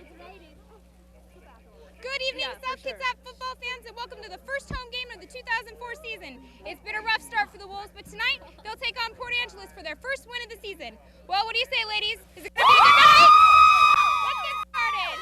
Good evening, South Kitsap football fans, and welcome to the first home game of the 2004 season. It's been a rough start for the Wolves, but tonight they'll take on Port Angeles for their first win of the season. Well, what do you say, ladies? Is it going to be a good night? Let's get started.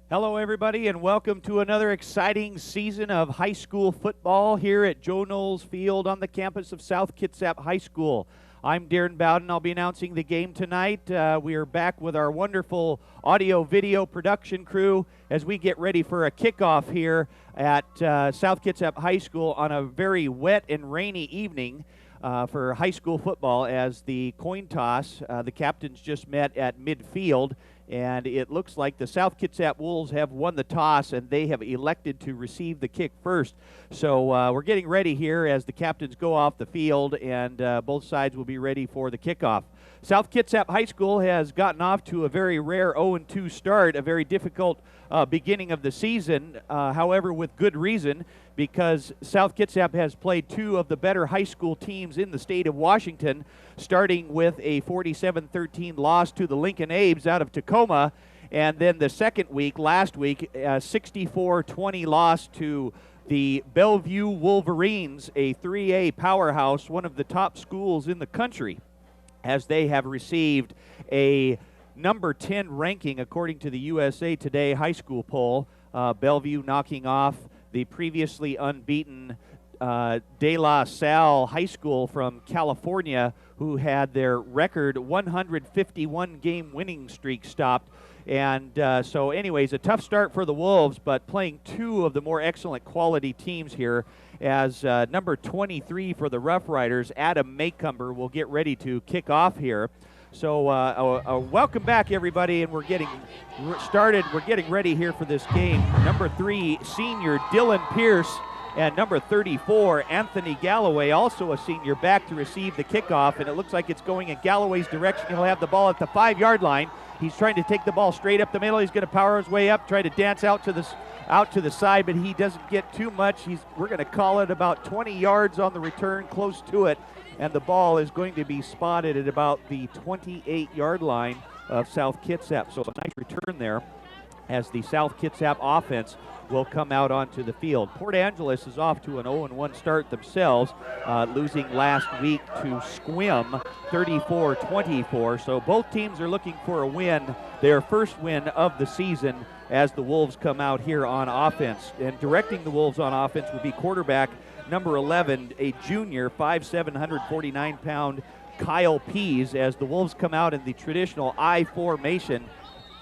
Hello, everybody, and welcome to another exciting season of high school football here at Joe Knowles Field on the campus of South Kitsap High School. I'm Darren Bowden. I'll be announcing the game tonight. We are back with our wonderful audio-video production crew as we get ready for a kickoff here at South Kitsap High School on a very wet and rainy evening for high school football as the coin toss, the captains just met at midfield. And it looks like the South Kitsap Wolves have won the toss, and they have elected to receive the kick first. So we're getting ready here as the captains go off the field, and both sides will be ready for the kickoff. South Kitsap High School has gotten off to a very rare 0-2 start, a very difficult beginning of the season, however, with good reason, because South Kitsap has played two of the better high school teams in the state of Washington, starting with a 47-13 loss to the Lincoln Abes out of Tacoma, and then the second week, last week, a 64-20 loss to the Bellevue Wolverines, a 3A powerhouse, one of the top schools in the country, as they have received a number 10 ranking according to the USA Today high school poll. Bellevue knocking off the previously unbeaten De La Salle High School from California, who had their record 151 game winning streak stopped. And so anyways, a tough start for the Wolves, but playing two of the more excellent quality teams here, as number 23 for the Roughriders, Adam Maycumber, will get ready to kick off here. So welcome back, everybody, and we're getting started. We're getting ready here for this game. Number 3, senior Dylan Pierce, and number 34, Anthony Galloway, also a senior, back to receive the kickoff, and it looks like it's going in Galloway's direction. He'll have the ball at the 5-yard line. He's trying to take the ball straight up the middle. He's going to power his way up, try to dance out to the side, but he doesn't get too much. We're going to call it about 20 yards on the return, close to it, and the ball is going to be spotted at about the 28-yard line of South Kitsap. So a nice return there as the South Kitsap offense will come out onto the field. Port Angeles is off to an 0-1 start themselves, losing last week to Squim 34-24. So both teams are looking for a win, their first win of the season, as the Wolves come out here on offense. And directing the Wolves on offense will be quarterback number 11, a junior, 5'7", 149-pound Kyle Pease, as the Wolves come out in the traditional I formation.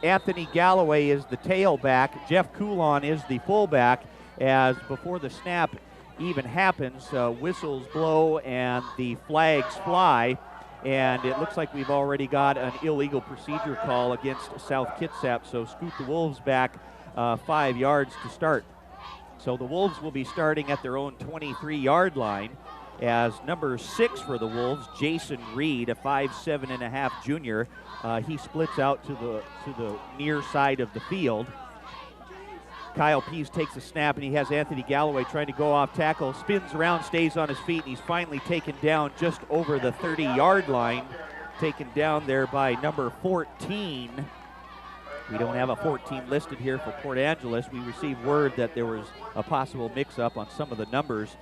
Anthony Galloway is the tailback. Jeff Coulon is the fullback, as before the snap even happens, whistles blow and the flags fly. And it looks like we've already got an illegal procedure call against South Kitsap, so scoot the Wolves back 5 yards to start. So the Wolves will be starting at their own 23-yard line, as number 6 for the Wolves, Jason Reed, a 5'7.5" junior, he splits out to the near side of the field. Kyle Pease takes a snap, and he has Anthony Galloway trying to go off tackle, spins around, stays on his feet, and he's finally taken down just over the 30-yard line, taken down there by number 14. We don't have a 14 listed here for Port Angeles. We received word that there was a possible mix-up on some of the numbers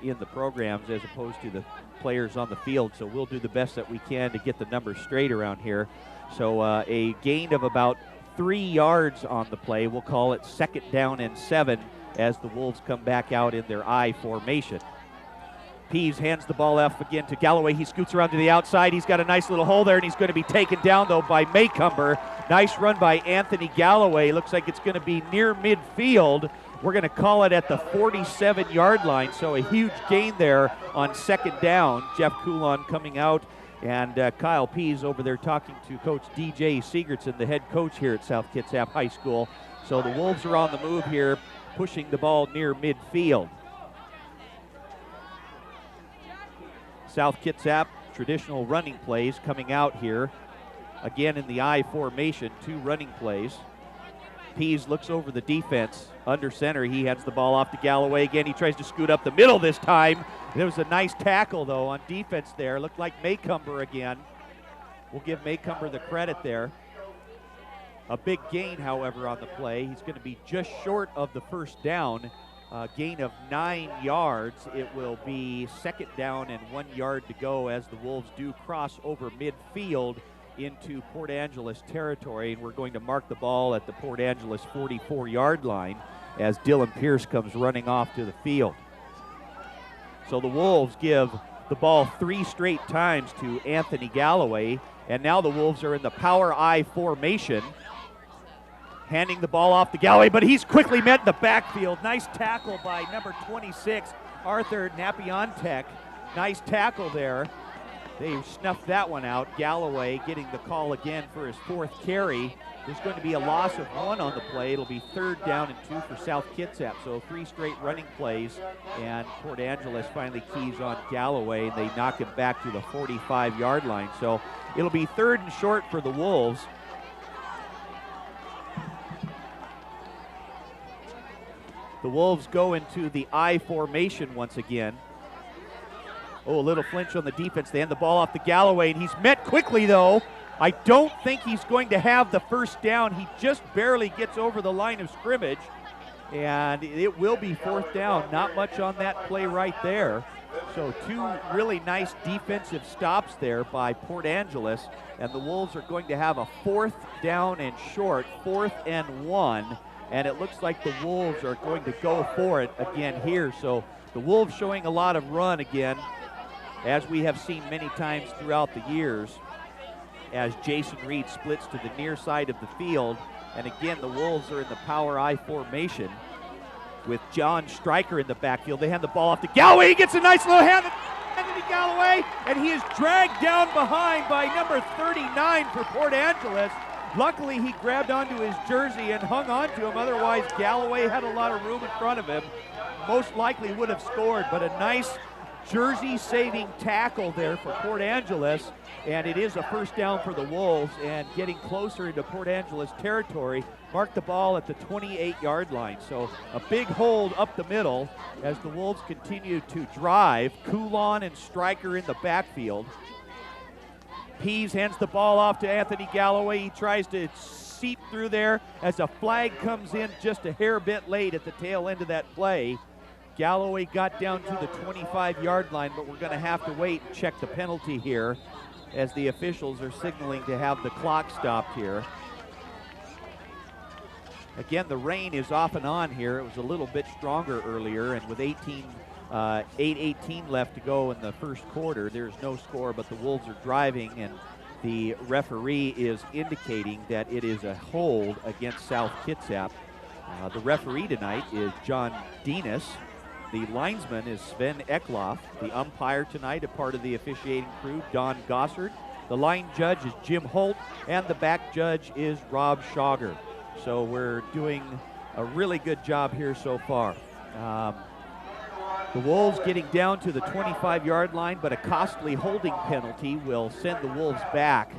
in the programs as opposed to the players on the field, so we'll do the best that we can to get the numbers straight around here. So a gain of about 3 yards on the play. We'll call it 2nd down and 7 as the Wolves come back out in their I formation. Pease hands the ball off again to Galloway. He scoots around to the outside. He's got a nice little hole there, and he's going to be taken down, though, by Maycumber. Nice run by Anthony Galloway. Looks like it's going to be near midfield. We're going to call it at the 47-yard line, so a huge gain there on second down. Jeff Coulon coming out, and Kyle Pease over there talking to Coach DJ Sigurdsson, the head coach here at South Kitsap High School. So the Wolves are on the move here, pushing the ball near midfield. South Kitsap, traditional running plays coming out here. Again in the I formation, 2 running plays. Pease looks over the defense. Under center, he hands the ball off to Galloway again. He tries to scoot up the middle this time. There was a nice tackle, though, on defense there. Looked like Maycumber again. We'll give Maycumber the credit there. A big gain, however, on the play. He's going to be just short of the first down. Gain of 9 yards. It will be second down and 1 yard to go as the Wolves do cross over midfield into Port Angeles territory, and we're going to mark the ball at the Port Angeles 44-yard line as Dylan Pierce comes running off to the field. So the Wolves give the ball 3 straight times to Anthony Galloway, and now the Wolves are in the power I formation, handing the ball off to Galloway, but he's quickly met in the backfield. Nice tackle by number 26, Arthur Napiontek. Nice tackle there. They snuffed that one out. Galloway getting the call again for his 4th carry. There's going to be a loss of 1 on the play. It'll be 3rd down and 2 for South Kitsap. So 3 straight running plays, and Port Angeles finally keys on Galloway, and they knock him back to the 45-yard line. So it'll be 3rd and short for the Wolves. The Wolves go into the I formation once again. Oh, a little flinch on the defense. They hand the ball off to Galloway, and he's met quickly, though. I don't think he's going to have the first down. He just barely gets over the line of scrimmage, and it will be 4th down. Not much on that play right there. So 2 really nice defensive stops there by Port Angeles, and the Wolves are going to have a 4th down and short, 4th and 1, and it looks like the Wolves are going to go for it again here. So the Wolves showing a lot of run again, as we have seen many times throughout the years, as Jason Reed splits to the near side of the field. And again, the Wolves are in the power I formation with John Stryker in the backfield. They hand the ball off to Galloway. He gets a nice little hand to Anthony Galloway, and he is dragged down behind by number 39 for Port Angeles. Luckily, he grabbed onto his jersey and hung on to him. Otherwise, Galloway had a lot of room in front of him. Most likely would have scored, but a nice jersey-saving tackle there for Port Angeles, and it is a 1st down for the Wolves, and getting closer into Port Angeles territory. Mark the ball at the 28-yard line. So a big hold up the middle as the Wolves continue to drive. Coulon and Stryker in the backfield. Pease hands the ball off to Anthony Galloway. He tries to seep through there as a flag comes in just a hair bit late at the tail end of that play. Galloway got down to the 25-yard line, but we're going to have to wait and check the penalty here as the officials are signaling to have the clock stopped here. Again, the rain is off and on here. It was a little bit stronger earlier, and with 8:18 left to go in the first quarter, there's no score, but the Wolves are driving, and the referee is indicating that it is a hold against South Kitsap. The referee tonight is John Denis. The linesman is Sven Eckloff. The umpire tonight, a part of the officiating crew, Don Gossard. The line judge is Jim Holt, and the back judge is Rob Schauger. So we're doing a really good job here so far. The Wolves getting down to the 25-yard line, but a costly holding penalty will send the Wolves back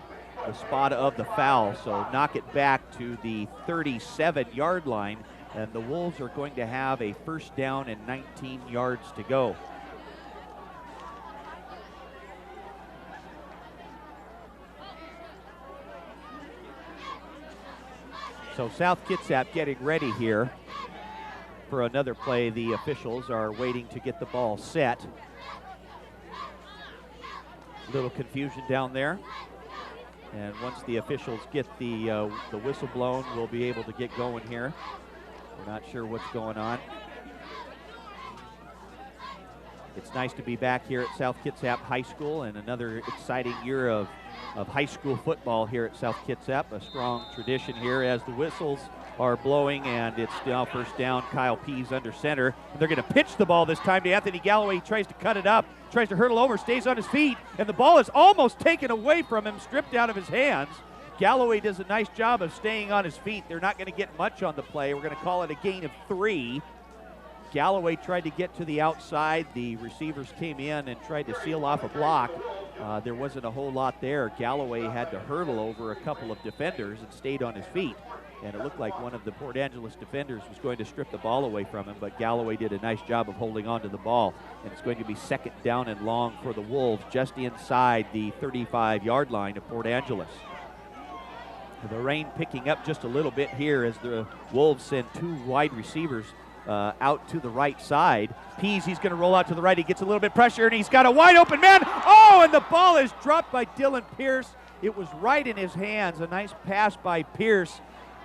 the spot of the foul. So knock it back to the 37-yard line, and the Wolves are going to have a 1st down and 19 yards to go. So South Kitsap getting ready here for another play. The officials are waiting to get the ball set. Little confusion down there. And once the officials get the whistle blown, we'll be able to get going here. We're not sure what's going on. It's nice to be back here at South Kitsap High School and another exciting year of high school football here at South Kitsap. A strong tradition here as the whistles are blowing, and it's now first down. Kyle Pease under center. And they're going to pitch the ball this time to Anthony Galloway. He tries to cut it up, tries to hurdle over, stays on his feet, and the ball is almost taken away from him, stripped out of his hands. Galloway does a nice job of staying on his feet. They're not going to get much on the play. We're going to call it a gain of 3. Galloway tried to get to the outside. The receivers came in and tried to seal off a block. There wasn't a whole lot there. Galloway had to hurdle over a couple of defenders and stayed on his feet. And it looked like one of the Port Angeles defenders was going to strip the ball away from him, but Galloway did a nice job of holding on to the ball. And it's going to be second down and long for the Wolves just inside the 35-yard line of Port Angeles. The rain picking up just a little bit here as the Wolves send 2 wide receivers out to the right side. Pease, he's going to roll out to the right. He gets a little bit of pressure, and he's got a wide open man. Oh, and the ball is dropped by Dylan Pierce. It was right in his hands. A nice pass by Pierce,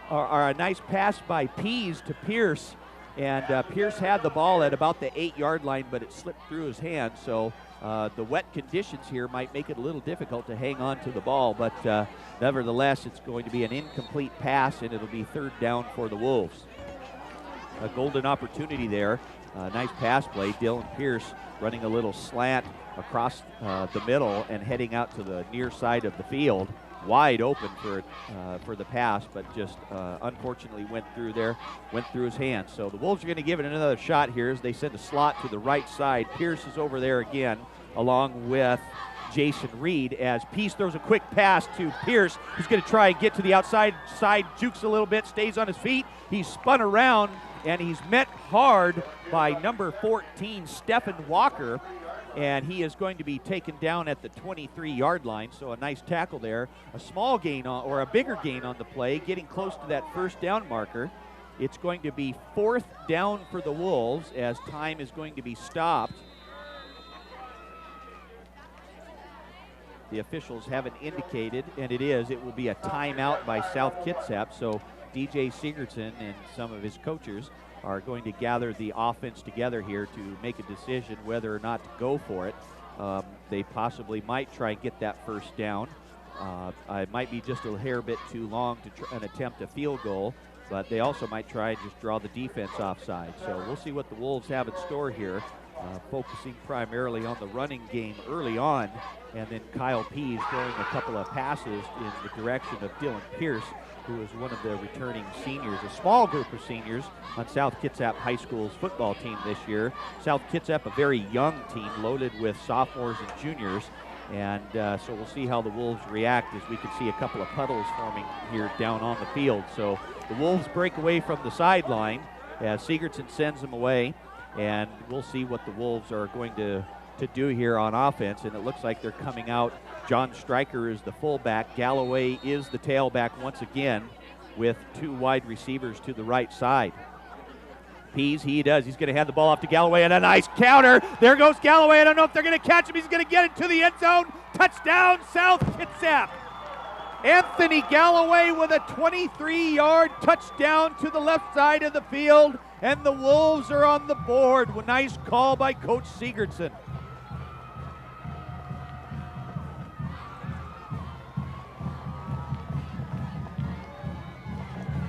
or a nice pass by Pease to Pierce. And Pierce had the ball at about the 8-yard line, but it slipped through his hands. So the wet conditions here might make it a little difficult to hang on to the ball. But nevertheless, it's going to be an incomplete pass, and it'll be third down for the Wolves. A golden opportunity there. Nice pass play. Dylan Pierce running a little slant across the middle and heading out to the near side of the field. Wide open for the pass, but just unfortunately went through his hands. So the Wolves are going to give it another shot here as they send a slot to the right side. Pierce is over there again, along with Jason Reed, as Peace throws a quick pass to Pierce. He's going to try and get to the outside side, jukes a little bit, stays on his feet. He's spun around, and he's met hard by number 14, Stephen Walker, and he is going to be taken down at the 23-yard line. So a nice tackle there. A small gain on, or a bigger gain on the play, getting close to that first down marker. It's going to be fourth down for the Wolves as time is going to be stopped. The officials haven't indicated, and it will be a timeout by South Kitsap. So DJ Sigurdsson and some of his coaches are going to gather the offense together here to make a decision whether or not to go for it. They possibly might try and get that first down. It might be just a hair bit too long to attempt a field goal, but they also might try and just draw the defense offside. So we'll see what the Wolves have in store here, focusing primarily on the running game early on, and then Kyle Pease throwing a couple of passes in the direction of Dylan Pierce, who is one of the returning seniors, a small group of seniors on South Kitsap High School's football team this year. South Kitsap, a very young team, loaded with sophomores and juniors, and so we'll see how the Wolves react, as we can see a couple of puddles forming here down on the field. So the Wolves break away from the sideline as Sigurdsson sends them away, and we'll see what the Wolves are going to do here on offense, and it looks like they're coming out. John Stryker is the fullback. Galloway is the tailback once again, with 2 wide receivers to the right side. Pease, he's going to hand the ball off to Galloway, and a nice counter. There goes Galloway. I don't know if they're going to catch him. He's going to get it to the end zone. Touchdown, South Kitsap. Anthony Galloway with a 23-yard touchdown to the left side of the field, and the Wolves are on the board. A nice call by Coach Sigurdsson.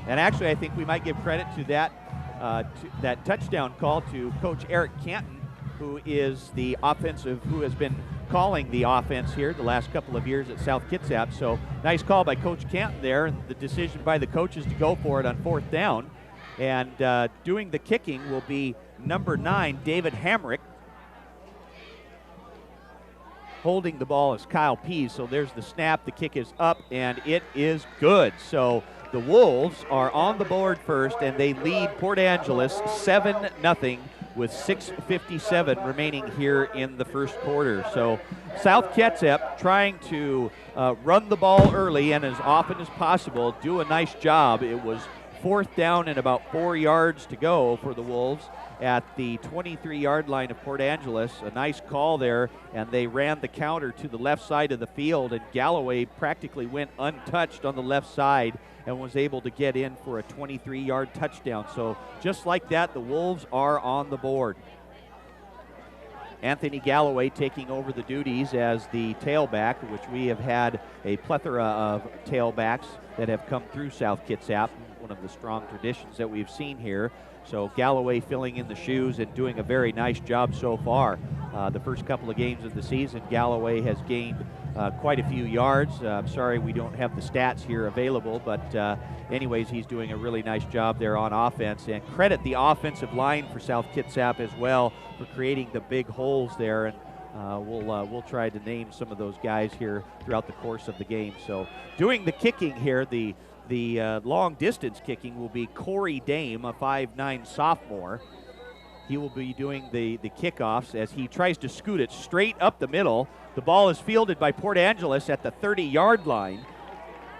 And actually, I think we might give credit to that touchdown call to Coach Eric Canton, who is who has been calling the offense here the last couple of years at South Kitsap. So nice call by Coach Canton there. The decision by the coaches to go for it on fourth down. And doing the kicking will be number 9, David Hamrick. Holding the ball is Kyle Pease. So there's the snap. The kick is up, and it is good. So the Wolves are on the board first, and they lead Port Angeles 7-0 with 6:57 remaining here in the first quarter. So South Kitsap trying to run the ball early and as often as possible, do a nice job. It was fourth down and about 4 yards to go for the Wolves at the 23-yard line of Port Angeles. A nice call there, and they ran the counter to the left side of the field, and Galloway practically went untouched on the left side and was able to get in for a 23-yard touchdown. So just like that, the Wolves are on the board. Anthony Galloway taking over the duties as the tailback, which we have had a plethora of tailbacks that have come through South Kitsap, one of the strong traditions that we've seen here. So Galloway filling in the shoes and doing a very nice job so far. The first couple of games of the season, Galloway has gained quite a few yards. I'm sorry we don't have the stats here available, but anyways, he's doing a really nice job there on offense. And credit the offensive line for South Kitsap as well for creating the big holes there. And we'll try to name some of those guys here throughout the course of the game. So doing the kicking here, the long distance kicking will be Corey Dame, a 5'9" sophomore. He will be doing the kickoffs as he tries to scoot it straight up the middle. The ball is fielded by Port Angeles at the 30-yard line,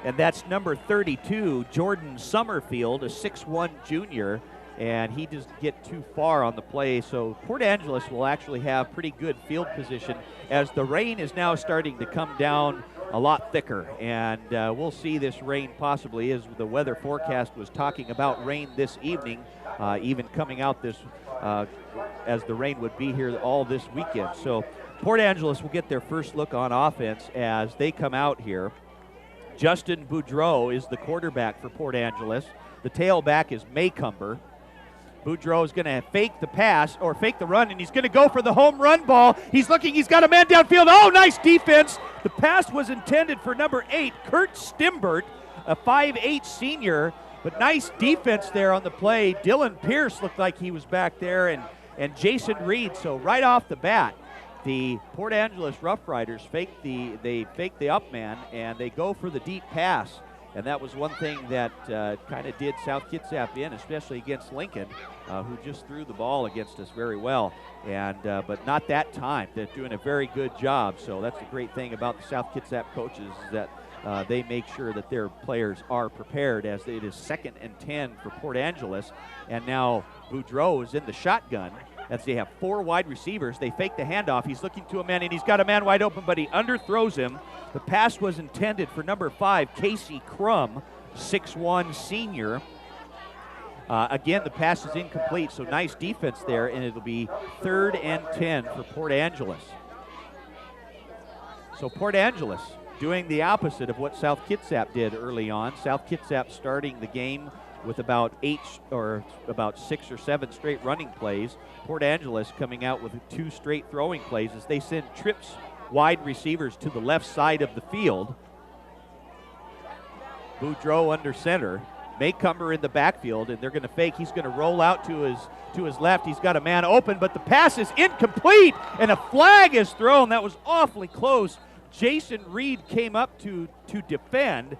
and that's number 32, Jordan Summerfield, a 6'1" junior, and he doesn't get too far on the play. So Port Angeles will actually have pretty good field position as the rain is now starting to come down a lot thicker, and we'll see this rain possibly, as the weather forecast was talking about rain this evening, even coming out this as the rain would be here all this weekend. So Port Angeles will get their first look on offense as they come out here. Justin Boudreau is the quarterback for Port Angeles. The tailback is Maycumber. Boudreau is going to fake the pass or fake the run, and he's going to go for the home run ball. He's looking, he's got a man downfield. Oh, nice defense. The pass was intended for number 8, Kurt Stimbert, a 5'8" senior, but nice defense there on the play. Dylan Pierce looked like he was back there, and Jason Reed. So right off the bat, the Port Angeles Roughriders fake the up man, and they go for the deep pass. And that was one thing that kind of did South Kitsap in, especially against Lincoln, who just threw the ball against us very well. And but not that time. They're doing a very good job. So that's the great thing about the South Kitsap coaches, is that they make sure that their players are prepared, as it is 2nd and 10 for Port Angeles. And now Boudreau is in the shotgun as they have 4 wide receivers. They fake the handoff. He's looking to a man, and he's got a man wide open, but he underthrows him. The pass was intended for number 5, Casey Crum, 6'1" senior. Again, the pass is incomplete, so nice defense there, and it'll be 3rd and 10 for Port Angeles. So Port Angeles doing the opposite of what South Kitsap did early on. South Kitsap starting the game with about 6 or 7 straight running plays. Port Angeles coming out with 2 straight throwing plays as they send trips wide receivers to the left side of the field. Boudreau under center. Maycumber in the backfield, and they're going to fake. He's going to roll out to his left. He's got a man open, but the pass is incomplete, and a flag is thrown. That was awfully close. Jason Reed came up to defend.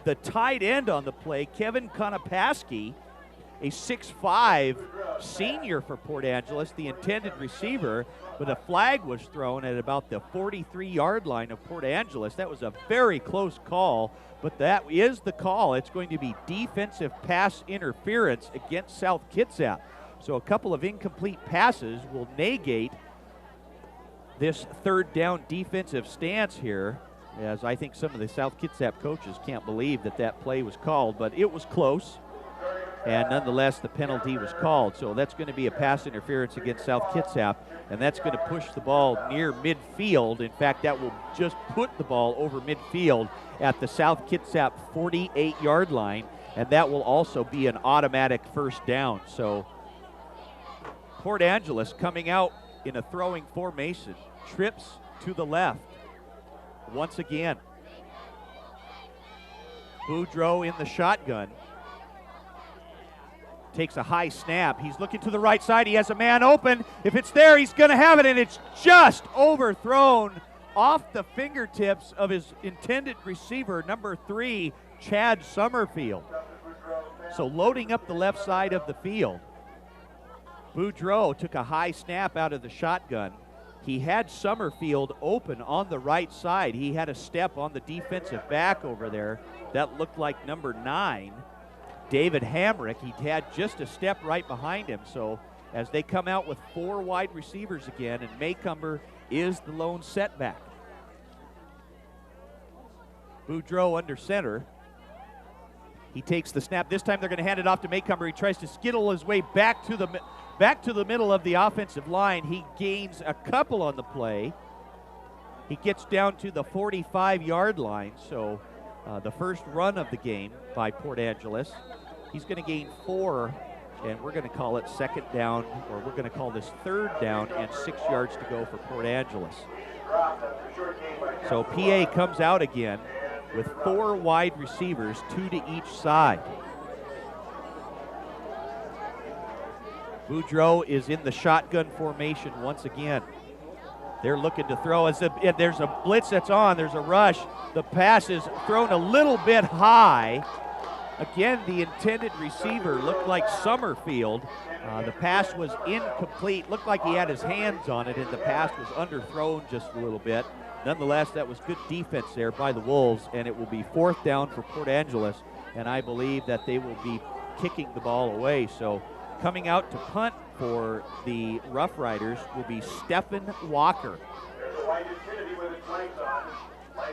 The tight end on the play, Kevin Konopaski, a 6'5" senior for Port Angeles, the intended receiver, but a flag was thrown at about the 43-yard line of Port Angeles. That was a very close call, but that is the call. It's going to be defensive pass interference against South Kitsap. So a couple of incomplete passes will negate this 3rd down defensive stance here, as I think some of the South Kitsap coaches can't believe that play was called, but it was close. And nonetheless, the penalty was called. So that's going to be a pass interference against South Kitsap, and that's going to push the ball near midfield. In fact, that will just put the ball over midfield at the South Kitsap 48-yard line, and that will also be an automatic 1st down. So Port Angeles coming out in a throwing formation, trips to the left once again. Boudreau in the shotgun. Takes a high snap. He's looking to the right side. He has a man open. If it's there, he's going to have it, and it's just overthrown off the fingertips of his intended receiver, number 3, Chad Summerfield. So loading up the left side of the field. Boudreau took a high snap out of the shotgun. He had Summerfield open on the right side. He had a step on the defensive back over there. That looked like number 9. David Hamrick, he had just a step right behind him. So as they come out with 4 wide receivers again, and Maycumber is the lone setback. Boudreau under center. He takes the snap. This time they're going to hand it off to Maycomber. He tries to skittle his way back to the middle of the offensive line. He gains a couple on the play. He gets down to the 45-yard line, so the first run of the game by Port Angeles. He's going to gain 4, and we're going to call it second down, or we're going to call this third down and 6 yards to go for Port Angeles. So PA comes out again with 4 wide receivers, 2 to each side. Boudreaux is in the shotgun formation once again. They're looking to throw. There's a blitz that's on. There's a rush. The pass is thrown a little bit high. Again, the intended receiver looked like Summerfield. The pass was incomplete. Looked like he had his hands on it, and the pass was underthrown just a little bit. Nonetheless, that was good defense there by the Wolves, and it will be 4th down for Port Angeles, and I believe that they will be kicking the ball away. So coming out to punt for the Rough Riders will be Stephen Walker.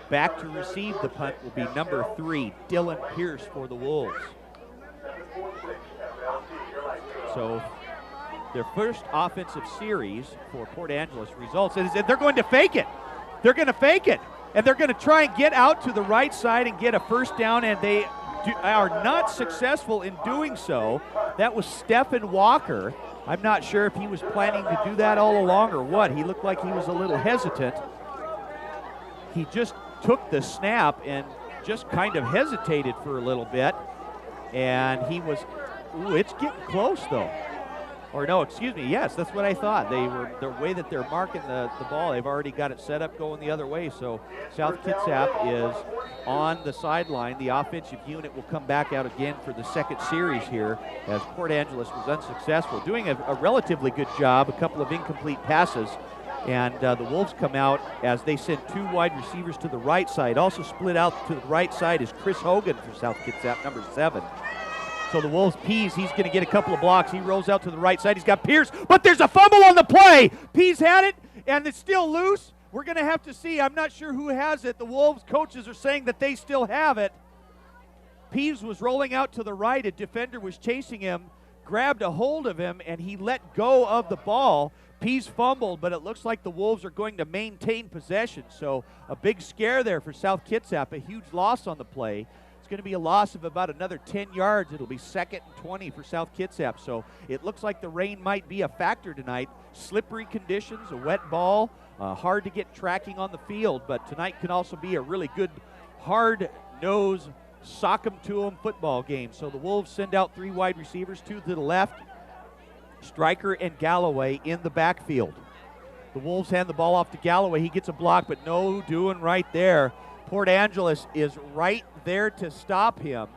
Back to receive the punt will be number 3, Dylan Pierce for the Wolves. So their first offensive series for Port Angeles results, and they're going to fake it. They're going to fake it, and they're going to try and get out to the right side and get a first down, and they are not successful in doing so. That was Stephen Walker. I'm not sure if he was planning to do that all along or what. He looked like he was a little hesitant. He just took the snap and just kind of hesitated for a little bit, and he was, it's getting close though. Or no, excuse me, yes, that's what I thought. The way that they're marking the ball, they've already got it set up going the other way. So South Kitsap is on the sideline. The offensive unit will come back out again for the second series here, as Port Angeles was unsuccessful, doing a relatively good job, a couple of incomplete passes. And the Wolves come out as they send 2 wide receivers to the right side. Also split out to the right side is Chris Hogan for South Kitsap, number 7. So the Wolves, Pease, he's going to get a couple of blocks. He rolls out to the right side. He's got Pierce, but there's a fumble on the play. Pease had it, and it's still loose. We're going to have to see. I'm not sure who has it. The Wolves coaches are saying that they still have it. Pease was rolling out to the right. A defender was chasing him, grabbed a hold of him, and he let go of the ball. Pease fumbled, but it looks like the Wolves are going to maintain possession. So a big scare there for South Kitsap, a huge loss on the play. It's going to be a loss of about another 10 yards. It'll be 2nd and 20 for South Kitsap. So it looks like the rain might be a factor tonight. Slippery conditions, a wet ball, hard to get tracking on the field. But tonight can also be a really good, hard-nosed, sock-em-to-em football game. So the Wolves send out 3 wide receivers, 2 to the left, Stryker and Galloway in the backfield. The Wolves hand the ball off to Galloway. He gets a block, but no doing right there. Port Angeles is right there to stop him.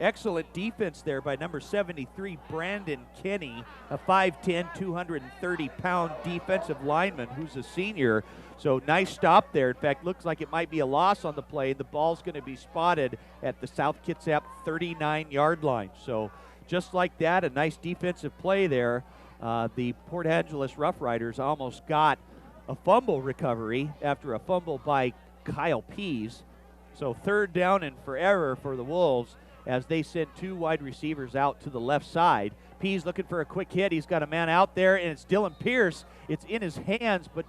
Excellent defense there by number 73, Brandon Kenny, a 5'10", 230-pound defensive lineman who's a senior. So nice stop there. In fact, looks like it might be a loss on the play. The ball's going to be spotted at the South Kitsap 39-yard line. So just like that, a nice defensive play there. The Port Angeles Roughriders almost got a fumble recovery after a fumble by Kyle Pease. So 3rd down and forever for the Wolves as they send 2 wide receivers out to the left side. Pease looking for a quick hit. He's got a man out there, and it's Dylan Pierce. It's in his hands, but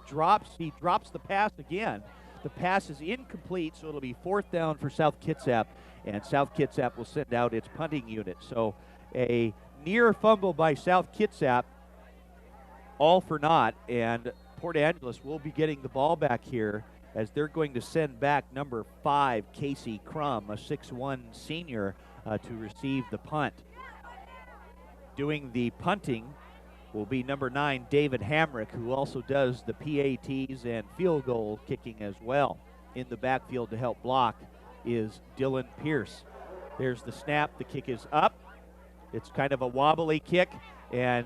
he drops the pass again. The pass is incomplete, so it'll be 4th down for South Kitsap, and South Kitsap will send out its punting unit. So a near fumble by South Kitsap, all for naught, and Port Angeles will be getting the ball back here as they're going to send back number 5, Casey Crum, a 6'1" senior, to receive the punt. Doing the punting will be number 9, David Hamrick, who also does the PATs and field goal kicking as well. In the backfield to help block is Dylan Pierce. There's the snap. The kick is up. It's kind of a wobbly kick, and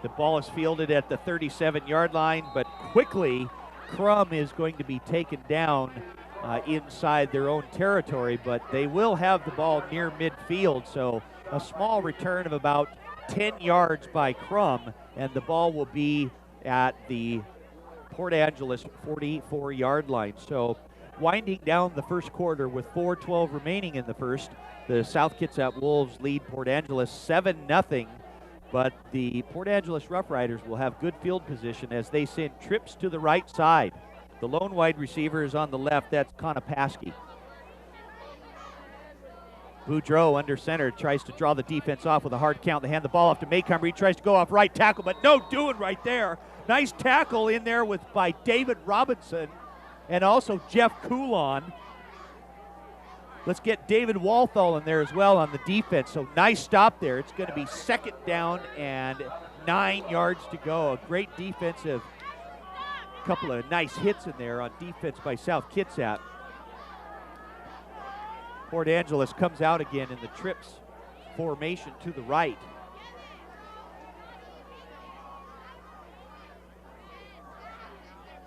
the ball is fielded at the 37-yard line, but quickly Crum is going to be taken down inside their own territory, but they will have the ball near midfield, so a small return of about 10 yards by Crum, and the ball will be at the Port Angeles 44-yard line. So winding down the first quarter with 4:12 remaining in the first. The South Kitsap Wolves lead Port Angeles 7-0, but the Port Angeles Roughriders will have good field position as they send trips to the right side. The lone wide receiver is on the left. That's Konopaski. Boudreau under center tries to draw the defense off with a hard count. They hand the ball off to Maycomber. He tries to go off right tackle, but no doing right there. Nice tackle in there by David Robinson and also Jeff Coulon. Let's get David Walthall in there as well on the defense. So nice stop there. It's going to be second down and 9 yards to go. A great defensive, couple of nice hits in there on defense by South Kitsap. Port Angeles comes out again in the trips formation to the right.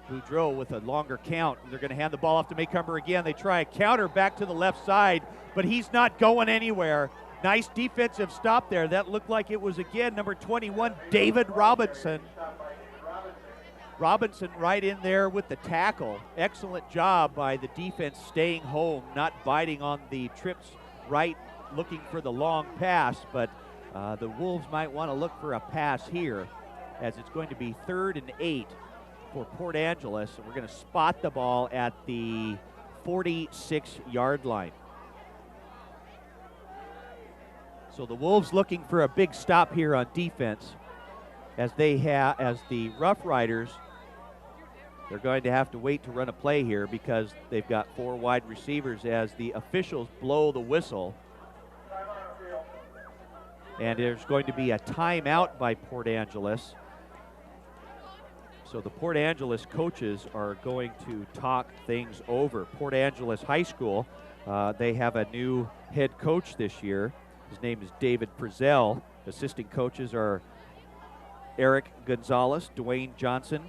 Boudreau with a longer count. They're going to hand the ball off to Maycomber again. They try a counter back to the left side, but he's not going anywhere. Nice defensive stop there. That looked like it was, again, number 21, David Robinson. Robinson right in there with the tackle. Excellent job by the defense staying home, not biting on the trips right, looking for the long pass, but the Wolves might want to look for a pass here as it's going to be 3rd and 8 for Port Angeles, and we're going to spot the ball at the 46-yard line. So the Wolves looking for a big stop here on defense as the Rough Riders, they're going to have to wait to run a play here because they've got 4 wide receivers as the officials blow the whistle. And there's going to be a timeout by Port Angeles. So the Port Angeles coaches are going to talk things over. Port Angeles High School, they have a new head coach this year. His name is David Frizzell. Assistant coaches are Eric Gonzalez, Dwayne Johnson,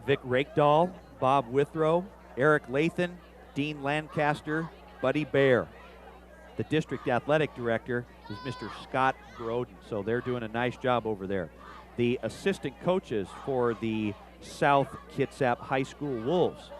Vic Rakedahl, Bob Withrow, Eric Lathan, Dean Lancaster, Buddy Bear. The district athletic director is Mr. Scott Broden, so they're doing a nice job over there. The assistant coaches for the South Kitsap High School Wolves.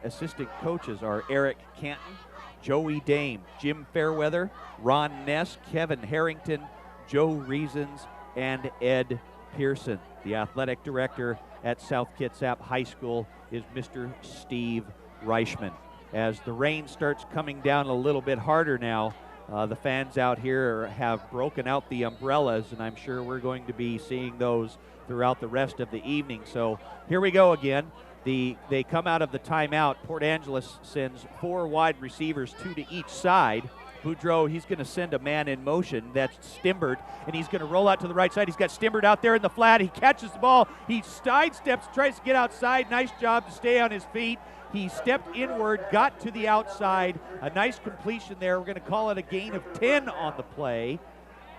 Assistant coaches are Eric Canton, Joey Dame, Jim Fairweather, Ron Ness, Kevin Harrington, Joe Reasons, and Ed Pearson. The athletic director at South Kitsap High School is Mr. Steve Reichman. As the rain starts coming down a little bit harder now, the fans out here have broken out the umbrellas, and I'm sure we're going to be seeing those throughout the rest of the evening. So here we go again. They come out of the timeout. Port Angeles sends 4 wide receivers, 2 to each side. Boudreau, he's going to send a man in motion. That's Stimbert, and he's going to roll out to the right side. He's got Stimbert out there in the flat. He catches the ball. He sidesteps, tries to get outside. Nice job to stay on his feet. He stepped inward, got to the outside. A nice completion there. We're going to call it a gain of 10 on the play.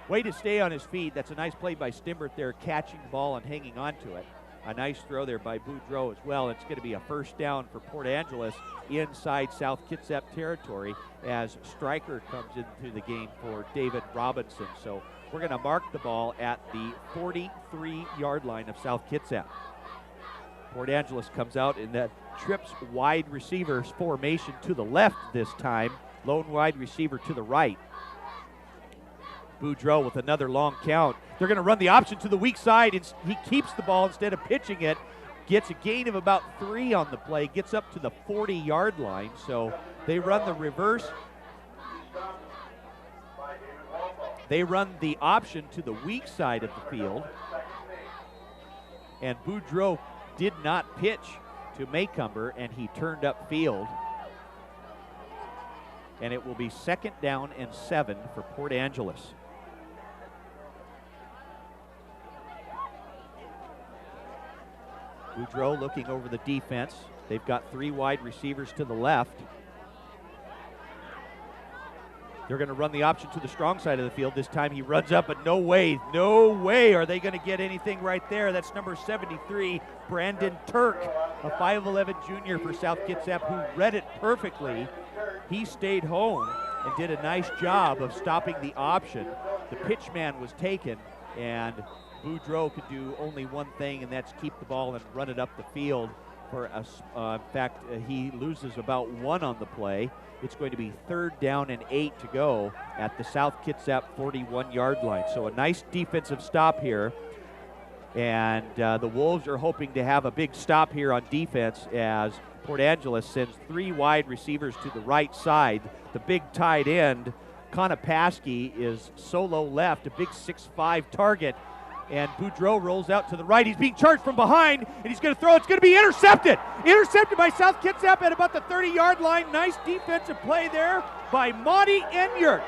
Way to stay on his feet. That's a nice play by Stimbert there, catching the ball and hanging on to it. A nice throw there by Boudreau as well. It's going to be a first down for Port Angeles inside South Kitsap territory as Stryker comes into the game for David Robinson. So we're going to mark the ball at the 43-yard line of South Kitsap. Port Angeles comes out in that trips wide receivers formation to the left this time. Lone wide receiver to the right. Boudreau with another long count. They're going to run the option to the weak side. He keeps the ball instead of pitching it. Gets a gain of about 3 on the play. Gets up to the 40-yard line. So they run the reverse. They run the option to the weak side of the field. And Boudreau did not pitch to Maycomber, and he turned up field. And it will be 2nd down and 7 for Port Angeles. Boudreau looking over the defense. They've got 3 wide receivers to the left. They're going to run the option to the strong side of the field. This time he runs up, but no way are they going to get anything right there. That's number 73, Brandon Turk, a 5'11 junior for South Kitsap who read it perfectly. He stayed home and did a nice job of stopping the option. The pitch man was taken, and Boudreau could do only one thing, and that's keep the ball and run it up the field In fact, he loses about 1 on the play. It's going to be 3rd down and 8 to go at the South Kitsap 41-yard line. So a nice defensive stop here. And the Wolves are hoping to have a big stop here on defense as Port Angeles sends 3 wide receivers to the right side. The big tight end, Konopasky, is solo left, a big 6'5" target. And Boudreau rolls out to the right. He's being charged from behind, and he's going to throw. It's going to be intercepted. Intercepted by South Kitsap at about the 30-yard line. Nice defensive play there by Monty Enyart.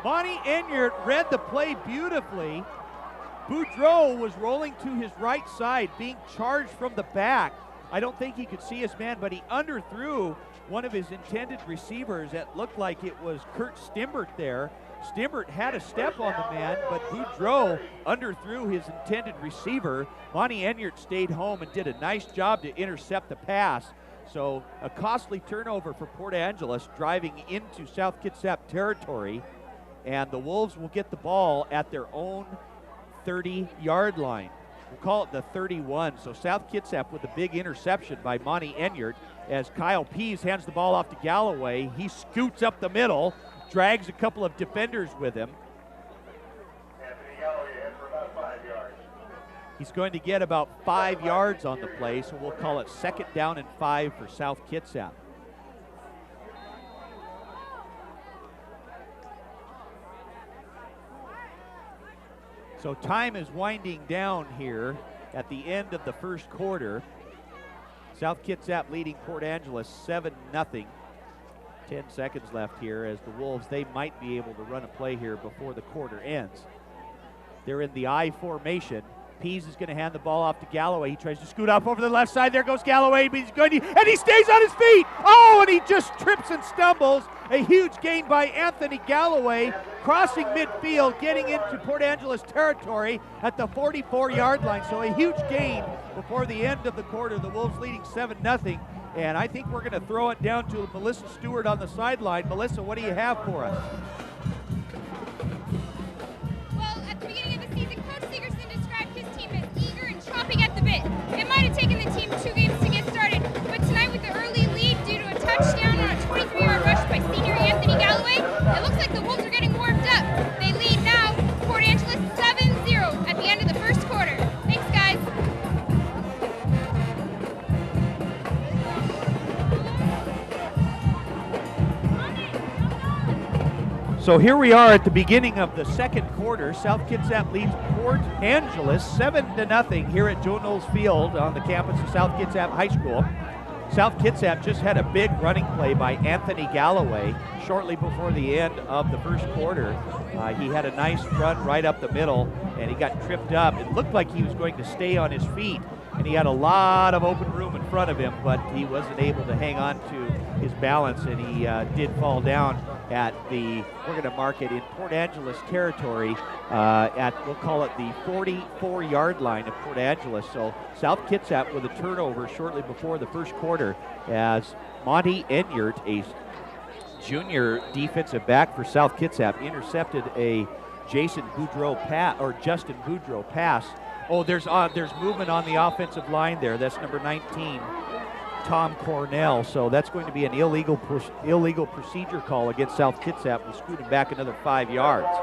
Monty Enyart read the play beautifully. Boudreau was rolling to his right side, being charged from the back. I don't think he could see his man, but he underthrew one of his intended receivers. It looked like it was Kurt Stimbert there. Stimbert had a step on the man, but Boudreau underthrew his intended receiver. Monty Enyart stayed home and did a nice job to intercept the pass. So a costly turnover for Port Angeles driving into South Kitsap territory, and the Wolves will get the ball at their own 30-yard line. We'll call it the 31. So South Kitsap with a big interception by Monty Enyart as Kyle Pease hands the ball off to Galloway. He scoots up the middle, drags a couple of defenders with him. He's going to get about 5 yards on the play, so we'll call it 2nd down and 5 for South Kitsap. So time is winding down here at the end of the first quarter. South Kitsap leading Port Angeles 7-0. 10 seconds left here as the Wolves, they might be able to run a play here before the quarter ends. They're in the I formation. Pease is going to hand the ball off to Galloway. He tries to scoot up over the left side. There goes Galloway, but he's going to, and he stays on his feet. Oh, and he just trips and stumbles. A huge gain by Anthony Galloway, crossing midfield, getting into Port Angeles territory at the 44-yard line. So a huge gain before the end of the quarter. The Wolves leading 7-0. And I think we're going to throw it down to Melissa Stewart on the sideline. Melissa, what do you have for us? Well, at the beginning of the season, Coach Sigerson described his team as eager and chomping at the bit. It might have taken the team 2 games to get started, but tonight with the early lead due to a touchdown on a 23-yard rush by senior Anthony Galloway, it looks like the Wolves are getting warmed up. They lead now, Port Angeles 7-0 at the end of the first quarter. Thanks, guys. So here we are at the beginning of the second quarter. South Kitsap leads Port Angeles 7-0 here at Joe Knowles Field on the campus of South Kitsap High School. South Kitsap just had a big running play by Anthony Galloway shortly before the end of the first quarter. He had a nice run right up the middle, and he got tripped up. It looked like he was going to stay on his feet, and he had a lot of open room in front of him, but he wasn't able to hang on to his balance, and he did fall down at the, we're going to mark it in Port Angeles territory, we'll call it the 44-yard line of Port Angeles. So South Kitsap with a turnover shortly before the first quarter as Monty Enyart, a junior defensive back for South Kitsap, intercepted a Justin Boudreau pass. Oh, there's movement on the offensive line there. That's number 19. Tom Cornell, so that's going to be an illegal procedure call against South Kitsap. We'll scoot him back another 5 yards.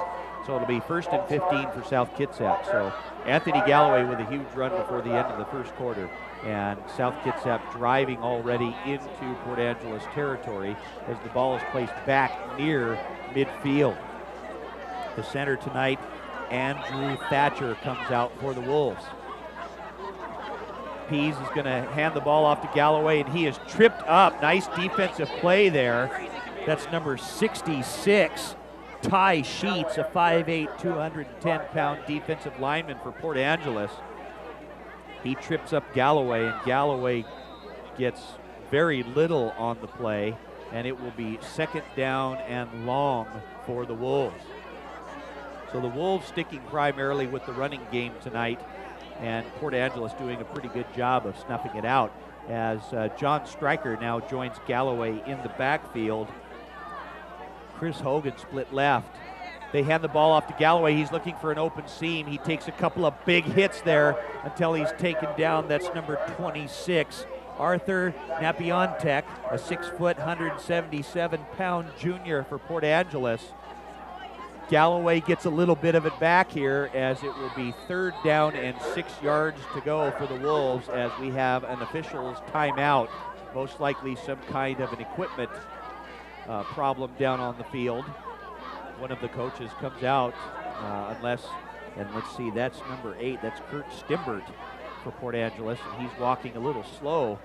So it'll be 1st and 15 for South Kitsap. So Anthony Galloway with a huge run before the end of the first quarter. And South Kitsap driving already into Port Angeles territory as the ball is placed back near midfield. The center tonight, Andrew Thatcher, comes out for the Wolves. Pease is going to hand the ball off to Galloway, and he is tripped up. Nice defensive play there. That's number 66, Ty Sheets, a 5'8", 210-pound defensive lineman for Port Angeles. He trips up Galloway, and Galloway gets very little on the play, and it will be 2nd down and long for the Wolves. So the Wolves sticking primarily with the running game tonight, and Port Angeles doing a pretty good job of snuffing it out as John Stryker now joins Galloway in the backfield. Chris Hogan split left. They hand the ball off to Galloway. He's looking for an open seam. He takes a couple of big hits there until he's taken down. That's number 26, Arthur Napiontek, a 6 foot, 177-pound junior for Port Angeles. Galloway gets a little bit of it back here as it will be 3rd down and 6 yards to go for the Wolves as we have an official's timeout. Most likely some kind of an equipment problem down on the field. One of the coaches comes out unless, and let's see, that's number 8. That's Kurt Stimbert for Port Angeles, and he's walking a little slow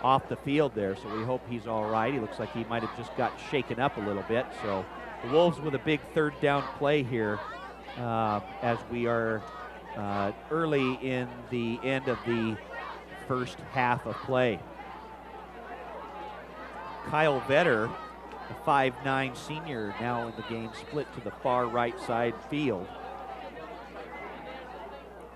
off the field there, so we hope he's all right. He looks like he might have just got shaken up a little bit. So the Wolves with a big 3rd down play here as we are early in the end of the first half of play. Kyle Vetter, a 5'9" senior, now in the game, split to the far right side field.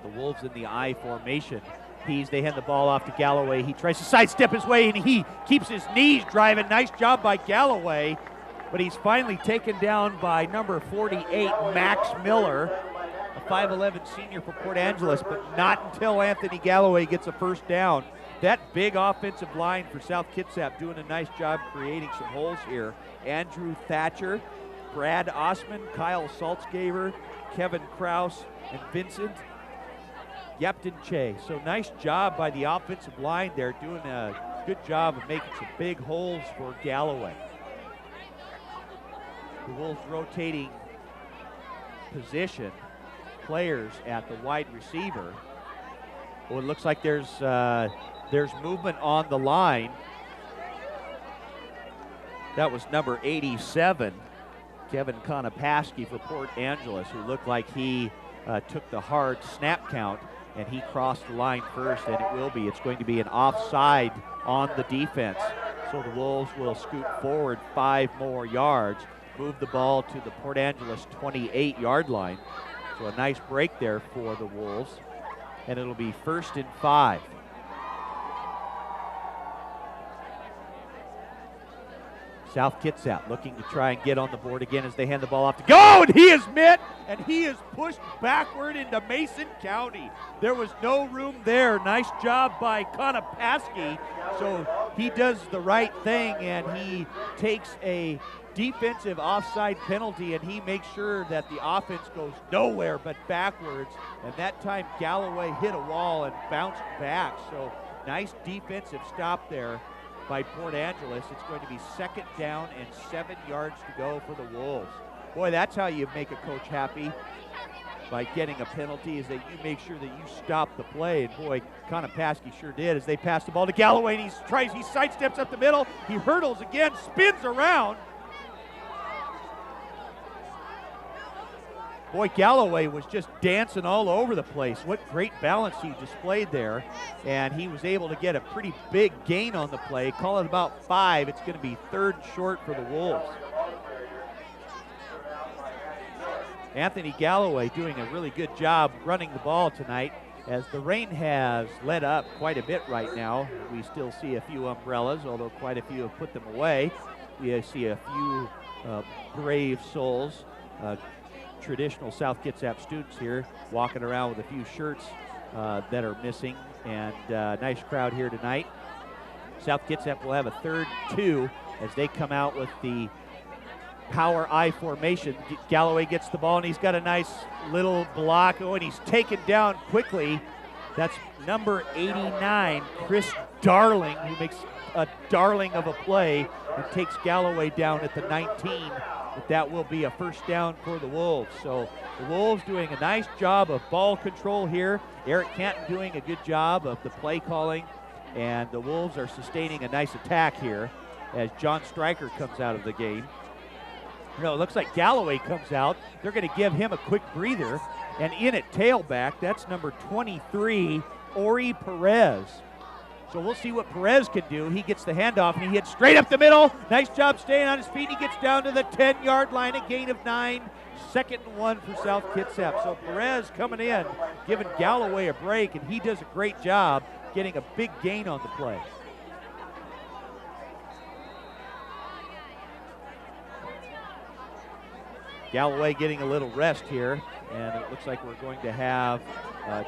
The Wolves in the I formation. They hand the ball off to Galloway. He tries to sidestep his way, and he keeps his knees driving. Nice job by Galloway, but he's finally taken down by number 48, Max Miller, a 5'11" senior for Port Angeles, but not until Anthony Galloway gets a 1st down. That big offensive line for South Kitsap doing a nice job creating some holes here. Andrew Thatcher, Brad Osman, Kyle Saltzgaber, Kevin Kraus, and Vincent Yaptinche. So nice job by the offensive line there, doing a good job of making some big holes for Galloway. The Wolves rotating position players at the wide receiver. Well, it looks like there's movement on the line. That was number 87, Kevin Konopaski for Port Angeles, who looked like he took the hard snap count, and he crossed the line first, and it's going to be an offside on the defense. So the Wolves will scoot forward 5 more yards, move the ball to the Port Angeles 28-yard line. So a nice break there for the Wolves, and it'll be 1st and 5. South Kitsap looking to try and get on the board again as they hand the ball off to go, and he is met, and he is pushed backward into Mason County. There was no room there. Nice job by Konopaski. So he does the right thing, and he takes a defensive offside penalty, and he makes sure that the offense goes nowhere but backwards. And that time Galloway hit a wall and bounced back. So nice defensive stop there by Port Angeles. It's going to be 2nd down and 7 yards to go for the Wolves. Boy, that's how you make a coach happy, by getting a penalty, is that you make sure that you stop the play. And boy, Konopaski sure did as they pass the ball to Galloway, and he sidesteps up the middle. He hurdles again, spins around. Boy, Galloway was just dancing all over the place. What great balance he displayed there. And he was able to get a pretty big gain on the play. Call it about 5. It's going to be 3rd short for the Wolves. Anthony Galloway doing a really good job running the ball tonight, as the rain has let up quite a bit right now. We still see a few umbrellas, although quite a few have put them away. We see a few brave souls, traditional South Kitsap students here walking around with a few shirts that are missing, and nice crowd here tonight. South Kitsap will have a 3rd 2 as they come out with the power I formation. Galloway gets the ball, and he's got a nice little block. Oh, and he's taken down quickly. That's number 89, Chris Darling, who makes a darling of a play and takes Galloway down at the 19. But that will be a 1st down for the Wolves. So the Wolves doing a nice job of ball control here. Eric Canton doing a good job of the play calling. And the Wolves are sustaining a nice attack here as John Stryker comes out of the game. No, it looks like Galloway comes out. They're going to give him a quick breather. And in at tailback, that's number 23, Ori Perez. So we'll see what Perez can do. He gets the handoff, and he hits straight up the middle. Nice job staying on his feet. He gets down to the 10-yard line, a gain of 9. 2nd and 1 for South Kitsap. So Perez coming in, giving Galloway a break, and he does a great job getting a big gain on the play. Galloway getting a little rest here, and it looks like we're going to have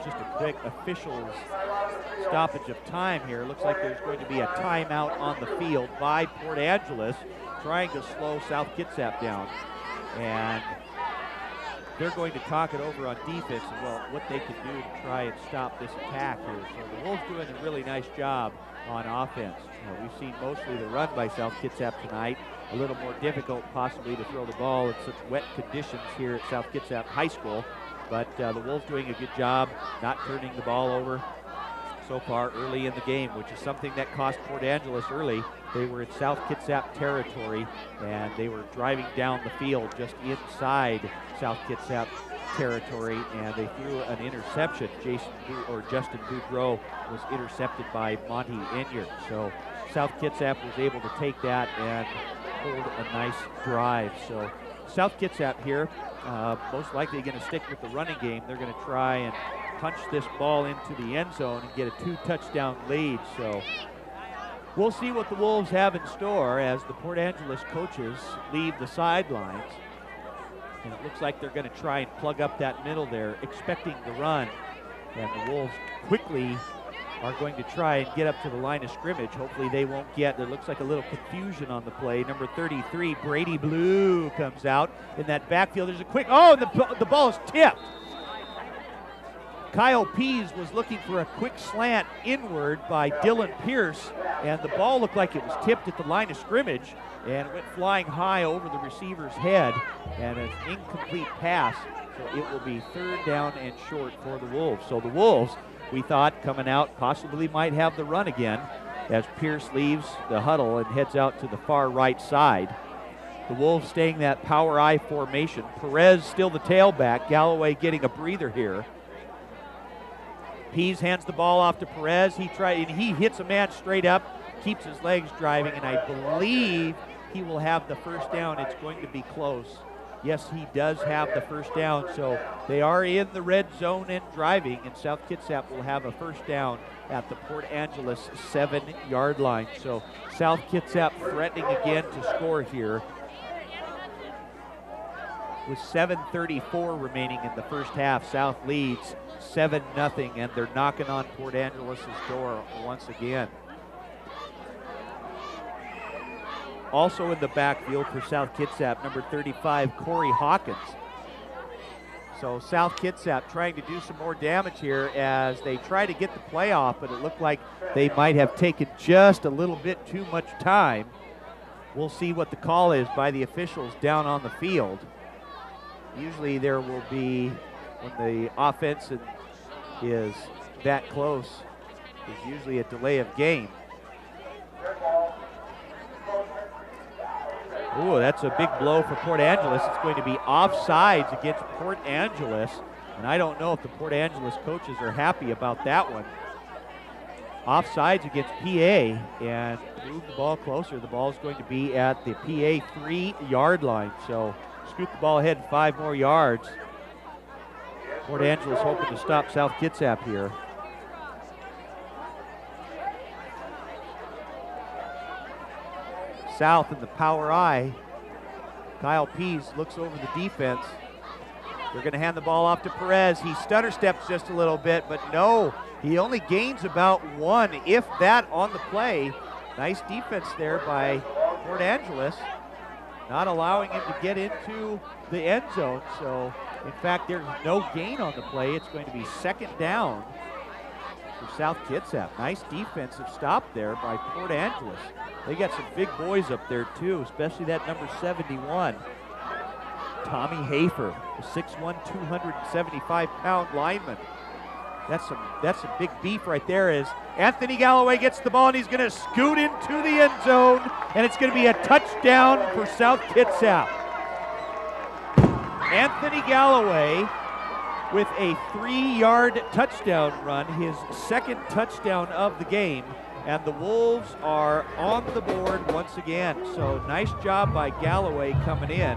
just a quick officials stoppage of time here. It looks like there's going to be a timeout on the field by Port Angeles, trying to slow South Kitsap down. And they're going to talk it over on defense and, well, what they can do to try and stop this attack here. So the Wolves doing a really nice job on offense. We've seen mostly the run by South Kitsap tonight. A little more difficult possibly to throw the ball in such wet conditions here at South Kitsap High School. But the Wolves doing a good job not turning the ball over so far early in the game, which is something that cost Port Angeles early. They were in South Kitsap territory, and they were driving down the field just inside South Kitsap territory, and they threw an interception. Justin Boudreau was intercepted by Monty Enyard. So South Kitsap was able to take that and hold a nice drive. So South Kitsap here, most likely going to stick with the running game. They're going to try and punch this ball into the end zone and get a 2-touchdown lead. So we'll see what the Wolves have in store as the Port Angeles coaches leave the sidelines. And it looks like they're going to try and plug up that middle there, expecting the run. And the Wolves quickly are going to try and get up to the line of scrimmage. Hopefully they won't get, there looks like a little confusion on the play. Number 33, Brady Blue, comes out in that backfield. There's a quick, the ball is tipped. Kyle Pease was looking for a quick slant inward by Dylan Pierce, and the ball looked like it was tipped at the line of scrimmage, and it went flying high over the receiver's head, and an incomplete pass. So it will be 3rd down and short for the Wolves. So the Wolves, we thought, coming out, possibly might have the run again as Pierce leaves the huddle and heads out to the far right side. The Wolves staying that power I formation. Perez still the tailback. Galloway getting a breather here. Pease hands the ball off to Perez. He hits a man straight up, keeps his legs driving, and I believe he will have the first down. It's going to be close. Yes, he does have the first down, so they are in the red zone and driving, and South Kitsap will have a first down at the Port Angeles 7-yard line. So South Kitsap threatening again to score here with 7:34 remaining in the first half. South leads 7-0, and they're knocking on Port Angeles' door once again. Also in the backfield for South Kitsap, number 35, Corey Hawkins. So South Kitsap trying to do some more damage here as they try to get the play off, but it looked like they might have taken just a little bit too much time. We'll see what the call is by the officials down on the field. Usually there will be, when the offense is that close, there's usually a delay of game. Ooh, that's a big blow for Port Angeles. It's going to be offsides against Port Angeles, and I don't know if the Port Angeles coaches are happy about that one. Offsides against PA, and move the ball closer. The ball is going to be at the PA 3-yard line, so scoot the ball ahead 5 more yards. Port Angeles hoping to stop South Kitsap here. South in the power I. Kyle Pease looks over the defense. They're going to hand the ball off to Perez. He stutter steps just a little bit, but no, he only gains about 1, if that, on the play. Nice defense there by Port Angeles, not allowing him to get into the end zone. So, in fact, there's no gain on the play. It's going to be 2nd down for South Kitsap. Nice defensive stop there by Port Angeles. They got some big boys up there too, especially that number 71, Tommy Hafer, a 6'1", 275-pound lineman. That's some big beef right there. As Anthony Galloway gets the ball and he's going to scoot into the end zone, and it's going to be a touchdown for South Kitsap. Anthony Galloway with a 3-yard touchdown run, his 2nd touchdown of the game. And the Wolves are on the board once again. So nice job by Galloway coming in.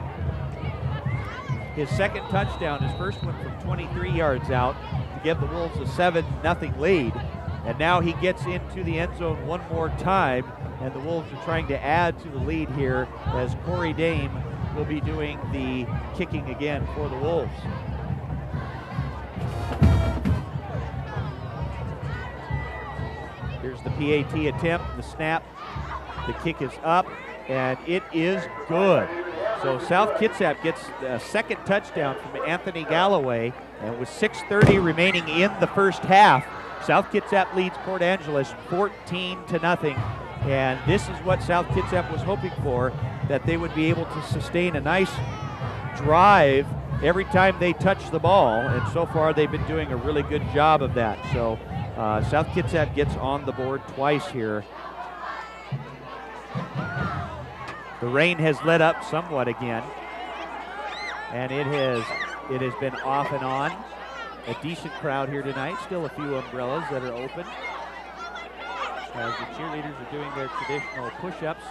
His 2nd touchdown, his first one from 23 yards out to give the Wolves a 7-0 lead. And now he gets into the end zone one more time, and the Wolves are trying to add to the lead here as Corey Dame will be doing the kicking again for the Wolves. Here's the PAT attempt, the snap. The kick is up, and it is good. So South Kitsap gets a second touchdown from Anthony Galloway, and with 6:30 remaining in the first half, South Kitsap leads Port Angeles 14-0. And this is what South Kitsap was hoping for, that they would be able to sustain a nice drive every time they touch the ball, and so far they've been doing a really good job of that. So South Kitsap gets on the board twice here. The rain has let up somewhat again, and it has been off and on. A decent crowd here tonight, still a few umbrellas that are open, as the cheerleaders are doing their traditional push-ups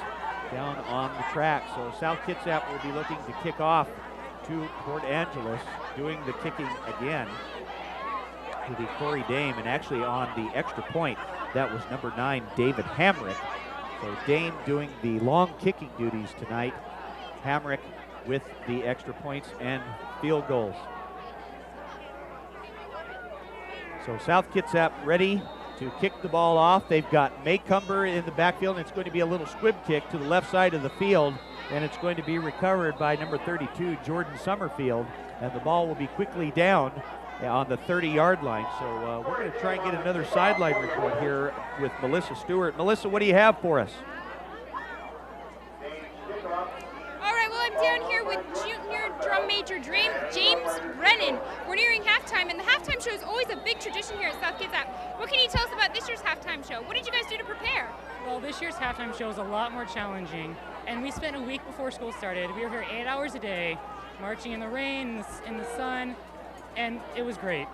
down on the track. So South Kitsap will be looking to kick off to Port Angeles, doing the kicking again to the Corey Dame, and actually on the extra point, that was number 9, David Hamrick. So Dame doing the long kicking duties tonight. Hamrick with the extra points and field goals. So South Kitsap ready to kick the ball off. They've got Maycumber in the backfield, and it's going to be a little squib kick to the left side of the field, and it's going to be recovered by number 32, Jordan Summerfield, and the ball will be quickly down on the 30-yard line. So we're going to try and get another sideline report here with Melissa Stewart. Melissa, what do you have for us? All right, well, I'm down here with junior drum major James Brennan. We're nearing halftime, and the halftime show is always a big tradition here at South Kitsap. What can you tell us about this year's halftime show? What did you guys do to prepare? Well, this year's halftime show is a lot more challenging, and we spent a week before school started. We were here 8 hours a day, marching in the rain, in the sun, and it was great.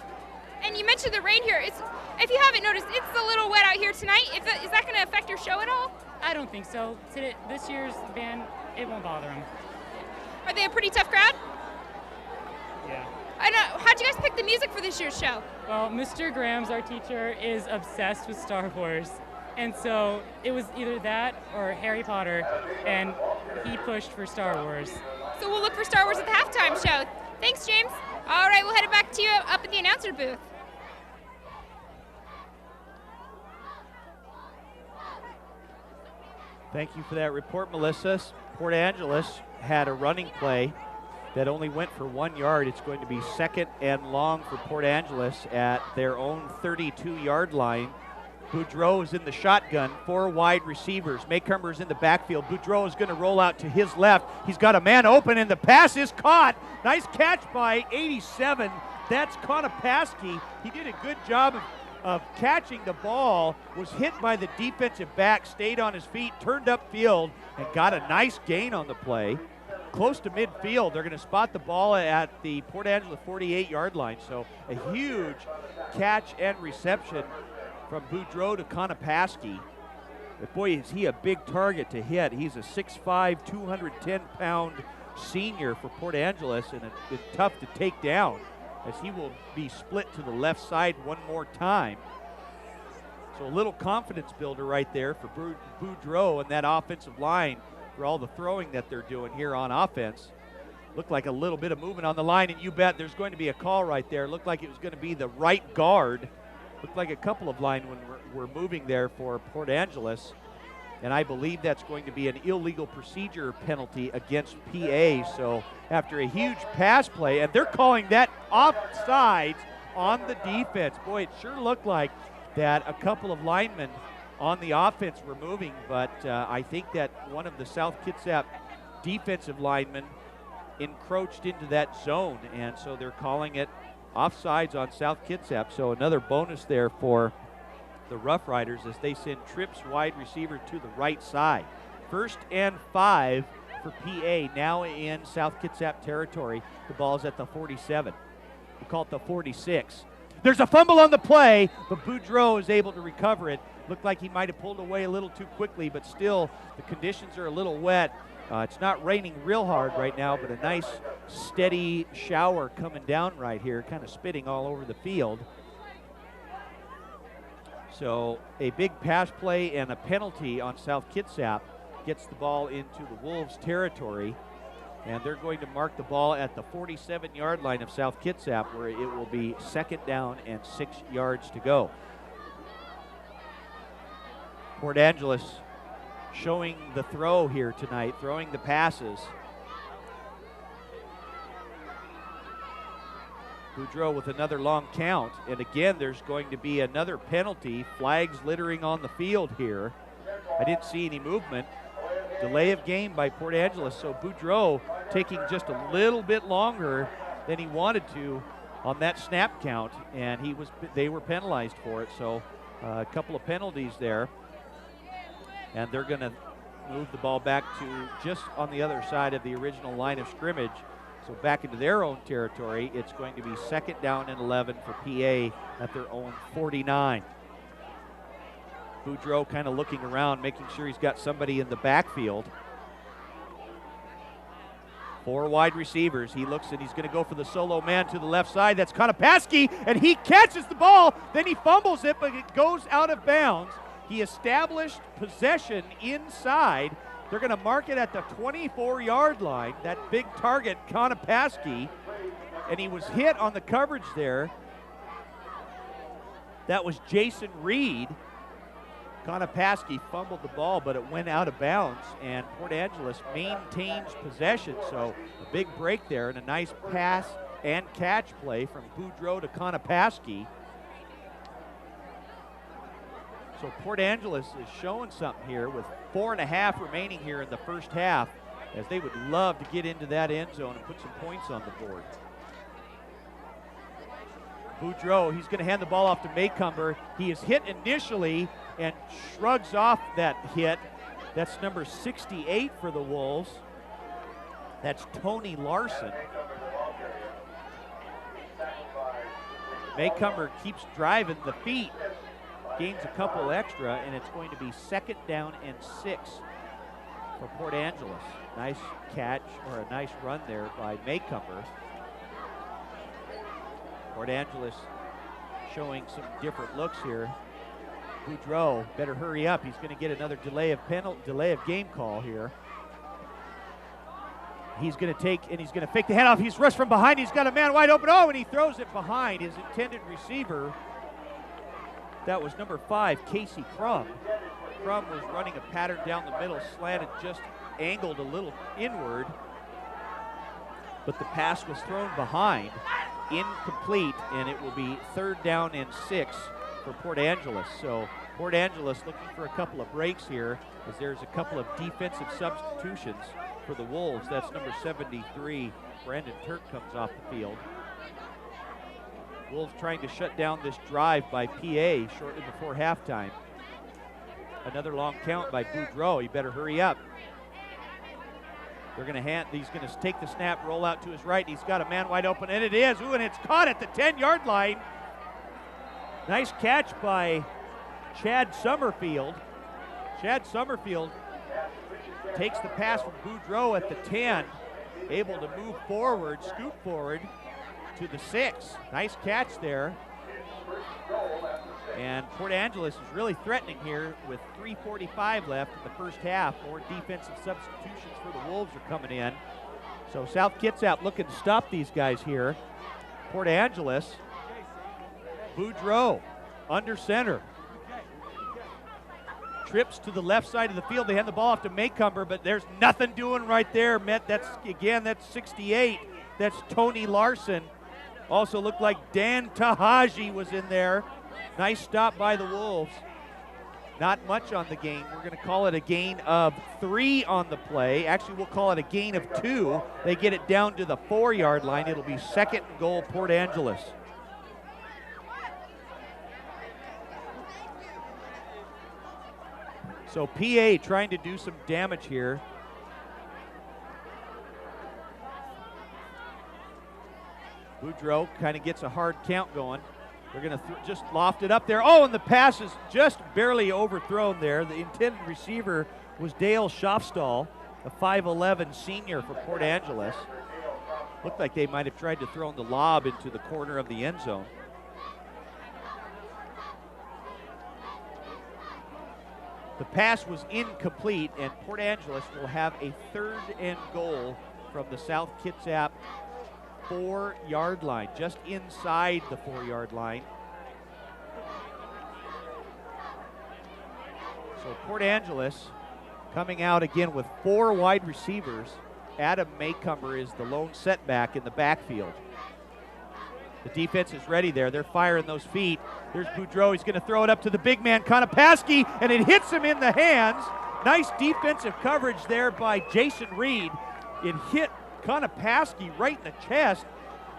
And you mentioned the rain here. If you haven't noticed, it's a little wet out here tonight. Is that going to affect your show at all? I don't think so. This year's band, it won't bother them. Are they a pretty tough crowd? Yeah. I know. How'd you guys pick the music for this year's show? Well, Mr. Grams, our teacher, is obsessed with Star Wars. And so it was either that or Harry Potter, and he pushed for Star Wars. So we'll look for Star Wars at the halftime show. Thanks, James. All right, we'll head it back to you up at the announcer booth. Thank you for that report, Melissa. Port Angeles had a running play that only went for 1 yard. It's going to be second and long for Port Angeles at their own 32-yard line. Boudreau is in the shotgun, 4 wide receivers. Maycumber's in the backfield. Boudreau is going to roll out to his left. He's got a man open, and the pass is caught. Nice catch by 87. That's Konopaski. He did a good job of catching the ball, was hit by the defensive back, stayed on his feet, turned upfield, and got a nice gain on the play. Close to midfield, they're going to spot the ball at the Port Angeles 48-yard line. So a huge catch and reception from Boudreau to Konopaski. But boy, is he a big target to hit. He's a 6'5", 210-pound senior for Port Angeles, and it's tough to take down, as he will be split to the left side one more time. So a little confidence builder right there for Boudreau and that offensive line for all the throwing that they're doing here on offense. Looked like a little bit of movement on the line, and you bet there's going to be a call right there. Looked like it was going to be the right guard. Looked like a couple of linemen were moving there for Port Angeles, and I believe that's going to be an illegal procedure penalty against PA. So after a huge pass play, and they're calling that offsides on the defense. Boy, it sure looked like that a couple of linemen on the offense were moving, but I think that one of the South Kitsap defensive linemen encroached into that zone, and so they're calling it offsides on South Kitsap. So another bonus there for the Roughriders as they send Trips wide receiver to the right side. 1st and 5 for PA, now in South Kitsap territory. The ball's at the 47. We call it the 46. There's a fumble on the play, but Boudreau is able to recover it. Looked like he might have pulled away a little too quickly, but still the conditions are a little wet. It's not raining real hard right now, but a nice steady shower coming down right here, kind of spitting all over the field. So a big pass play and a penalty on South Kitsap gets the ball into the Wolves' territory. And they're going to mark the ball at the 47-yard line of South Kitsap, where it will be 2nd down and 6 yards to go. Port Angeles showing the throw here tonight, throwing the passes. Boudreau with another long count, and again there's going to be another penalty. Flags littering on the field here. I didn't see any movement. Delay of game by Port Angeles, so Boudreau taking just a little bit longer than he wanted to on that snap count, and they were penalized for it. So a couple of penalties there, and they're going to move the ball back to just on the other side of the original line of scrimmage. So back into their own territory. It's going to be 2nd down and 11 for PA at their own 49. Boudreau kind of looking around, making sure he's got somebody in the backfield. 4 wide receivers. He looks and he's going to go for the solo man to the left side. That's Konopaski, and he catches the ball. Then he fumbles it, but it goes out of bounds. He established possession inside. They're going to mark it at the 24-yard line, that big target, Konopaski, and he was hit on the coverage there. That was Jason Reed. Konopaski fumbled the ball, but it went out of bounds, and Port Angeles maintains possession. So a big break there and a nice pass and catch play from Boudreau to Konopaski. So Port Angeles is showing something here with 4.5 remaining here in the first half, as they would love to get into that end zone and put some points on the board. Boudreau, he's going to hand the ball off to Maycumber. He is hit initially and shrugs off that hit. That's number 68 for the Wolves. That's Tony Larson. Maycumber keeps driving the feet, gains a couple extra, and it's going to be 2nd down and 6 for Port Angeles. Nice catch, or a nice run there by Maycumber. Port Angeles showing some different looks here. Boudreau better hurry up. He's going to get another delay of game call here. He's going to take, and he's going to fake the handoff. He's rushed from behind. He's got a man wide open. Oh, and he throws it behind his intended receiver. That was number 5, Casey Crum. Crum was running a pattern down the middle, slanted, just angled a little inward, but the pass was thrown behind, incomplete, and it will be 3rd down and 6 for Port Angeles. So Port Angeles looking for a couple of breaks here, as there's a couple of defensive substitutions for the Wolves. That's number 73, Brandon Turk, comes off the field. Wolves trying to shut down this drive by PA shortly before halftime. Another long count by Boudreau. He better hurry up. They're going to he's going to take the snap, roll out to his right. He's got a man wide open, and it is. Ooh, and it's caught at the 10-yard line. Nice catch by Chad Summerfield. Chad Summerfield takes the pass from Boudreau at the 10, able to move forward, scoot forward to the 6. Nice catch there. And Port Angeles is really threatening here with 3:45 left in the first half. More defensive substitutions for the Wolves are coming in. So South Kitsap looking to stop these guys here. Port Angeles, Boudreau under center. Trips to the left side of the field. They hand the ball off to Maycumber, but there's nothing doing right there. That's 68. That's Tony Larson. Also looked like Dan Tahaji was in there. Nice stop by the Wolves. Not much on the gain. We're going to call it a gain of 3 on the play. Actually, we'll call it a gain of 2. They get it down to the 4-yard line. It'll be 2nd and goal, Port Angeles. So PA trying to do some damage here. Boudreau kind of gets a hard count going. They're going to just loft it up there. Oh, and the pass is just barely overthrown there. The intended receiver was Dale Schofstall, a 5'11 senior for Port Angeles. Looked like they might have tried to throw the lob into the corner of the end zone. The pass was incomplete, and Port Angeles will have a 3rd and goal from the South Kitsap 4-yard line, just inside the 4-yard line. So Port Angeles coming out again with 4 wide receivers. Adam Maycumber is the lone setback in the backfield. The defense is ready there. They're firing those feet. There's Boudreau. He's going to throw it up to the big man, Konopaski, and it hits him in the hands. Nice defensive coverage there by Jason Reed. It hit Konopaski right in the chest,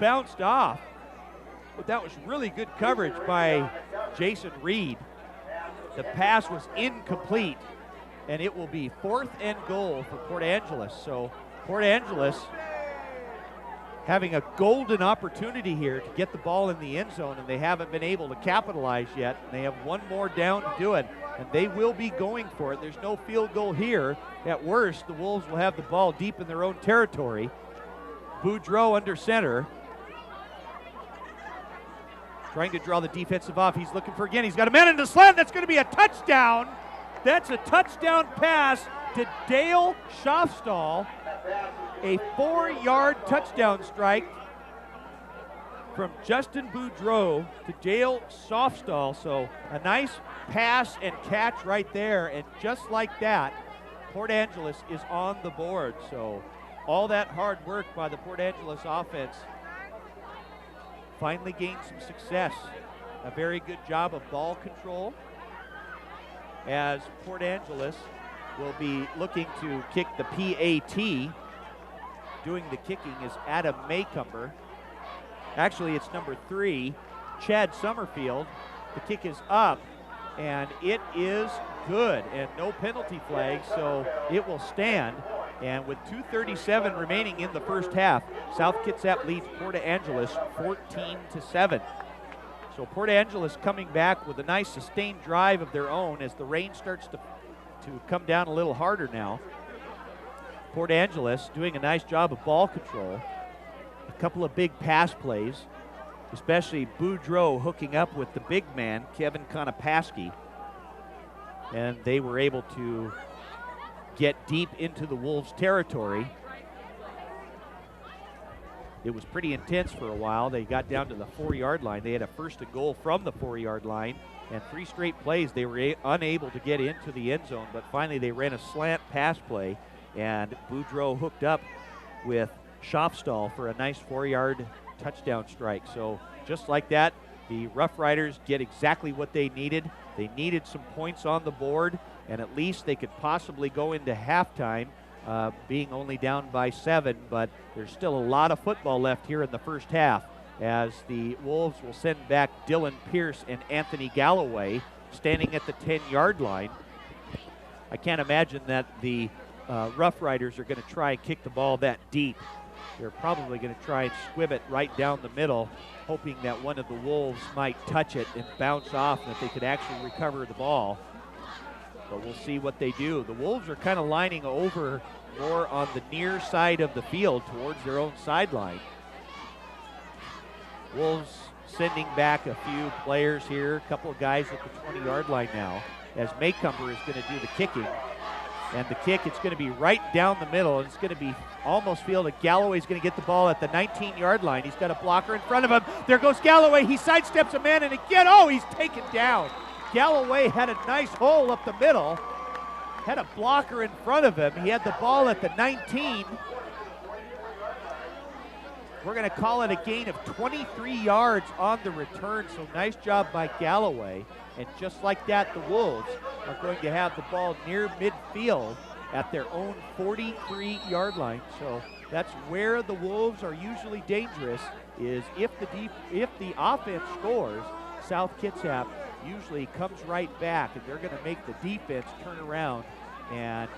bounced off. But that was really good coverage by Jason Reed. The pass was incomplete, and it will be 4th and goal for Port Angeles. So Port Angeles having a golden opportunity here to get the ball in the end zone, and they haven't been able to capitalize yet. They have one more down to do it, and they will be going for it. There's no field goal here. At worst, the Wolves will have the ball deep in their own territory. Boudreau under center, trying to draw the defensive off. He's looking for again. He's got a man in the slant. That's going to be a touchdown. That's a touchdown pass to Dale Schofstall. A 4-yard touchdown strike from Justin Boudreau to Dale Schofstall. So a nice pass and catch right there. And just like that, Port Angeles is on the board. So all that hard work by the Port Angeles offense finally gained some success. A very good job of ball control as Port Angeles will be looking to kick the PAT. Doing the kicking is Adam Maycumber. Actually, it's number 3, Chad Summerfield. The kick is up, and it is good, and no penalty flag, so it will stand. And with 2:37 remaining in the first half, South Kitsap leads Port Angeles 14-7. So Port Angeles coming back with a nice sustained drive of their own as the rain starts to come down a little harder now. Port Angeles doing a nice job of ball control. A couple of big pass plays, especially Boudreau hooking up with the big man, Kevin Konopaski. And they were able to get deep into the Wolves' territory. It was pretty intense for a while. They got down to the 4-yard line. They had a 1st and goal from the 4-yard line, and 3 straight plays they were unable to get into the end zone, but finally they ran a slant pass play, and Boudreau hooked up with Schofstall for a nice 4-yard touchdown strike. So just like that, the Rough Riders get exactly what they needed. They needed some points on the board, and at least they could possibly go into halftime being only down by 7, but there's still a lot of football left here in the first half as the Wolves will send back Dylan Pierce and Anthony Galloway standing at the 10-yard line. I can't imagine that the Rough Riders are going to try and kick the ball that deep. They're probably going to try and squib it right down the middle, hoping that one of the Wolves might touch it and bounce off and that they could actually recover the ball. But we'll see what they do. The Wolves are kind of lining over more on the near side of the field towards their own sideline. Wolves sending back a few players here, a couple of guys at the 20-yard line now, as Maycumber is going to do the kicking. And the kick, it's going to be right down the middle, and it's going to be almost fielded. Galloway's going to get the ball at the 19-yard line. He's got a blocker in front of him. There goes Galloway. He sidesteps a man, and again, oh, he's taken down. Galloway had a nice hole up the middle, had a blocker in front of him. He had the ball at the 19. We're going to call it a gain of 23 yards on the return, so nice job by Galloway. And just like that, the Wolves are going to have the ball near midfield at their own 43-yard line. So that's where the Wolves are usually dangerous, is if the offense scores, South Kitsap usually comes right back, and they're going to make the defense turn around and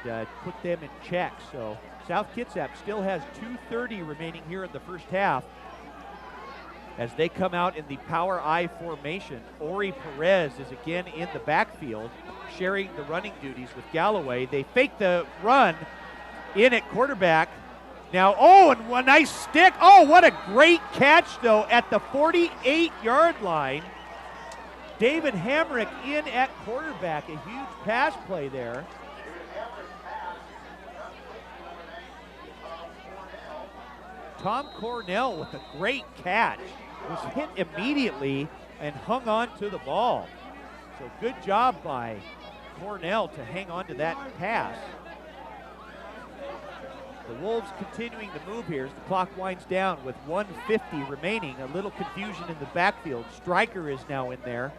put them in check. So South Kitsap still has 2:30 remaining here in the first half as they come out in the power I formation. Ori Perez is again in the backfield, sharing the running duties with Galloway. They fake the run in at quarterback. Now, oh, and a nice stick. Oh, what a great catch, though, at the 48-yard line. David Hamrick in at quarterback, a huge pass play there. Tom Cornell with a great catch. Was hit immediately and hung on to the ball. So good job by Cornell to hang on to that pass. The Wolves continuing to move here as the clock winds down with 1:50 remaining. A little confusion in the backfield. Stryker is now in there.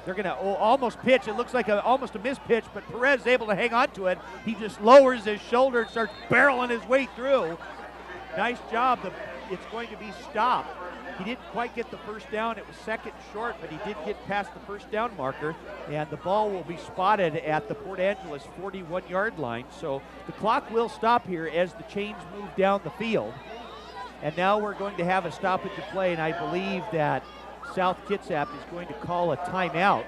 They're going to almost pitch. It looks like almost a missed pitch, but Perez is able to hang on to it. He just lowers his shoulder and starts barreling his way through. Nice job. It's going to be stopped. He didn't quite get the first down. It was second short, but he did get past the first down marker, and the ball will be spotted at the Port Angeles 41-yard line. So the clock will stop here as the chains move down the field. And now we're going to have a stoppage of play, and I believe that South Kitsap is going to call a timeout.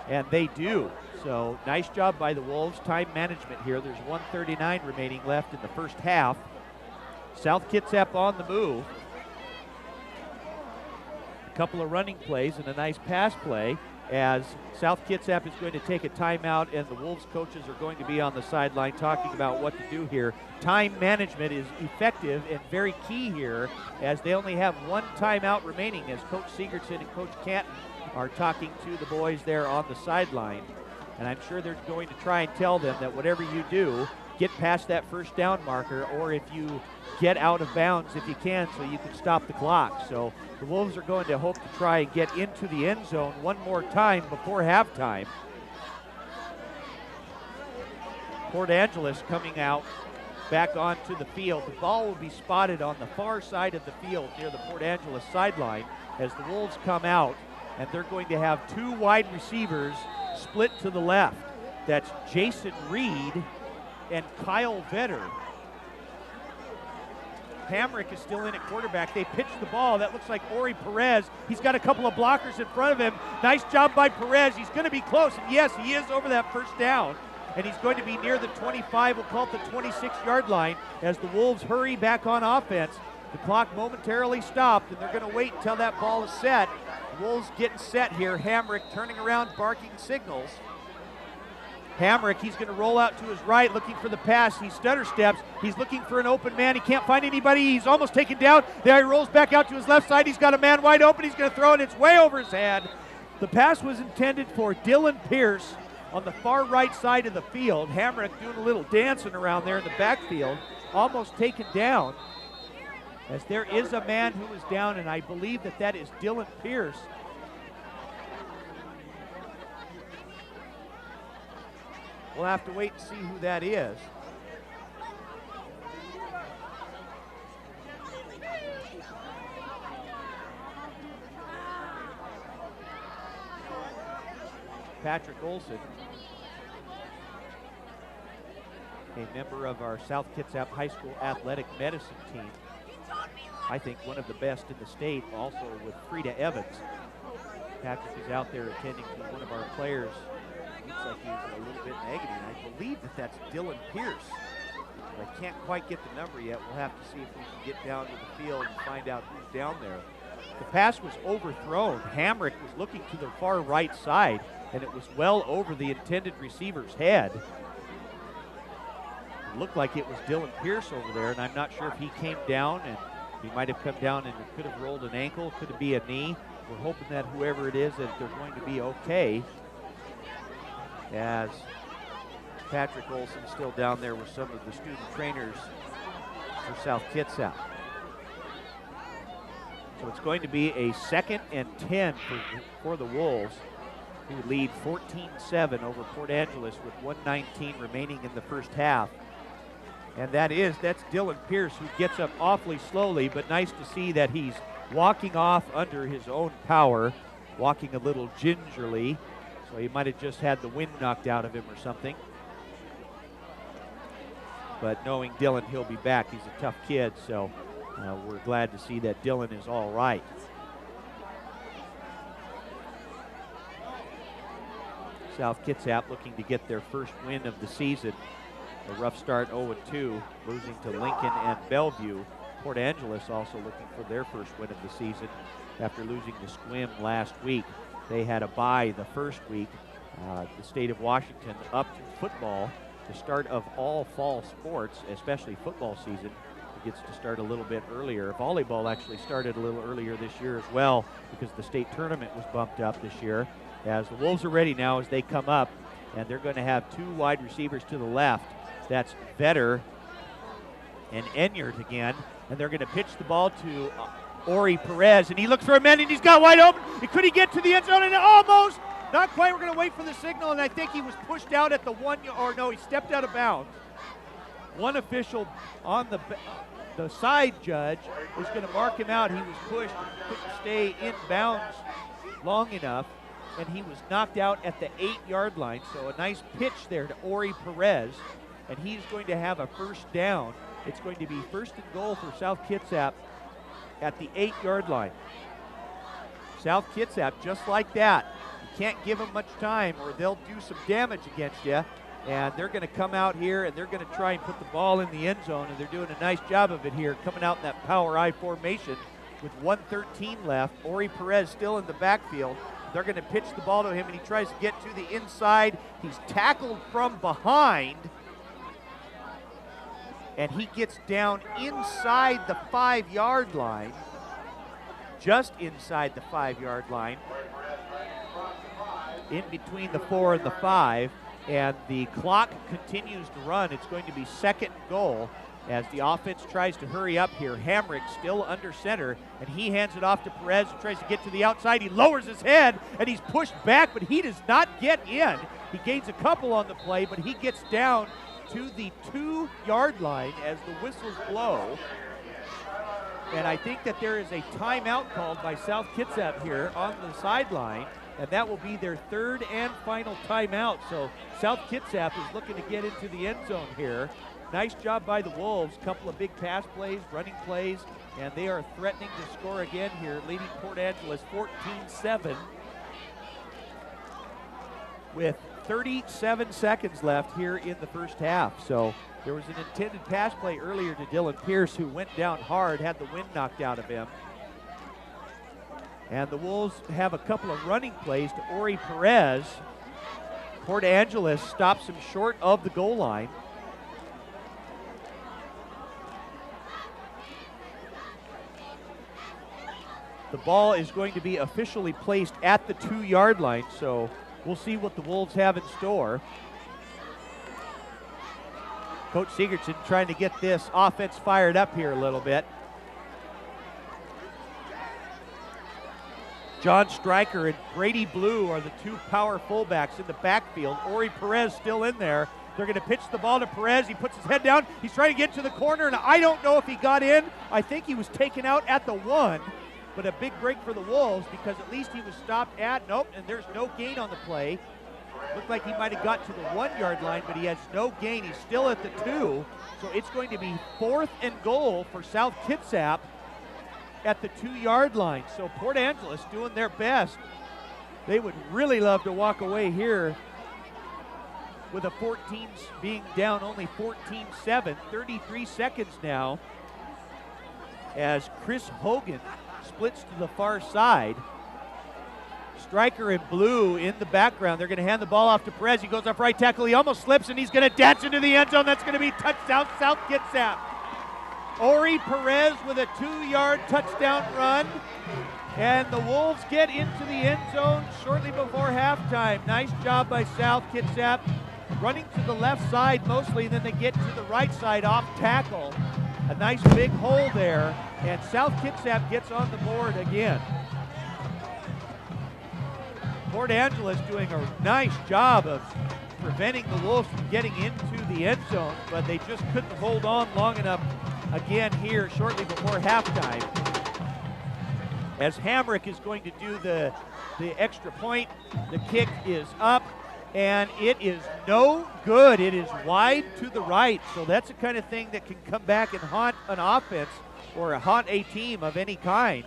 And they do. So nice job by the Wolves. Time management here. There's 1:39 remaining left in the first half. South Kitsap on the move. A couple of running plays and a nice pass play as South Kitsap is going to take a timeout, and the Wolves coaches are going to be on the sideline talking about what to do here. Time management is effective and very key here as they only have one timeout remaining as Coach Sigurdson and Coach Canton are talking to the boys there on the sideline. And I'm sure they're going to try and tell them that whatever you do, get past that first down marker, or if you get out of bounds if you can so you can stop the clock. So the Wolves are going to hope to try and get into the end zone one more time before halftime. Port Angeles coming out back onto the field. The ball will be spotted on the far side of the field near the Port Angeles sideline as the Wolves come out, and they're going to have two wide receivers split to the left. That's Jason Reed and Kyle Vetter. Hamrick is still in at quarterback. They pitch the ball. That looks like Ori Perez. He's got a couple of blockers in front of him. Nice job by Perez. He's going to be close. And yes, he is over that first down. And he's going to be near the 25, we'll call it the 26-yard line, as the Wolves hurry back on offense. The clock momentarily stopped, and they're going to wait until that ball is set. The Wolves getting set here. Hamrick turning around, barking signals. Hamrick, he's going to roll out to his right, looking for the pass. He stutter steps. He's looking for an open man. He can't find anybody. He's almost taken down. There he rolls back out to his left side. He's got a man wide open. He's going to throw it. It's way over his head. The pass was intended for Dylan Pierce on the far right side of the field. Hamrick doing a little dancing around there in the backfield. Almost taken down, as there is a man who is down, and I believe that is Dylan Pierce. We'll have to wait and see who that is. Patrick Olson, a member of our South Kitsap High School athletic medicine team. I think one of the best in the state, also with Frida Evans. Patrick is out there attending to one of our players. Looks like he's a little bit negative. I believe that's Dylan Pierce. I can't quite get the number yet. We'll have to see if we can get down to the field and find out who's down there. The pass was overthrown. Hamrick was looking to the far right side, and it was well over the intended receiver's head. It looked like it was Dylan Pierce over there, and I'm not sure if he came down, and he might have come down and it could have rolled an ankle, could it be a knee. We're hoping that whoever it is, that they're going to be okay, as Patrick Olson still down there with some of the student trainers for South Kitsap. So it's going to be a 2nd and 10 for the Wolves, who lead 14-7 over Port Angeles with 1:19 remaining in the first half. And that's Dylan Pierce, who gets up awfully slowly, but nice to see that he's walking off under his own power, walking a little gingerly. So he might have just had the wind knocked out of him or something. But knowing Dylan, he'll be back. He's a tough kid, so we're glad to see that Dylan is all right. South Kitsap looking to get their first win of the season. A rough start, 0-2, losing to Lincoln and Bellevue. Port Angeles also looking for their first win of the season after losing to Sequim last week. They had a bye the first week. The state of Washington upped football, the start of all fall sports, especially football season, gets to start a little bit earlier. Volleyball actually started a little earlier this year as well because the state tournament was bumped up this year. As the Wolves are ready now as they come up, and they're going to have two wide receivers to the left. That's Vetter and Enyart again, and they're going to pitch the ball to Ori Perez, and he looks for a man, and he's got wide open. Could he get to the end zone? And almost, not quite. We're going to wait for the signal, and I think he was pushed out at the he stepped out of bounds. One official on the side judge is going to mark him out. He was pushed, couldn't stay in bounds long enough, and he was knocked out at the 8-yard line. So a nice pitch there to Ori Perez, and he's going to have a first down. It's going to be first and goal for South Kitsap at the 8-yard line. South Kitsap, just like that. You can't give them much time or they'll do some damage against you. And they're going to come out here and they're going to try and put the ball in the end zone, and they're doing a nice job of it here, coming out in that power I formation with 1:13 left. Ori Perez still in the backfield. They're going to pitch the ball to him, and he tries to get to the inside. He's tackled from behind, and he gets down inside the 5-yard line, just inside the 5-yard line, in between the 4 and the 5. And the clock continues to run. It's going to be second and goal as the offense tries to hurry up here. Hamrick still under center, and he hands it off to Perez, who tries to get to the outside. He lowers his head, and he's pushed back, but he does not get in. He gains a couple on the play, but he gets down to the 2-yard line as the whistles blow. And I think that there is a timeout called by South Kitsap here on the sideline, and that will be their third and final timeout. So South Kitsap is looking to get into the end zone here. Nice job by the Wolves. Couple of big pass plays, running plays, and they are threatening to score again here, leading Port Angeles 14-7 with 37 seconds left here in the first half. So there was an intended pass play earlier to Dylan Pierce, who went down hard, had the wind knocked out of him. And the Wolves have a couple of running plays to Ori Perez. Port Angeles stops him short of the goal line. The ball is going to be officially placed at the 2-yard line, so we'll see what the Wolves have in store. Coach Sigurdsson trying to get this offense fired up here a little bit. John Stryker and Brady Blue are the two power fullbacks in the backfield. Ori Perez still in there. They're going to pitch the ball to Perez. He puts his head down. He's trying to get to the corner, and I don't know if he got in. I think he was taken out at the 1, but a big break for the Wolves because at least he was stopped at, nope, and there's no gain on the play. Looked like he might have got to the 1-yard line, but he has no gain. He's still at the 2, so it's going to be 4th and goal for South Kitsap at the 2-yard line. So Port Angeles doing their best. They would really love to walk away here with a 14 being down only 14-7, 33 seconds now as Chris Hogan splits to the far side. Stryker and Blue in the background. They're going to hand the ball off to Perez. He goes off right tackle. He almost slips, and he's going to dance into the end zone. That's going to be touchdown South Kitsap. Ori Perez with a 2-yard touchdown run, and the Wolves get into the end zone shortly before halftime. Nice job by South Kitsap, running to the left side mostly, and then they get to the right side off tackle. A nice big hole there, and South Kitsap gets on the board again. Port Angeles doing a nice job of preventing the Wolves from getting into the end zone, but they just couldn't hold on long enough again here shortly before halftime. As Hamrick is going to do the extra point, the kick is up, and it is no good. It is wide to the right, so that's the kind of thing that can come back and haunt an offense or haunt a team of any kind.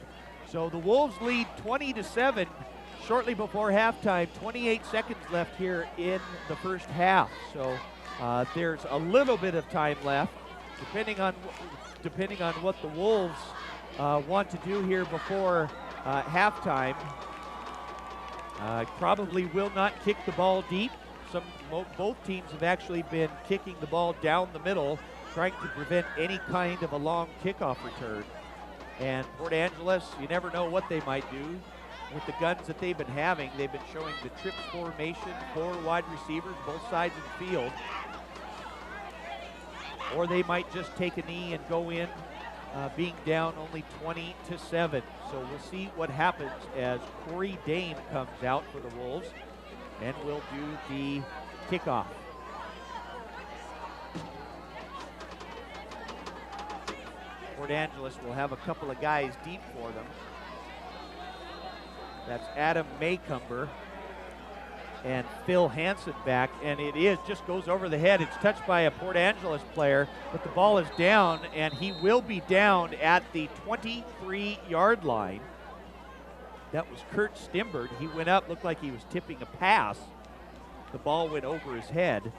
So the Wolves lead 20-7 shortly before halftime. 28 seconds left here in the first half, so there's a little bit of time left. Depending on what the Wolves want to do here before halftime. Probably will not kick the ball deep, both teams have actually been kicking the ball down the middle, trying to prevent any kind of a long kickoff return. And Port Angeles, you never know what they might do with the guns that they've been having. They've been showing the trips formation, 4 wide receivers, both sides of the field. Or they might just take a knee and go in, being down only 20-7. So we'll see what happens as Corey Dame comes out for the Wolves and will do the kickoff. Port Angeles will have a couple of guys deep for them. That's Adam Maycumber and Phil Hansen back, and just goes over the head. It's touched by a Port Angeles player, but the ball is down, and he will be down at the 23-yard line. That was Kurt Stimberd. He went up, looked like he was tipping a pass. The ball went over his head,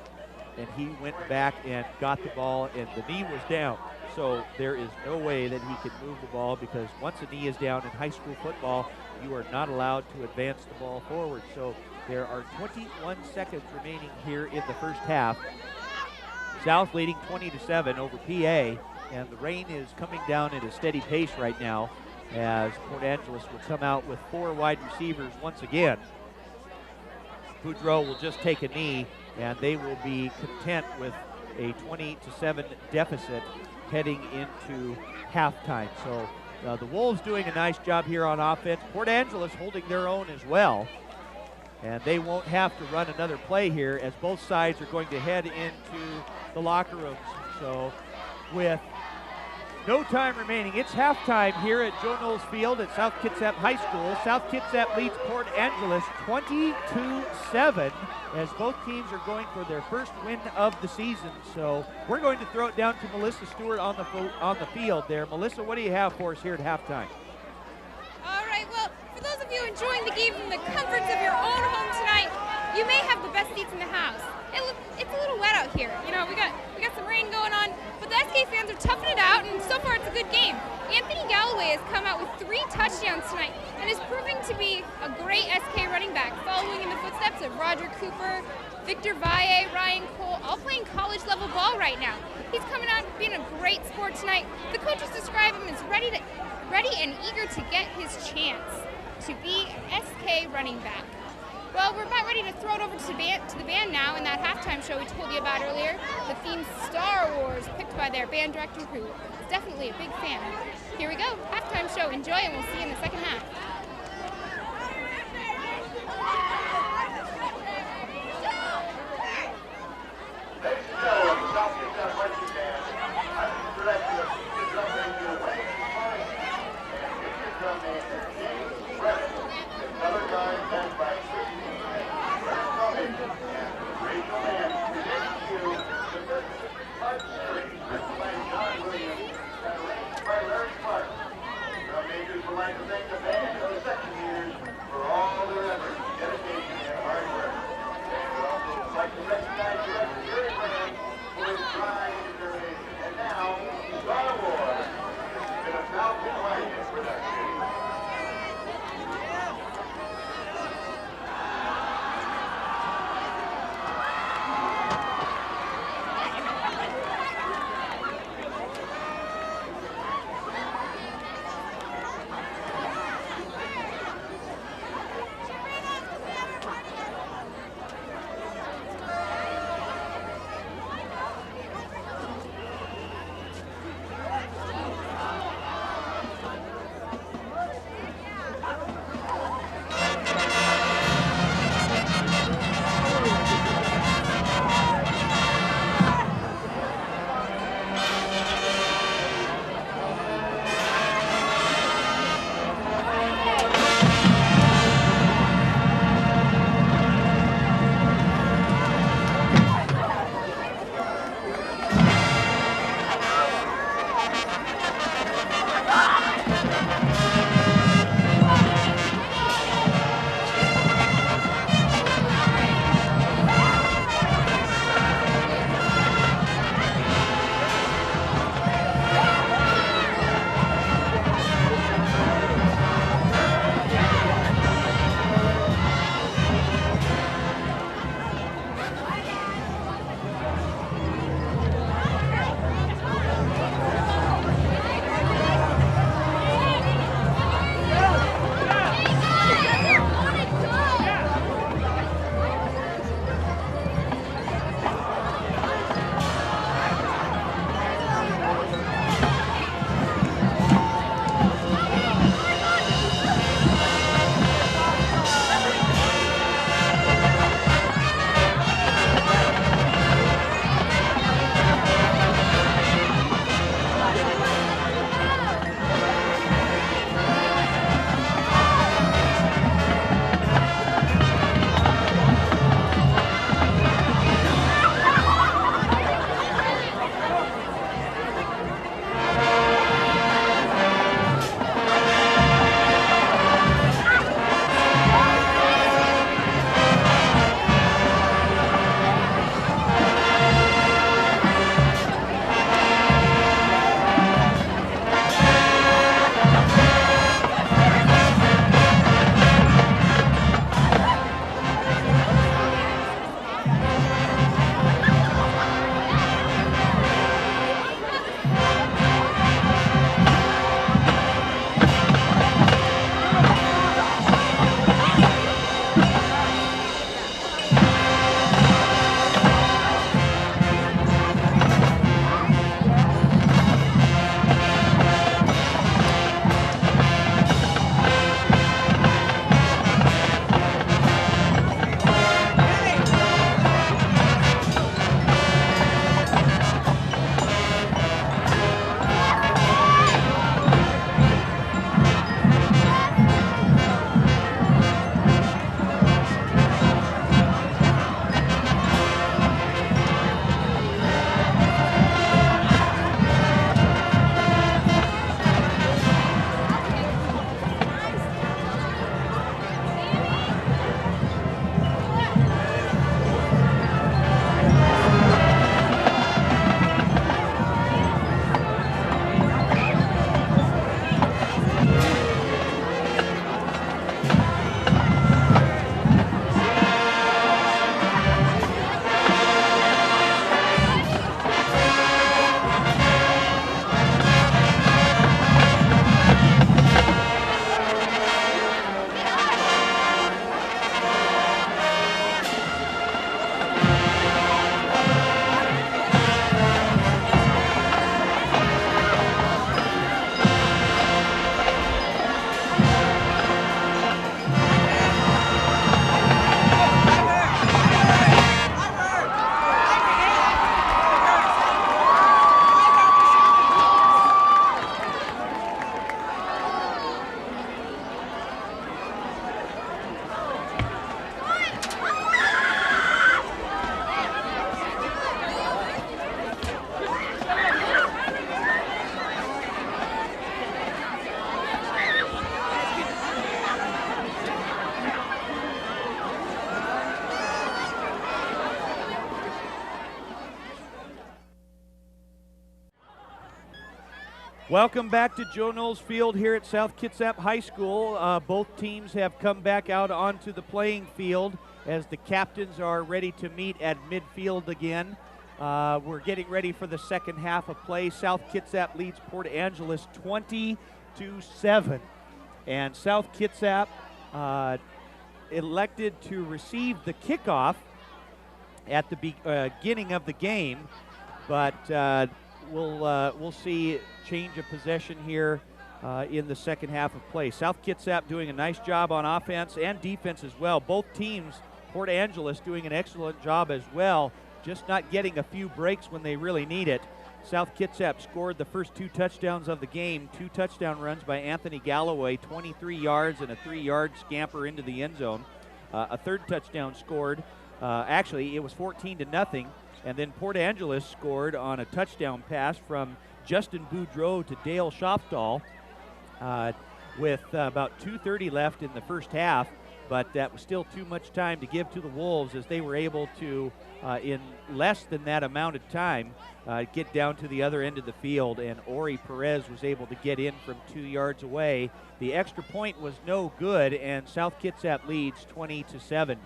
and he went back and got the ball, and the knee was down. So there is no way that he can move the ball, because once a knee is down in high school football, you are not allowed to advance the ball forward. So there are 21 seconds remaining here in the first half. South leading 20-7 over PA, and the rain is coming down at a steady pace right now as Port Angeles will come out with 4 wide receivers once again. Boudreaux will just take a knee, and they will be content with a 20-7 deficit heading into halftime. So the Wolves doing a nice job here on offense. Port Angeles holding their own as well. And they won't have to run another play here, as both sides are going to head into the locker rooms. So with no time remaining, it's halftime here at Joe Knowles Field at South Kitsap High School. South Kitsap leads Port Angeles 22-7 as both teams are going for their first win of the season. So we're going to throw it down to Melissa Stewart on the field there. Melissa, what do you have for us here at halftime? All right, well, for those of you enjoying the game from the comforts of your own home tonight, you may have the best seats in the house. It's a little wet out here. You know, we got some rain going on, but the SK fans are toughing it out, and so far it's a good game. Anthony Galloway has come out with 3 touchdowns tonight and is proving to be a great SK running back, following in the footsteps of Roger Cooper, Victor Valle, Ryan Cole, all playing college-level ball right now. He's coming out being a great sport tonight. The coaches describe him as ready and eager to get his chance to be an SK running back. Well, we're about ready to throw it over to the band now in that halftime show we told you about earlier. The theme Star Wars, picked by their band director, who is definitely a big fan. Here we go, halftime show. Enjoy, and we'll see you in the second half. I'd like to thank the band. Welcome back to Joe Knowles Field here at South Kitsap High School. Both teams have come back out onto the playing field as the captains are ready to meet at midfield again. We're getting ready for the second half of play. South Kitsap leads Port Angeles 20-7. And South Kitsap elected to receive the kickoff at the beginning of the game, but we'll see change of possession here in the second half of play. South Kitsap doing a nice job on offense and defense as well. Both teams, Port Angeles doing an excellent job as well, just not getting a few breaks when they really need it. South Kitsap scored the first 2 touchdowns of the game, 2 touchdown runs by Anthony Galloway, 23 yards and a 3-yard scamper into the end zone. A third touchdown scored. Actually, it was 14-0. And then Port Angeles scored on a touchdown pass from Justin Boudreau to Dale Schoftal with about 2:30 left in the first half, but that was still too much time to give to the Wolves as they were able to, in less than that amount of time, get down to the other end of the field, and Ori Perez was able to get in from 2 yards away. The extra point was no good, and South Kitsap leads 20-7.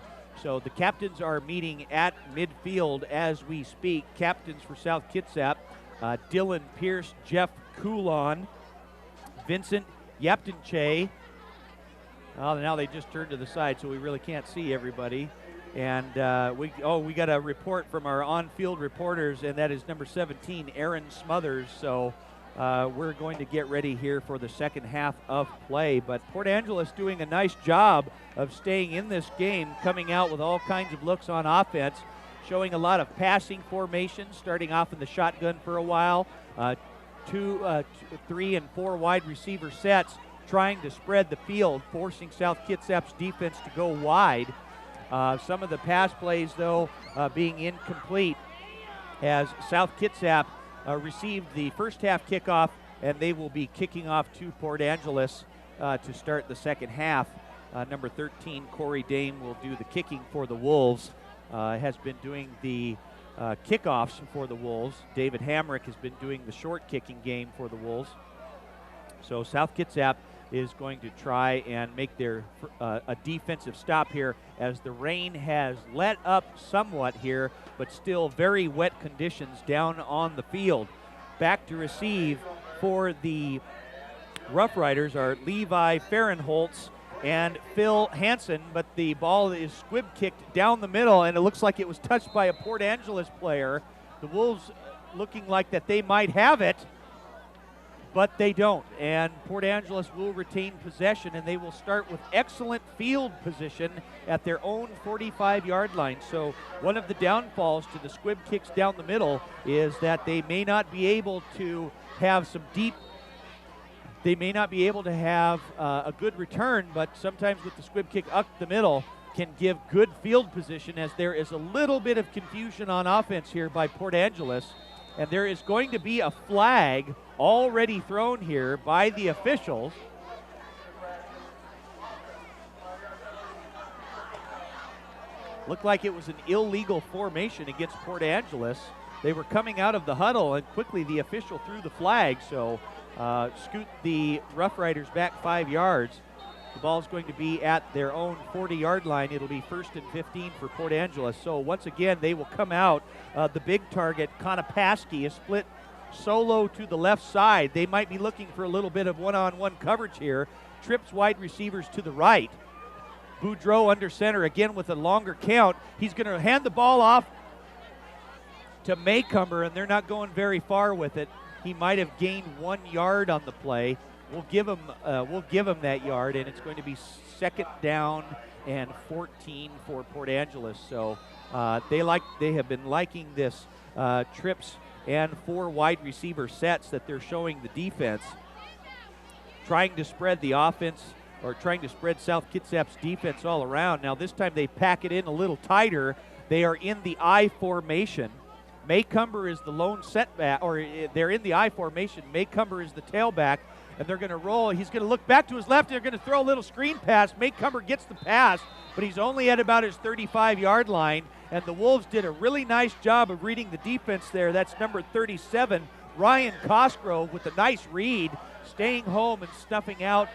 So the captains are meeting at midfield as we speak. Captains for South Kitsap, Dylan Pierce, Jeff Coulon, Vincent Yaptonche. Well, now they just turned to the side, so we really can't see everybody. And we got a report from our on-field reporters, and that is number 17, Aaron Smothers. So we're going to get ready here for the second half of play. But Port Angeles doing a nice job of staying in this game, coming out with all kinds of looks on offense, showing a lot of passing formations, starting off in the shotgun for a while, 2, 3, and 4 wide receiver sets, trying to spread the field, forcing South Kitsap's defense to go wide. Some of the pass plays, though, being incomplete as South Kitsap received the first half kickoff, and they will be kicking off to Port Angeles to start the second half. Number 13, Corey Dame, will do the kicking for the Wolves. Has been doing the kickoffs for the Wolves. David Hamrick has been doing the short kicking game for the Wolves. So South Kitsap is going to try and make their a defensive stop here as the rain has let up somewhat here, but still very wet conditions down on the field. Back to receive for the Rough Riders are Levi Fahrenholtz and Phil Hansen, but the ball is squib kicked down the middle, and it looks like it was touched by a Port Angeles player. The Wolves looking like that they might have it, but they don't, and Port Angeles will retain possession, and they will start with excellent field position at their own 45-yard line. So one of the downfalls to the squib kicks down the middle is that they may not be able to have some deep, they may not be able to have a good return, but sometimes with the squib kick up the middle can give good field position, as there is a little bit of confusion on offense here by Port Angeles. And there is going to be a flag already thrown here by the officials. Looked like it was an illegal formation against Port Angeles. They were coming out of the huddle, and quickly the official threw the flag. So scoot the Rough Riders back 5 yards. The ball is going to be at their own 40-yard line. It'll be 1st and 15 for Port Angeles. So once again, they will come out. The big target, Konopasky, is split solo to the left side. They might be looking for a little bit of one-on-one coverage here. Trips wide receivers to the right. Boudreau under center again with a longer count. He's going to hand the ball off to Maycumber, and they're not going very far with it. He might have gained 1 yard on the play. We'll give him that yard, and it's going to be 2nd down and 14 for Port Angeles. So they have been liking this trips and 4 wide receiver sets that they're showing the defense, trying to spread the offense, or trying to spread South Kitsap's defense all around. Now this time they pack it in a little tighter. They are in the I formation. Maycumber is the lone setback, or they're in the I formation. Maycumber is the tailback, and they're going to roll. He's going to look back to his left. They're going to throw a little screen pass. Maycumber gets the pass, but he's only at about his 35-yard line, and the Wolves did a really nice job of reading the defense there. That's number 37, Ryan Cosgrove with a nice read, staying home and stuffing out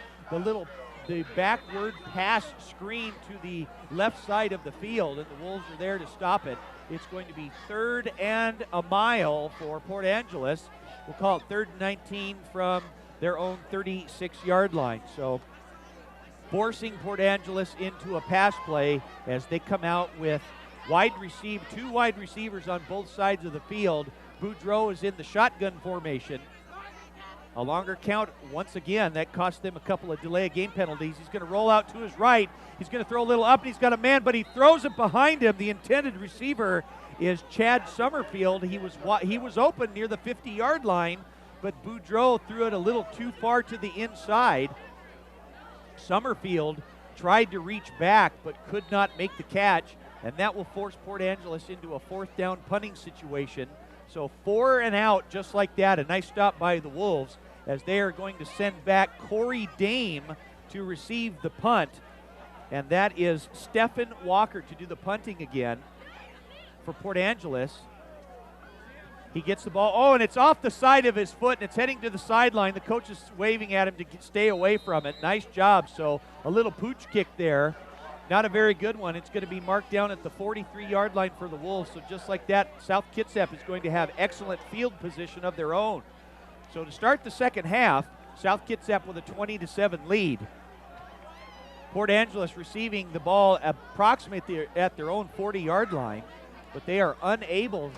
the backward pass screen to the left side of the field, and the Wolves are there to stop it. It's going to be 3rd and a mile for Port Angeles. We'll call it 3rd and 19 from their own 36-yard line. So forcing Port Angeles into a pass play as they come out with two wide receivers on both sides of the field. Boudreau is in the shotgun formation. A longer count once again. That cost them a couple of delay of game penalties. He's going to roll out to his right. He's going to throw a little up, and he's got a man, but he throws it behind him. The intended receiver is Chad Summerfield. He was open near the 50-yard line, but Boudreau threw it a little too far to the inside. Summerfield tried to reach back but could not make the catch, and that will force Port Angeles into a 4th down punting situation. So 4 and out just like that. A nice stop by the Wolves as they are going to send back Corey Dame to receive the punt. And that is Stephen Walker to do the punting again for Port Angeles. He gets the ball. Oh, and it's off the side of his foot, and it's heading to the sideline. The coach is waving at him to stay away from it. Nice job. So a little pooch kick there. Not a very good one. It's going to be marked down at the 43-yard line for the Wolves. So just like that, South Kitsap is going to have excellent field position of their own. So to start the second half, South Kitsap with a 20-7 lead. Port Angeles receiving the ball approximately at their own 40-yard line, but they are unable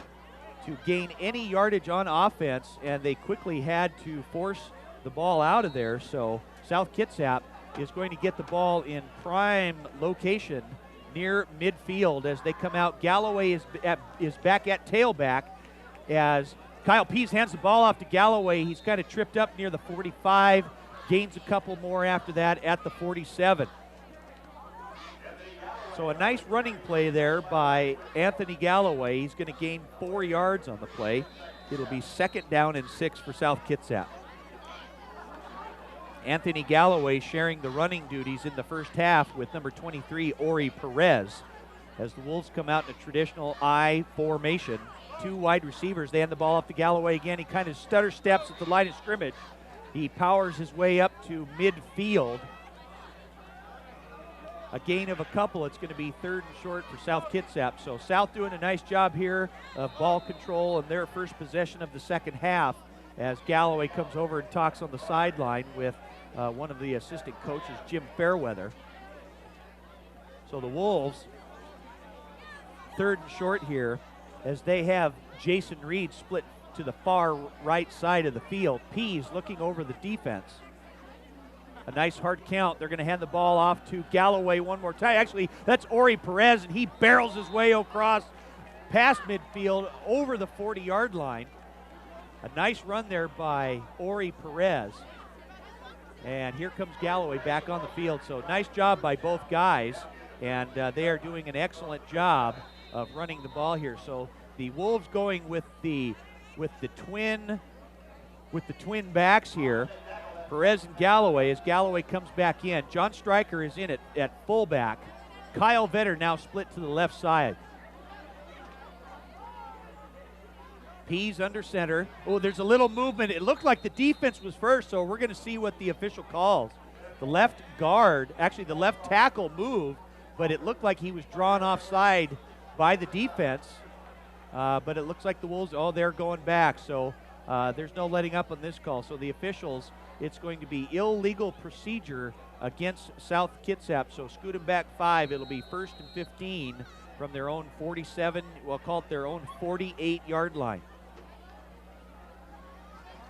to gain any yardage on offense, and they quickly had to force the ball out of there. So South Kitsap is going to get the ball in prime location near midfield as they come out. Galloway is back at tailback as Kyle Pease hands the ball off to Galloway. He's kind of tripped up near the 45, gains a couple more after that at the 47. So a nice running play there by Anthony Galloway. He's going to gain 4 yards on the play. It'll be 2nd down and 6 for South Kitsap. Anthony Galloway sharing the running duties in the first half with number 23, Ori Perez. As the Wolves come out in a traditional I formation, 2 wide receivers. They hand the ball off to Galloway again. He kind of stutter steps at the line of scrimmage. He powers his way up to midfield. A gain of a couple. It's going to be 3rd and short for South Kitsap. So South doing a nice job here of ball control in their first possession of the second half as Galloway comes over and talks on the sideline with one of the assistant coaches, Jim Fairweather. So the Wolves, 3rd and short here as they have Jason Reed split to the far right side of the field. Pease looking over the defense. A nice hard count. They're going to hand the ball off to Galloway one more time. Actually, that's Ori Perez, and he barrels his way across past midfield over the 40-yard line. A nice run there by Ori Perez. And here comes Galloway back on the field. So nice job by both guys, and they are doing an excellent job of running the ball here. So the Wolves going with the twin backs here. Perez and Galloway as Galloway comes back in. John Stryker is in at fullback. Kyle Vetter now split to the left side. Pease under center. Oh, there's a little movement. It looked like the defense was first, so we're going to see what the official calls. The left guard, actually the left tackle moved, but it looked like he was drawn offside by the defense. But it looks like the Wolves, they're going back. So there's no letting up on this call. So the officials, it's going to be illegal procedure against South Kitsap. So scoot them back 5. It'll be 1st and 15 from their own 47, we'll call it their own 48-yard line.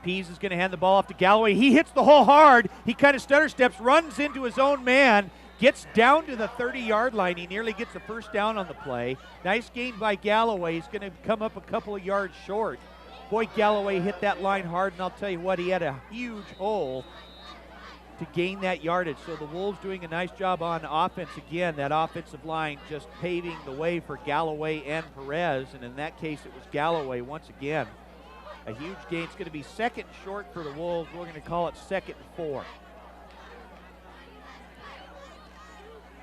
Pease is going to hand the ball off to Galloway. He hits the hole hard. He kind of stutter steps, runs into his own man, gets down to the 30-yard line. He nearly gets a first down on the play. Nice gain by Galloway. He's going to come up a couple of yards short. Boy, Galloway hit that line hard, and I'll tell you what, he had a huge hole to gain that yardage. So the Wolves doing a nice job on offense again. That offensive line just paving the way for Galloway and Perez, and in that case it was Galloway once again. A huge gain. It's going to be 2nd short for the Wolves. We're going to call it 2nd and 4.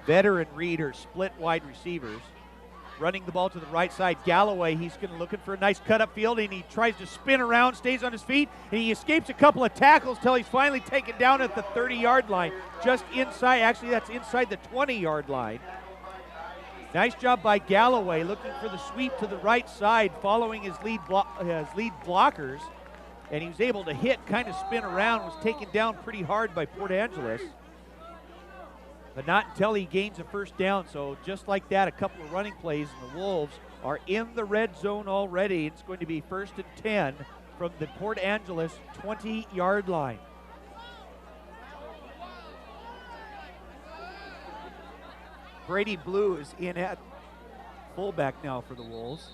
Vetter and Reed are split wide receivers. running the ball to the right side. Galloway, he's looking for a nice cut up field, and he tries to spin around, stays on his feet, and he escapes a couple of tackles till he's finally taken down at the 30-yard line, just inside. Actually, that's inside the 20-yard line. Nice job by Galloway, looking for the sweep to the right side, following his lead blockers, and he was able to hit, kind of spin around, was taken down pretty hard by Port Angeles. But not until he gains a first down. So just like that, a couple of running plays, and the Wolves are in the red zone already. It's going to be 1st and 10 from the Port Angeles 20-yard line. Brady Blue is in at fullback now for the Wolves.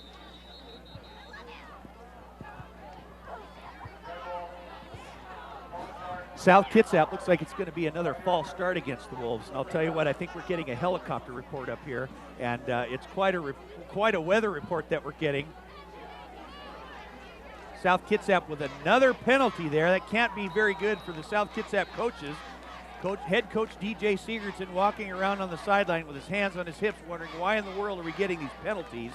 South Kitsap looks like it's going to be another false start against the Wolves. And I'll tell you what, I think we're getting a helicopter report up here, and it's quite a weather report that we're getting. South Kitsap with another penalty there. That can't be very good for the South Kitsap coaches. Head coach DJ Sigurdson walking around on the sideline with his hands on his hips, wondering why in the world are we getting these penalties.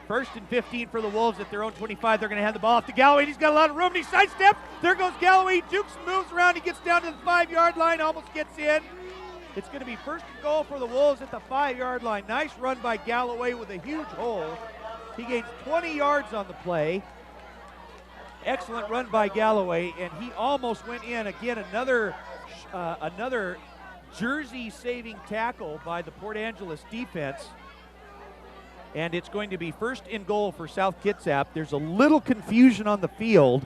1st and 15 for the Wolves at their own 25. They're going to hand the ball off to Galloway. He's got a lot of room, and he sidesteps. There goes Galloway. He jukes and moves around. He gets down to the 5-yard line, almost gets in. It's going to be 1st and goal for the Wolves at the 5-yard line. Nice run by Galloway with a huge hole. He gains 20 yards on the play. Excellent run by Galloway, and he almost went in. Again, another jersey-saving tackle by the Port Angeles defense. And it's going to be 1st and goal for South Kitsap. There's a little confusion on the field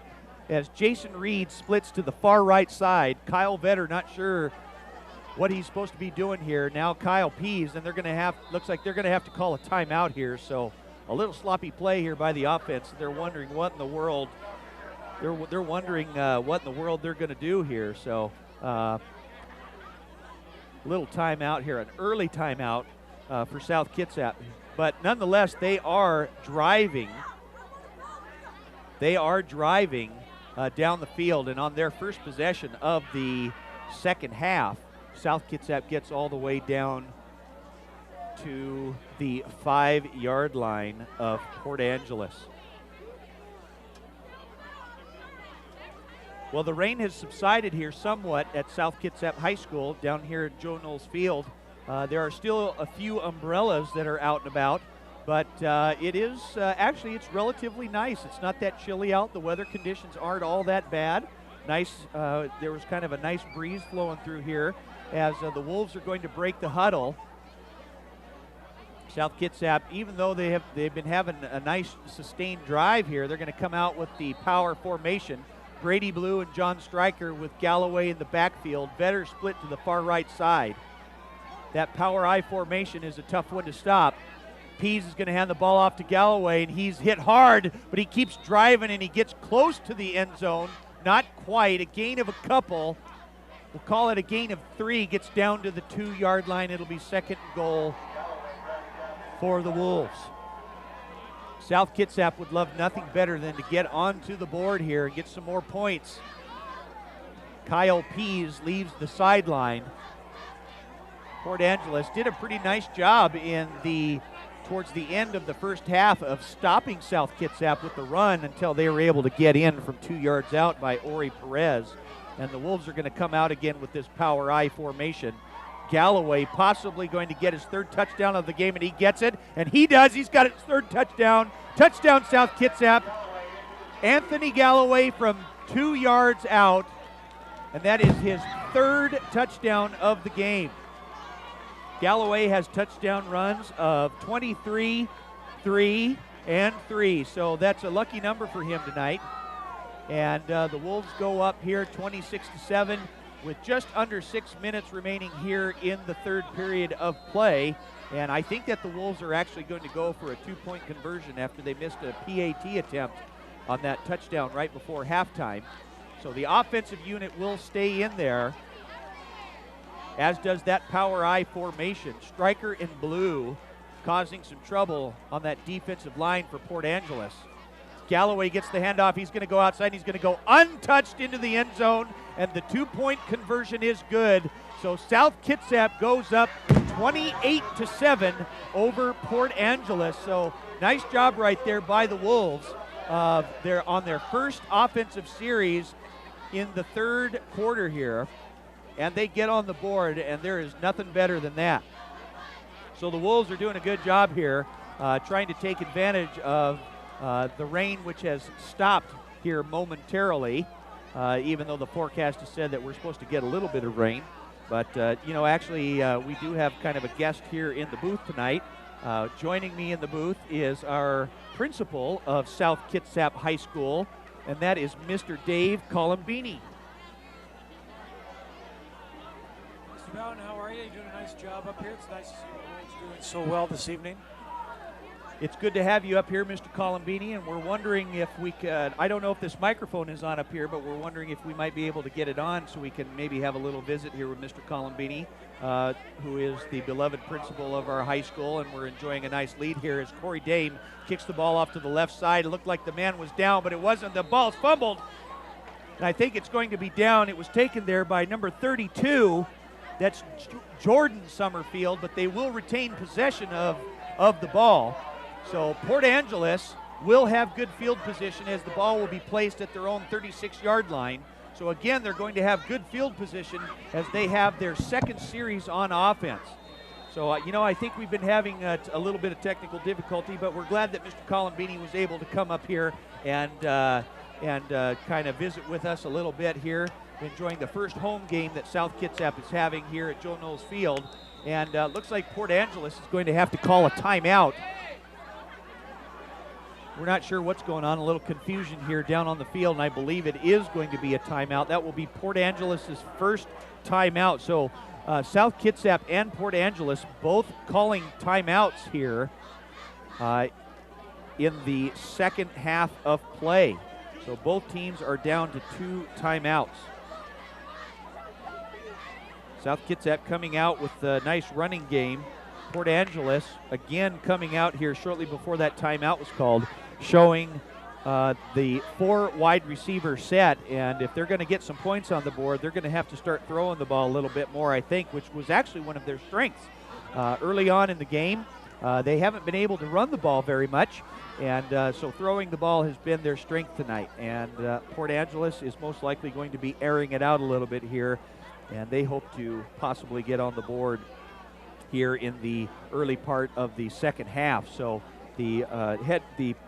as Jason Reed splits to the far right side. Kyle Vetter not sure what he's supposed to be doing here. Now Kyle Pease, and looks like they're going to have to call a timeout here. So a little sloppy play here by the offense. They're wondering what in the world they're wondering what in the world they're going to do here. So little timeout here, an early timeout for South Kitsap. But nonetheless, they are driving. They are driving down the field, and on their first possession of the second half, South Kitsap gets all the way down to the 5-yard line of Port Angeles. Well, the rain has subsided here somewhat at South Kitsap High School down here at Joe Knowles Field. There are still a few umbrellas that are out and about, but it is actually, it's relatively nice. It's not that chilly out. The weather conditions aren't all that bad. Nice. There was kind of a nice breeze flowing through here as the Wolves are going to break the huddle. South Kitsap, even though they've been having a nice sustained drive here, they're going to come out with the power formation. Brady Blue and John Stryker with Galloway in the backfield. Vetter split to the far right side. That power I formation is a tough one to stop. Pease is going to hand the ball off to Galloway, and he's hit hard, but he keeps driving, and he gets close to the end zone. Not quite. A gain of a couple. We'll call it a gain of 3. Gets down to the 2-yard line. It'll be 2nd and goal for the Wolves. South Kitsap would love nothing better than to get onto the board here and get some more points. Kyle Pease leaves the sideline. Port Angeles did a pretty nice job towards the end of the first half of stopping South Kitsap with the run until they were able to get in from 2 yards out by Ori Perez. And the Wolves are going to come out again with this power I formation. Galloway possibly going to get his 3rd touchdown of the game, and he gets it, and he does. He's got his 3rd touchdown. Touchdown South Kitsap. Anthony Galloway from 2 yards out, and that is his 3rd touchdown of the game. Galloway has touchdown runs of 23, 3, and 3. So that's a lucky number for him tonight. And the Wolves go up here 26-7 with just under 6 minutes remaining here in the 3rd period of play. And I think that the Wolves are actually going to go for a 2-point conversion after they missed a PAT attempt on that touchdown right before halftime. So the offensive unit will stay in there, as does that power I formation. Stryker in blue causing some trouble on that defensive line for Port Angeles. Galloway gets the handoff. He's going to go outside. He's going to go untouched into the end zone, and the 2-point conversion is good. So South Kitsap goes up 28-7 over Port Angeles. So nice job right there by the Wolves. They're on their first offensive series in the third quarter here, and they get on the board, and there is nothing better than that. So the Wolves are doing a good job here, trying to take advantage of the rain, which has stopped here momentarily, even though the forecast has said that we're supposed to get a little bit of rain. But, actually, we do have kind of a guest here in the booth tonight. Joining me in the booth is our principal of South Kitsap High School, and that is Mr. Dave Colombini. Mr. Bowden, how are you? You're doing a nice job up here. It's nice to see the Wolves doing so well this evening. It's good to have you up here, Mr. Colombini, and we're wondering if we could, I don't know if this microphone is on up here, but we're wondering if we might be able to get it on so we can maybe have a little visit here with Mr. Colombini, who is the beloved principal of our high school, and we're enjoying a nice lead here as Corey Dame kicks the ball off to the left side. It looked like the man was down, but it wasn't. The ball's fumbled, and I think it's going to be down. It was taken there by number 32. That's Jordan Summerfield, but they will retain possession of the ball. So Port Angeles will have good field position as the ball will be placed at their own 36-yard line. So again, they're going to have good field position as they have their second series on offense. So, I think we've been having a little bit of technical difficulty, but we're glad that Mr. Colombini was able to come up here and kind of visit with us a little bit here, enjoying the first home game that South Kitsap is having here at Joe Knowles Field. And looks like Port Angeles is going to have to call a timeout. We're not sure what's going on, a little confusion here down on the field, and I believe it is going to be a timeout. That will be Port Angeles' first timeout. So South Kitsap and Port Angeles both calling timeouts here in the second half of play. So both teams are down to 2 timeouts. South Kitsap coming out with a nice running game. Port Angeles again coming out here shortly before that timeout was called, showing the 4 wide receiver set, and if they're going to get some points on the board, they're going to have to start throwing the ball a little bit more, I think, which was actually one of their strengths early on in the game. They haven't been able to run the ball very much, and so throwing the ball has been their strength tonight. And Port Angeles is most likely going to be airing it out a little bit here, and they hope to possibly get on the board here in the early part of the second half. So the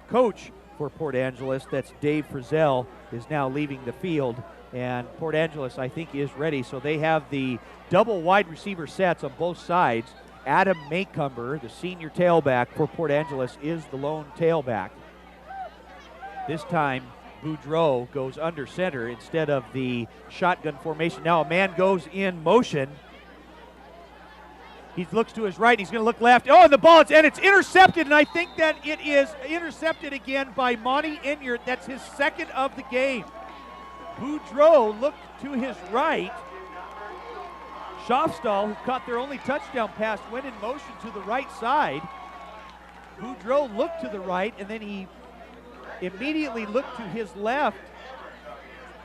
coach for Port Angeles, that's Dave Frizzell, is now leaving the field, and Port Angeles, I think, is ready. So they have the double wide receiver sets on both sides. Adam Maycumber, the senior tailback for Port Angeles, is the lone tailback. This time, Boudreau goes under center instead of the shotgun formation. Now a man goes in motion. He looks to his right, he's going to look left. Oh, and the ball, it's intercepted, and I think that it is intercepted again by Monty Inyard. That's his second of the game. Boudreau looked to his right. Schofstall, who caught their only touchdown pass, went in motion to the right side. Boudreau looked to the right, and then he immediately looked to his left.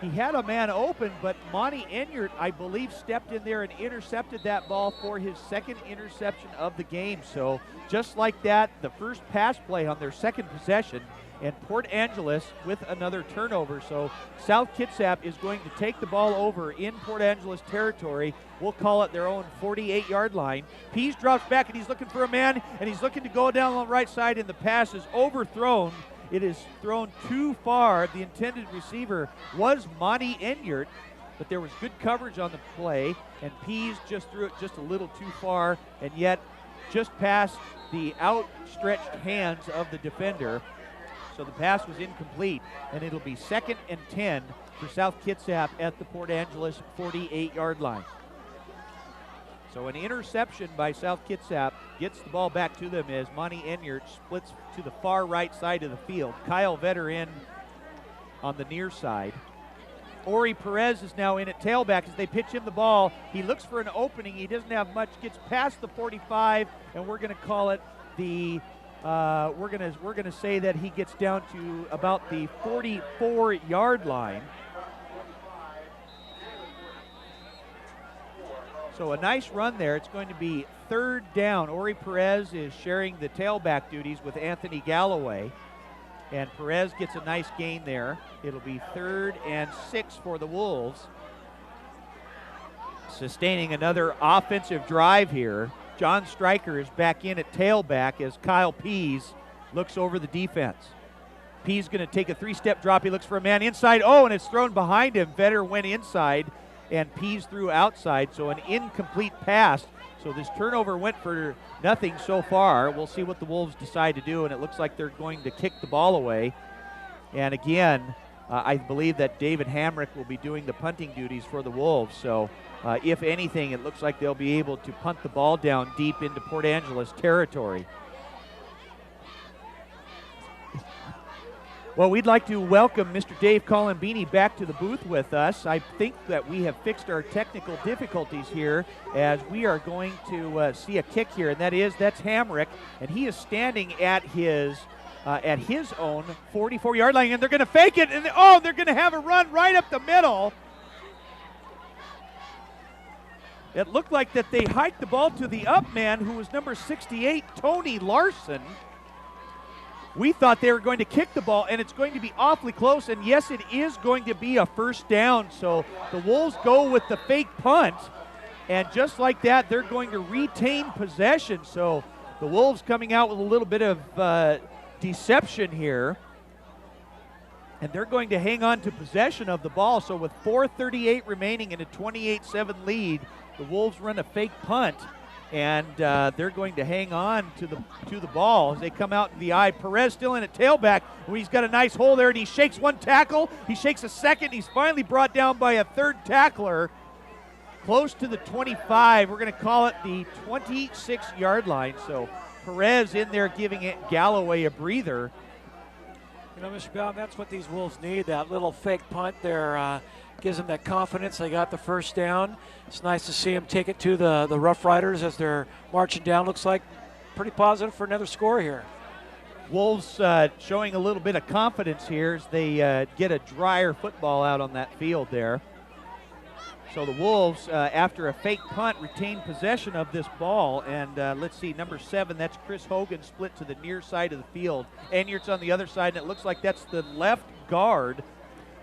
He had a man open, but Monty Inyard, I believe, stepped in there and intercepted that ball for his second interception of the game. So just like that, the first pass play on their second possession, and Port Angeles with another turnover. So South Kitsap is going to take the ball over in Port Angeles territory. We'll call it their own 48-yard line. Pease drops back, and he's looking for a man, and he's looking to go down on the right side, and the pass is overthrown. It is thrown too far. The intended receiver was Monty Inyard, but there was good coverage on the play, and Pease just threw it just a little too far, and yet just past the outstretched hands of the defender. So the pass was incomplete, and it'll be 2nd and 10 for South Kitsap at the Port Angeles 48-yard line. So an interception by South Kitsap gets the ball back to them as Monty Inyard splits to the far right side of the field. Kyle Vetter in on the near side. Ori Perez is now in at tailback as they pitch him the ball. He looks for an opening. He doesn't have much. Gets past the 45, and we're going to call it the. We're going to say that he gets down to about the 44-yard line. So a nice run there. It's going to be 3rd down. Ori Perez is sharing the tailback duties with Anthony Galloway. And Perez gets a nice gain there. It'll be 3rd and 6 for the Wolves. Sustaining another offensive drive here. John Stryker is back in at tailback as Kyle Pease looks over the defense. Pease going to take a 3-step drop. He looks for a man inside. Oh, and it's thrown behind him. Vetter went inside, and Pease threw outside, so an incomplete pass. So this turnover went for nothing so far. We'll see what the Wolves decide to do, and it looks like they're going to kick the ball away. And again, I believe that David Hamrick will be doing the punting duties for the Wolves. So if anything, it looks like they'll be able to punt the ball down deep into Port Angeles territory. Well, we'd like to welcome Mr. Dave Colombini back to the booth with us. I think that we have fixed our technical difficulties here as we are going to see a kick here, and that's Hamrick, and he is standing at his own 44-yard line, and they're going to fake it, and they're going to have a run right up the middle. It looked like that they hiked the ball to the up man, who was number 68, Tony Larson. We thought they were going to kick the ball, and it's going to be awfully close, and yes, it is going to be a 1st down. So the Wolves go with the fake punt, and just like that, they're going to retain possession. So the Wolves coming out with a little bit of deception here, and they're going to hang on to possession of the ball. So with 4:38 remaining and a 28-7 lead, the Wolves run a fake punt, and they're going to hang on to the ball as they come out in the eye. Perez still in at tailback. He's got a nice hole there, and he shakes one tackle. He shakes a second. He's finally brought down by a 3rd tackler close to the 25. We're going to call it the 26-yard line. So Perez in there giving it Galloway a breather. You know, Mr. Bowden, that's what these Wolves need, that little fake punt there. Gives them that confidence. They got the 1st down. It's nice to see them take it to the Roughriders as they're marching down. Looks like pretty positive for another score here. Wolves showing a little bit of confidence here as they get a drier football out on that field there. So the Wolves, after a fake punt, retain possession of this ball. And let's see, number 7, that's Chris Hogan, split to the near side of the field. Enyart's on the other side, and it looks like that's the left guard.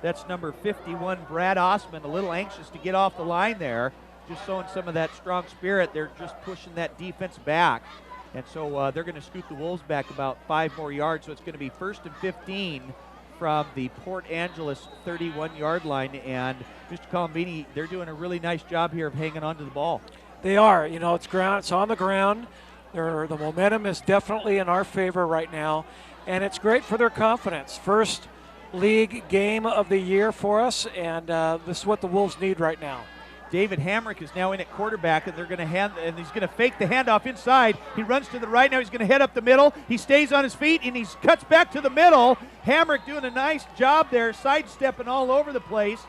That's number 51, Brad Osman, a little anxious to get off the line there, just showing some of that strong spirit. They're just pushing that defense back. And so they're going to scoot the Wolves back about 5 more yards. So it's going to be 1st and 15 from the Port Angeles 31-yard line. And Mr. Colombini, they're doing a really nice job here of hanging on to the ball. They are. You know, it's on the ground. The momentum is definitely in our favor right now, and it's great for their confidence. First league game of the year for us, and this is what the Wolves need right now. David Hamrick is now in at quarterback, and he's going to fake the handoff inside. He runs to the right now. He's going to head up the middle. He stays on his feet, and he cuts back to the middle. Hamrick doing a nice job there, sidestepping all over the place.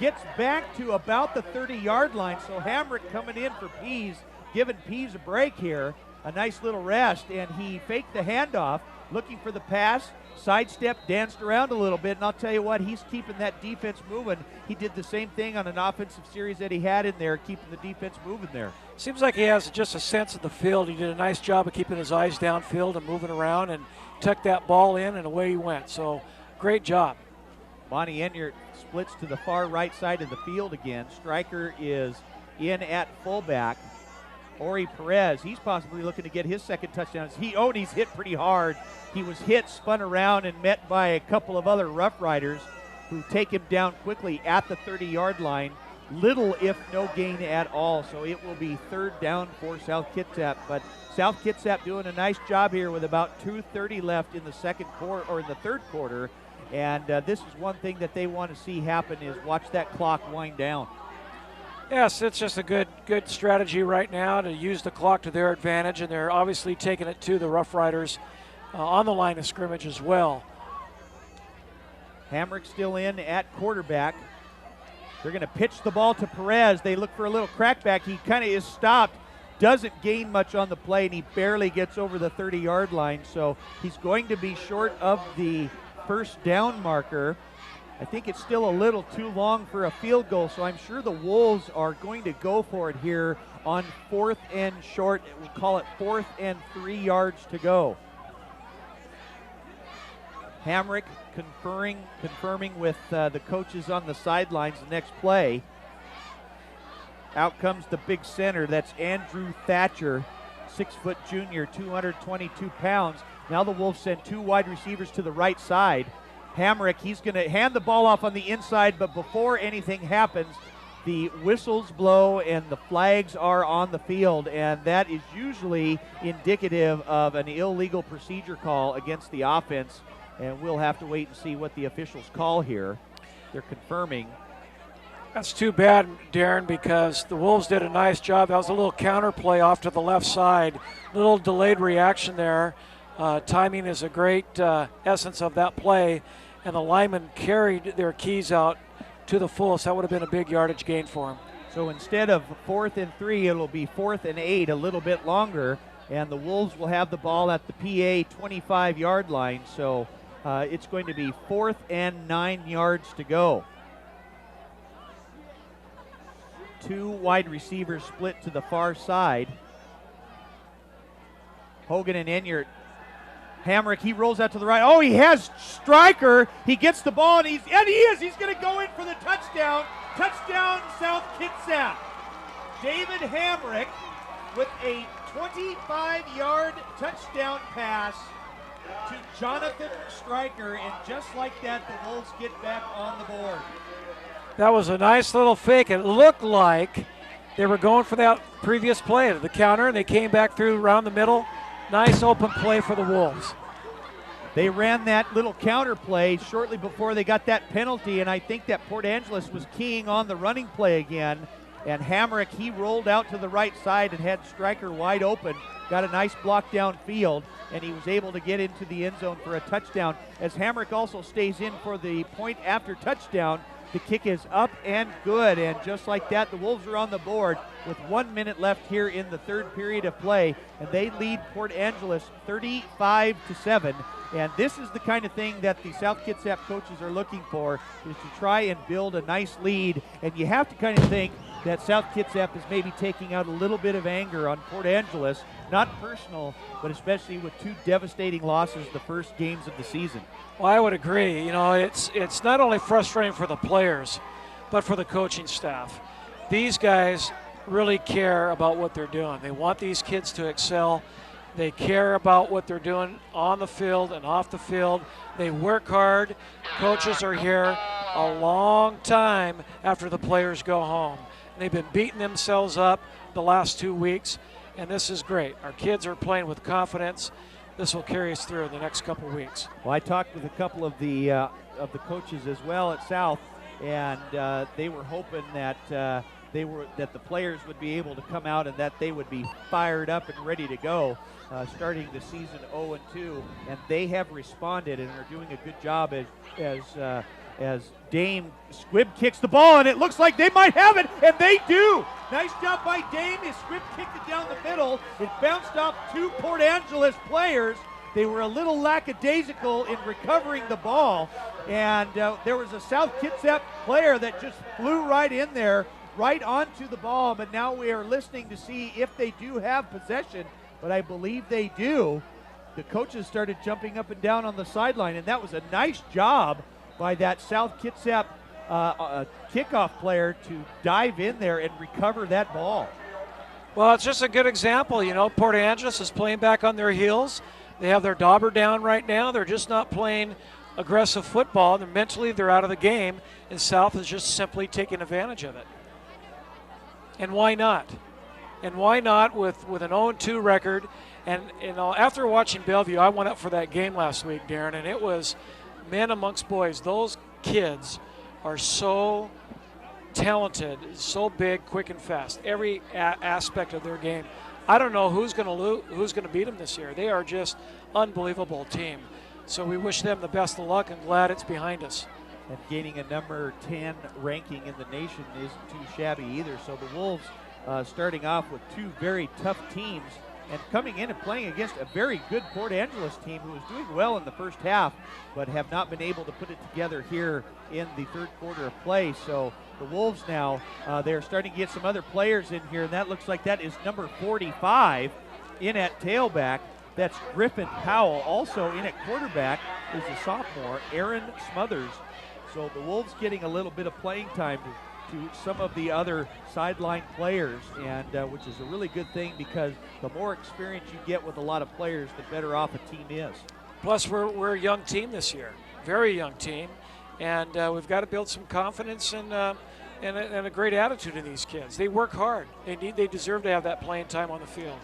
Gets back to about the 30-yard line. So Hamrick coming in for Pease, giving Pease a break here. A nice little rest, and he faked the handoff, looking for the pass. Sidestep, danced around a little bit, and I'll tell you what, he's keeping that defense moving. He did the same thing on an offensive series that he had in there, keeping the defense moving there. Seems like he has just a sense of the field. He did a nice job of keeping his eyes downfield and moving around and tucked that ball in, and away he went. So, great job. Monty Enyart splits to the far right side of the field again. Stryker is in at fullback. Ori Perez, he's possibly looking to get his 2nd touchdown. He's hit pretty hard. He was hit, spun around, and met by a couple of other Roughriders who take him down quickly at the 30-yard line. Little if no gain at all, so it will be 3rd down for South Kitsap. But South Kitsap doing a nice job here with about 2:30 left in the 3rd quarter. And this is one thing that they want to see happen is watch that clock wind down. Yes, it's just a good strategy right now to use the clock to their advantage, and they're obviously taking it to the Roughriders on the line of scrimmage as well. Hamrick still in at quarterback. They're going to pitch the ball to Perez. They look for a little crackback. He kind of is stopped, doesn't gain much on the play, and he barely gets over the 30-yard line. So he's going to be short of the 1st down marker. I think it's still a little too long for a field goal, so I'm sure the Wolves are going to go for it here on 4th and short. We'll call it 4th and 3 yards to go. Hamrick confirming with the coaches on the sidelines the next play. Out comes the big center. That's Andrew Thatcher, 6-foot junior, 222 pounds. Now the Wolves send 2 wide receivers to the right side. Hamrick, he's going to hand the ball off on the inside, but before anything happens, the whistles blow and the flags are on the field, and that is usually indicative of an illegal procedure call against the offense, and we'll have to wait and see what the officials call here. They're confirming. That's too bad, Darren, because the Wolves did a nice job. That was a little counter play off to the left side. Little delayed reaction there. Timing is a great essence of that play, and the linemen carried their keys out to the fullest. That would have been a big yardage gain for them. So instead of 4th and 3, it'll be 4th and 8, a little bit longer, and the Wolves will have the ball at the PA 25-yard line. So it's going to be 4th and 9 yards to go. 2 wide receivers split to the far side. Hogan and Enyart. Hamrick, he rolls out to the right. Oh, he has Stryker. He gets the ball, and he's going to go in for the touchdown. Touchdown, South Kitsap. David Hamrick with a 25-yard touchdown pass to Jonathan Stryker, and just like that, the Wolves get back on the board. That was a nice little fake. It looked like they were going for that previous play, the counter, and they came back through around the middle. Nice open play for the Wolves. They ran that little counter play shortly before they got that penalty, and I think that Port Angeles was keying on the running play again. And Hamrick, he rolled out to the right side and had Stryker wide open, got a nice block downfield, and he was able to get into the end zone for a touchdown. As Hamrick also stays in for the point after touchdown, the kick is up and good, and just like that, the Wolves are on the board with 1 minute left here in the third period of play, and they lead Port Angeles 35-7. And this is the kind of thing that the South Kitsap coaches are looking for, is to try and build a nice lead. And you have to kind of think that South Kitsap is maybe taking out a little bit of anger on Port Angeles, not personal, but especially with 2 devastating losses the first games of the season. Well, I would agree. You know, it's not only frustrating for the players, but for the coaching staff. These guys really care about what they're doing. They want these kids to excel. They care about what they're doing on the field and off the field. They work hard. Coaches are here a long time after the players go home. They've been beating themselves up the last 2 weeks, and this is great. Our kids are playing with confidence. This will carry us through the next couple weeks. Well, I talked with a couple of the coaches as well at South, and they were hoping that that the players would be able to come out and that they would be fired up and ready to go, starting the season 0-2, and they have responded and are doing a good job as Dame Squibb kicks the ball, and it looks like they might have it, and they do. Nice job by Dame. As Squibb kicked it down the middle, it bounced off 2 Port Angeles players. They were a little lackadaisical in recovering the ball, and there was a South Kitsap player that just flew right in there, right onto the ball, but now we are listening to see if they do have possession, but I believe they do. The coaches started jumping up and down on the sideline, and that was a nice job by that South Kitsap kickoff player to dive in there and recover that ball. Well, it's just a good example. You know, Port Angeles is playing back on their heels. They have their dauber down right now. They're just not playing aggressive football. Mentally, they're out of the game, and South is just simply taking advantage of it. And why not? And why not with an 0-2 record? And you know, after watching Bellevue, I went up for that game last week, Darren, and it was men amongst boys. Those kids are so talented, so big, quick, and fast. Every aspect of their game. I don't know who's going to beat them this year. They are just unbelievable team. So we wish them the best of luck, and glad it's behind us. And gaining a number 10 ranking in the nation isn't too shabby either. So the Wolves starting off with 2 very tough teams and coming in and playing against a very good Port Angeles team who was doing well in the first half, but have not been able to put it together here in the third quarter of play. So the Wolves now, they're starting to get some other players in here, and that looks like that is number 45 in at tailback. That's Griffin Powell. Also in at quarterback is a sophomore, Aaron Smothers. So the Wolves getting a little bit of playing time to some of the other sideline players, and which is a really good thing, because the more experience you get with a lot of players, the better off a team is. Plus, we're a young team this year, very young team, and we've got to build some confidence and a great attitude in these kids. They work hard. They deserve to have that playing time on the field.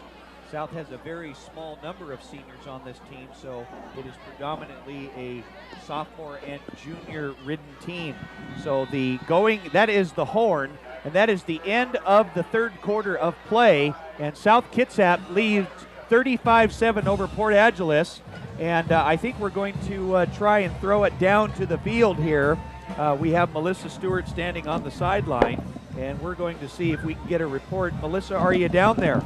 South has a very small number of seniors on this team, so it is predominantly a sophomore and junior ridden team. So that is the horn, and that is the end of the third quarter of play, and South Kitsap leads 35-7 over Port Angeles, and I think we're going to try and throw it down to the field here. We have Melissa Stewart standing on the sideline, and we're going to see if we can get a report. Melissa, are you down there?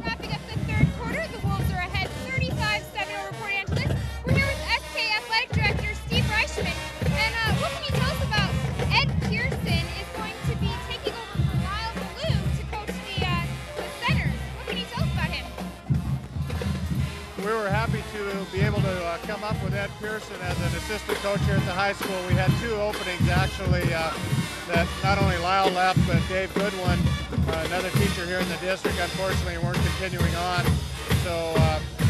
Wrapping up the third quarter, the Wolves are ahead 35-7 over Port Angeles. We're here with SK Athletic Director Steve Reichman. And what can you tell us about Ed Pearson is going to be taking over for Lyle Blue to coach the centers? What can you tell us about him? We were happy to be able to come up with Ed Pearson as an assistant coach here at the high school. We had two openings actually, that not only Lyle left, but Dave Goodwin, another teacher here in the district, unfortunately weren't continuing on. So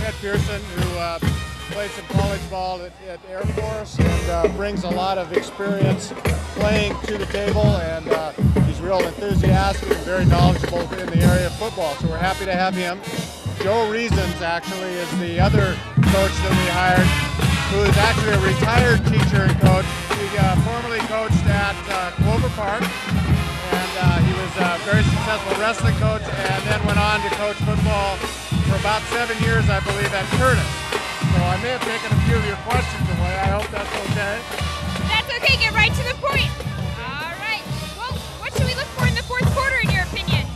Ed Pearson, who played some college ball at Air Force and brings a lot of experience playing to the table, and he's real enthusiastic and very knowledgeable in the area of football. So we're happy to have him. Joe Reasons actually is the other coach that we hired, who is actually a retired teacher and coach. He formerly coached at Clover Park, and he was a very successful wrestling coach, and then went on to coach football for about 7 years, I believe, at Curtis. So I may have taken a few of your questions away. I hope that's okay. That's okay. Get right to the point. All right. Well, what should we look for in the fourth quarter, in your opinion?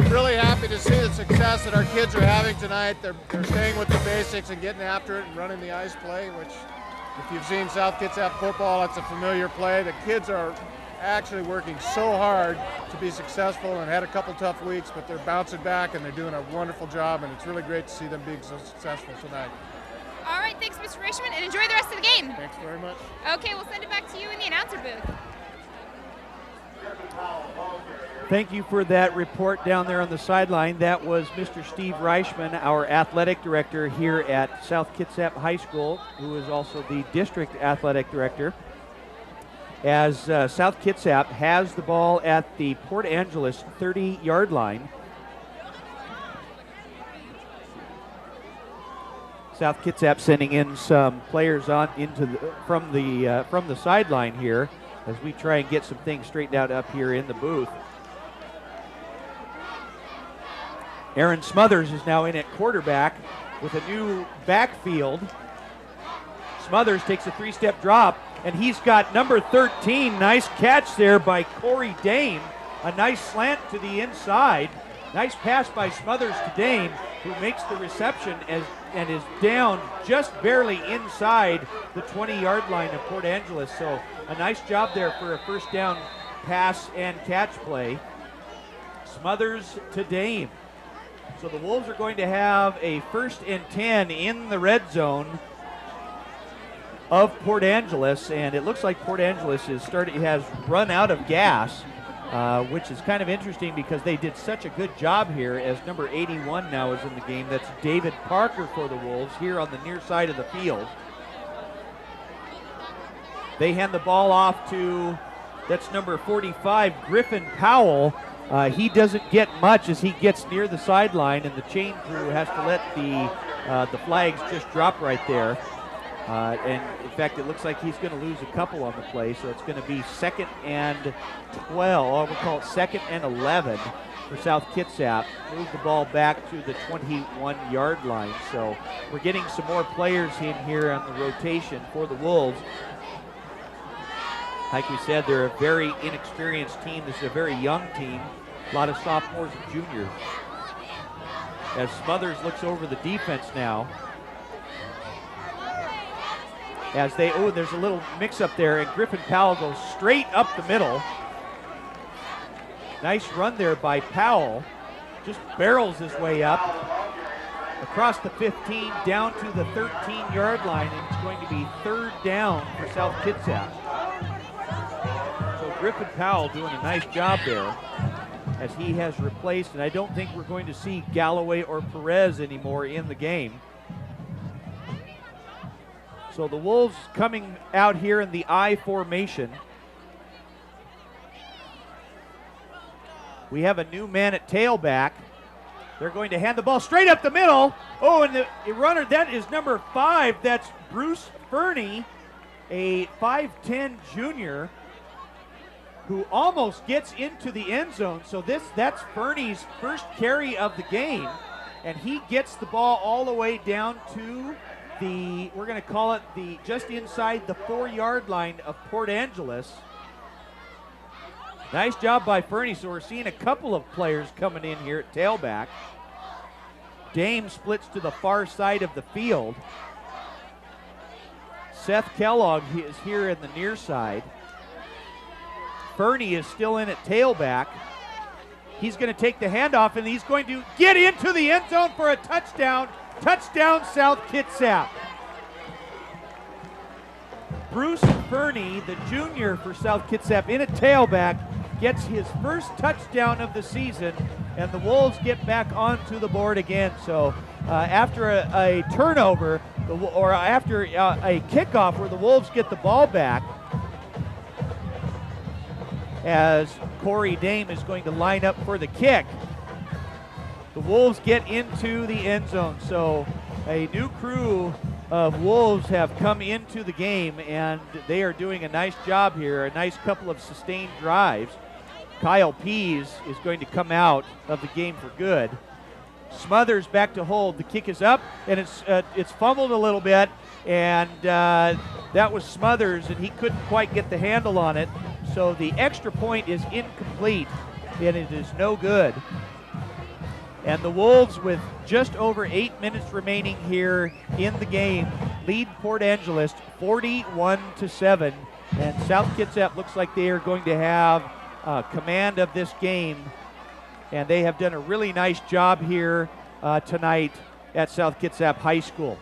Really happy to see the success that our kids are having tonight. They're staying with the basics and getting after it and running the ice play, which, if you've seen South Kitsap football, it's a familiar play. The kids are actually working so hard to be successful and had a couple tough weeks, but they're bouncing back and they're doing a wonderful job, and it's really great to see them being so successful tonight. All right. Thanks, Mr. Reichman, and enjoy the rest of the game. Thanks very much. Okay, we'll send it back to you in the announcer booth. Thank you for that report down there on the sideline. That was Mr. Steve Reichman, our athletic director here at South Kitsap High School, who is also the district athletic director. As South Kitsap has the ball at the Port Angeles 30-yard line. South Kitsap sending in some players on from the sideline here as we try and get some things straightened out up here in the booth. Aaron Smothers is now in at quarterback with a new backfield. Smothers takes a three-step drop, and he's got number 13. Nice catch there by Corey Dame. A nice slant to the inside. Nice pass by Smothers to Dame, who makes the reception and is down just barely inside the 20-yard line of Port Angeles. So a nice job there for a first down pass and catch play. Smothers to Dame. So the Wolves are going to have a 1st and 10 in the red zone of Port Angeles, and it looks like Port Angeles has run out of gas, which is kind of interesting because they did such a good job here, as number 81 now is in the game. That's David Parker for the Wolves here on the near side of the field. They hand the ball off to, that's number 45, Griffin Powell. He doesn't get much as he gets near the sideline, and the chain crew has to let the flags just drop right there. And in fact, it looks like he's going to lose a couple on the play, so it's going to be 2nd and 12, or we'll call it 2nd and 11 for South Kitsap. Move the ball back to the 21-yard line. So we're getting some more players in here on the rotation for the Wolves. Like we said, they're a very inexperienced team. This is a very young team. A lot of sophomores and juniors. as Smothers looks over the defense now. As they, there's a little mix up there, and Griffin Powell goes straight up the middle. Nice run there by Powell. Just barrels his way up across the 15 down to the 13-yard line, and it's going to be 3rd down for South Kitsap. So Griffin Powell doing a nice job there as he has replaced, and I don't think we're going to see Galloway or Perez anymore in the game. So the Wolves coming out here in the I formation. We have a new man at tailback. They're going to hand the ball straight up the middle. Oh, and the runner, that is number 5. That's Bruce Fernie, a 5'10 junior who almost gets into the end zone. So that's Fernie's first carry of the game, and he gets the ball all the way down to the, we're going to call it the just inside the 4-yard line of Port Angeles. Nice job by Fernie. So we're seeing a couple of players coming in here at tailback. Dame splits to the far side of the field. Seth Kellogg is here in the near side. Fernie is still in at tailback. He's going to take the handoff, and he's going to get into the end zone for a touchdown. Touchdown, South Kitsap. Bruce Fernie, the junior for South Kitsap, in at tailback, gets his first touchdown of the season, and the Wolves get back onto the board again. So after a turnover, or after a kickoff where the Wolves get the ball back, as Corey Dame is going to line up for the kick, the Wolves get into the end zone. So a new crew of Wolves have come into the game, and they are doing a nice job here, a nice couple of sustained drives. Kyle Pease is going to come out of the game for good. Smothers back to hold. The kick is up, and it's fumbled a little bit, and that was Smothers, and he couldn't quite get the handle on it. So the extra point is incomplete, and it is no good. And the Wolves, with just over 8 minutes remaining here in the game, lead Port Angeles 41-7. And South Kitsap looks like they are going to have command of this game, and they have done a really nice job here tonight at South Kitsap High School.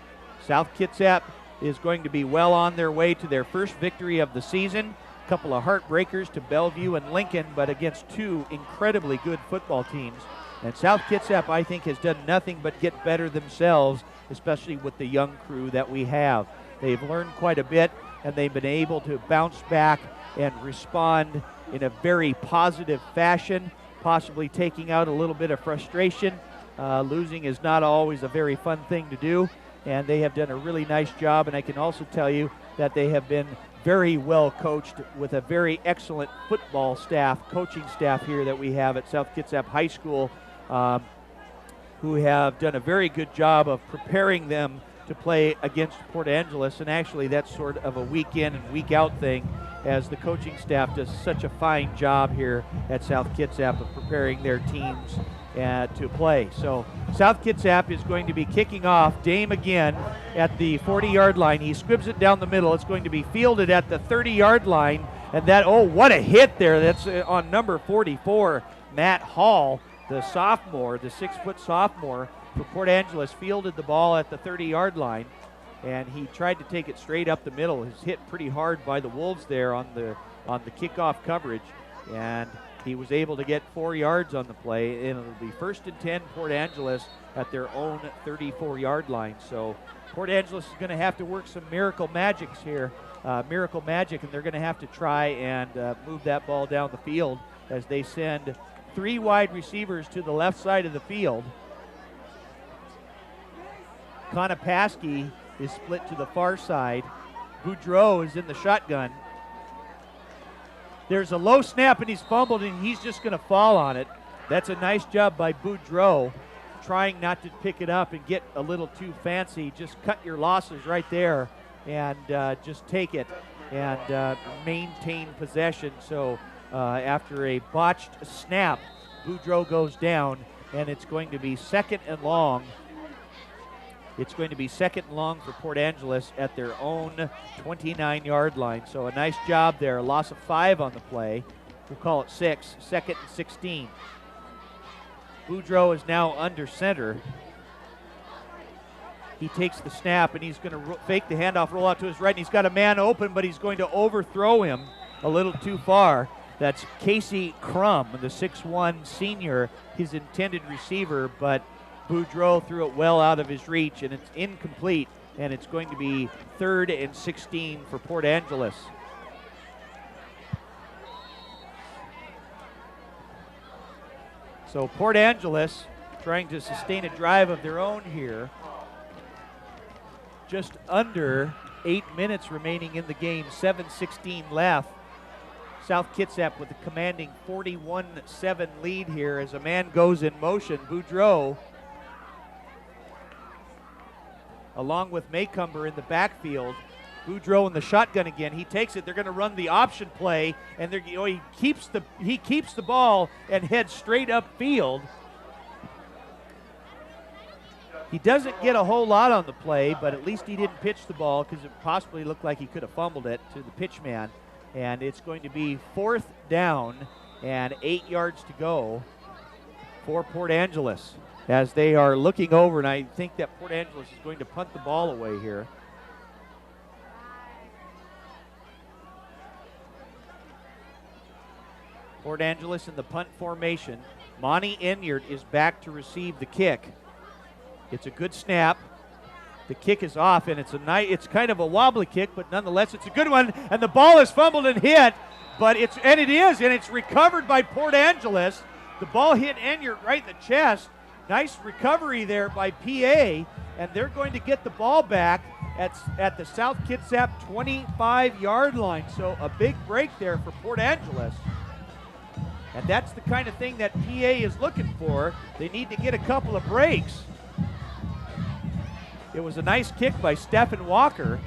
South Kitsap is going to be well on their way to their first victory of the season. A couple of heartbreakers to Bellevue and Lincoln, but against two incredibly good football teams. And South Kitsap, I think, has done nothing but get better themselves, especially with the young crew that we have. They've learned quite a bit, and they've been able to bounce back and respond in a very positive fashion, possibly taking out a little bit of frustration. Losing is not always a very fun thing to do, and they have done a really nice job. And I can also tell you that they have been very well coached with a very excellent football staff, coaching staff here that we have at South Kitsap High School, who have done a very good job of preparing them to play against Port Angeles. And actually that's sort of a week in and week out thing, as the coaching staff does such a fine job here at South Kitsap of preparing their teams to play. So South Kitsap is going to be kicking off. Dame again at the 40-yard line. He squibs it down the middle. It's going to be fielded at the 30-yard line. And that, oh, what a hit there. That's on number 44, Matt Hall, the sophomore, the 6-foot sophomore for Port Angeles, fielded the ball at the 30-yard line. And he tried to take it straight up the middle. He was hit pretty hard by the Wolves there on the kickoff coverage. And he was able to get 4 yards on the play, and it'll be 1st and 10 Port Angeles at their own 34-yard line. So Port Angeles is going to have to work some miracle magic, and they're going to have to try and move that ball down the field as they send 3 wide receivers to the left side of the field. Konopasky is split to the far side. Boudreau is in the shotgun. There's a low snap, and he's fumbled, and he's just going to fall on it. That's a nice job by Boudreau, trying not to pick it up and get a little too fancy. Just cut your losses right there and just take it and maintain possession. So after a botched snap, Boudreau goes down, and it's going to be second and long. It's going to be second and long for Port Angeles at their own 29-yard line. So a nice job there. A loss of 5 on the play. We'll call it 6. Second and 16. Boudreau is now under center. He takes the snap, and he's going to fake the handoff, roll out to his right, and he's got a man open, but he's going to overthrow him a little too far. That's Casey Crum, the 6'1 senior, his intended receiver, but Boudreau threw it well out of his reach, and it's incomplete, and it's going to be 3rd and 16 for Port Angeles. So Port Angeles trying to sustain a drive of their own here. Just under 8 minutes remaining in the game, 7:16 left. South Kitsap with a commanding 41-7 lead here as a man goes in motion. Boudreau, along with Maycumber in the backfield. Boudreau in the shotgun again. He takes it. They're going to run the option play, and he keeps the ball and heads straight upfield. He doesn't get a whole lot on the play, but at least he didn't pitch the ball because it possibly looked like he could have fumbled it to the pitch man. And it's going to be 4th down and 8 yards to go for Port Angeles as they are looking over, and I think that Port Angeles is going to punt the ball away here. Port Angeles in the punt formation. Monty Enyart is back to receive the kick. It's a good snap. The kick is off, and it's kind of a wobbly kick, but nonetheless it's a good one. And the ball is fumbled and hit, but it's recovered by Port Angeles. The ball hit Enyart right in the chest. Nice recovery there by PA, and they're going to get the ball back at the South Kitsap 25-yard line. So a big break there for Port Angeles. And that's the kind of thing that PA is looking for. They need to get a couple of breaks. It was a nice kick by Stephen Walker.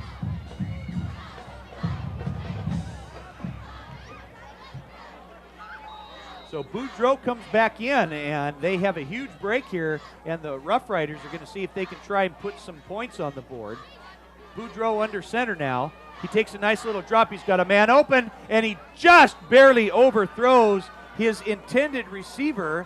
So Boudreau comes back in, and they have a huge break here, and the Roughriders are going to see if they can try and put some points on the board. Boudreau under center now. He takes a nice little drop. He's got a man open, and he just barely overthrows his intended receiver,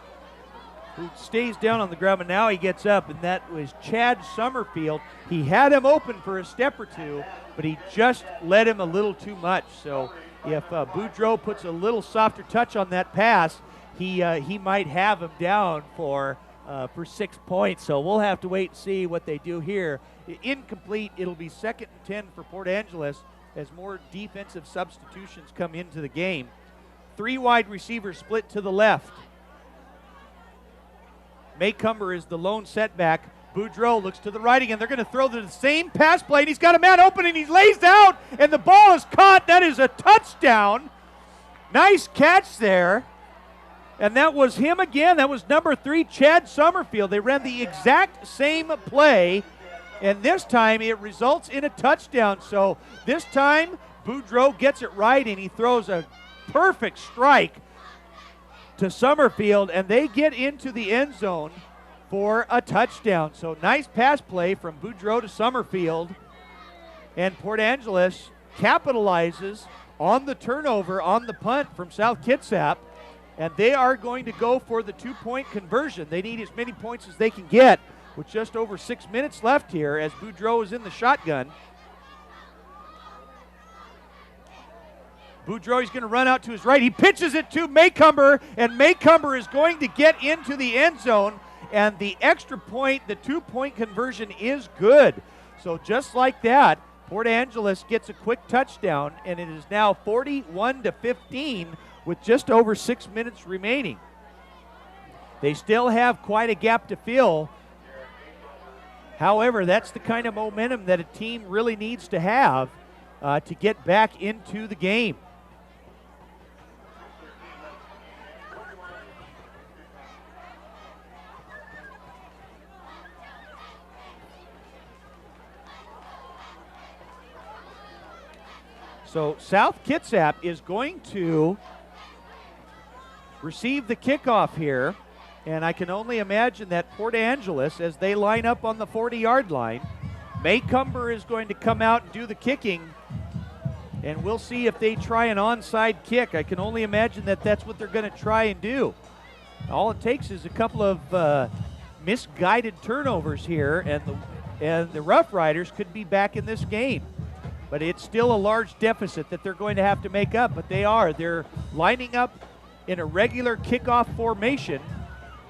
who stays down on the ground, and now he gets up, and that was Chad Summerfield. He had him open for a step or two, but he just led him a little too much. So if Boudreau puts a little softer touch on that pass, he might have him down for 6 points. So we'll have to wait and see what they do here. Incomplete. It'll be 2nd and 10 for Port Angeles as more defensive substitutions come into the game. 3 wide receivers split to the left. Maycumber is the lone setback. Boudreau looks to the right again. They're going to throw the same pass play, and he's got a man open, and he lays out, and the ball is caught. That is a touchdown. Nice catch there. And that was him again. That was number 3, Chad Summerfield. They ran the exact same play, and this time it results in a touchdown. So this time Boudreau gets it right, and he throws a perfect strike to Summerfield, and they get into the end zone for a touchdown. So nice pass play from Boudreau to Summerfield, and Port Angeles capitalizes on the turnover on the punt from South Kitsap, and they are going to go for the 2-point conversion. They need as many points as they can get with just over 6 minutes left here as Boudreau is in the shotgun. Boudreau is going to run out to his right. He pitches it to Maycumber, and Maycumber is going to get into the end zone, and the extra point, the 2-point conversion is good. So just like that, Port Angeles gets a quick touchdown, and it is now 41-15 with just over 6 minutes remaining. They still have quite a gap to fill. However, that's the kind of momentum that a team really needs to have to get back into the game. So South Kitsap is going to receive the kickoff here. And I can only imagine that Port Angeles, as they line up on the 40-yard line, Maycomber is going to come out and do the kicking, and we'll see if they try an onside kick. I can only imagine that that's what they're going to try and do. All it takes is a couple of misguided turnovers here, and the Rough Riders could be back in this game. But it's still a large deficit that they're going to have to make up, but they are. They're lining up in a regular kickoff formation.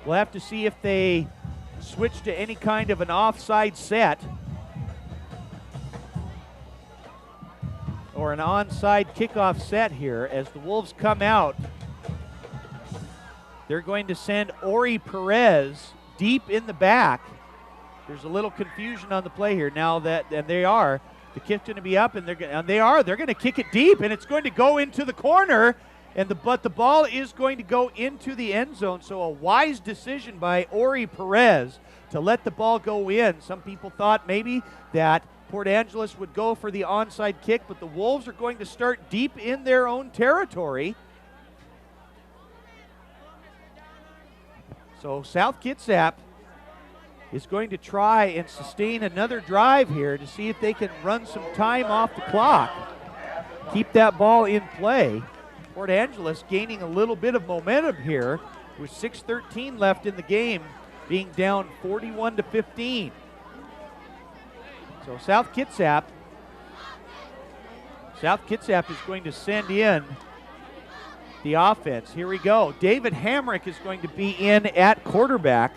We'll have to see if they switch to any kind of an offside set or an onside kickoff set here. As the Wolves come out, they're going to send Ori Perez deep in the back. There's a little confusion on the play here now and they are. The kick's going to be up, and they're going to kick it deep, and it's going to go into the corner, but the ball is going to go into the end zone. So a wise decision by Ori Perez to let the ball go in. Some people thought maybe that Port Angeles would go for the onside kick, but the Wolves are going to start deep in their own territory. So South Kitsap is going to try and sustain another drive here to see if they can run some time off the clock, keep that ball in play. Port Angeles gaining a little bit of momentum here with 6:13 left in the game, being down 41-15. So South Kitsap is going to send in the offense. Here we go. David Hamrick is going to be in at quarterback.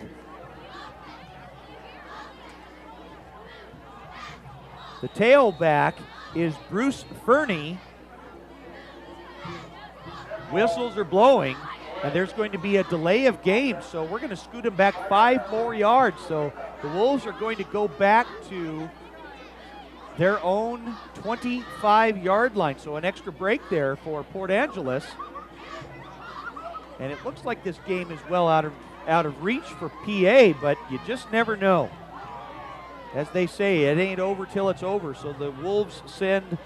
The tailback is Bruce Fernie. Whistles are blowing, and there's going to be a delay of game, so we're going to scoot him back 5 more yards. So the Wolves are going to go back to their own 25-yard line. So an extra break there for Port Angeles. And it looks like this game is well out of reach for PA, but you just never know. As they say, it ain't over till it's over. So the Wolves send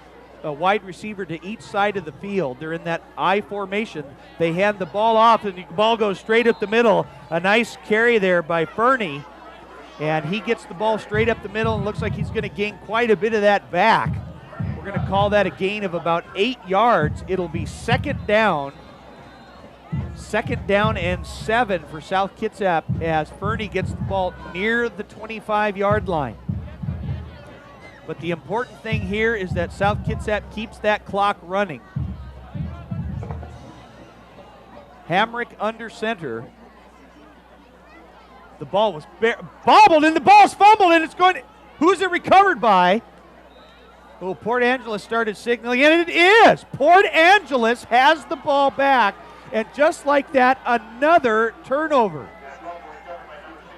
a wide receiver to each side of the field. They're in that I formation. They hand the ball off, and the ball goes straight up the middle. A nice carry there by Fernie, and he gets the ball straight up the middle, and looks like he's going to gain quite a bit of that back. We're going to call that a gain of about 8 yards. It'll be second down and 7 for South Kitsap as Fernie gets the ball near the 25-yard line. But the important thing here is that South Kitsap keeps that clock running. Hamrick under center. The ball was bobbled, and the ball's fumbled, and it's going to, who's it recovered by? Oh, Port Angeles started signaling, and it is. Port Angeles has the ball back. And just like that, another turnover.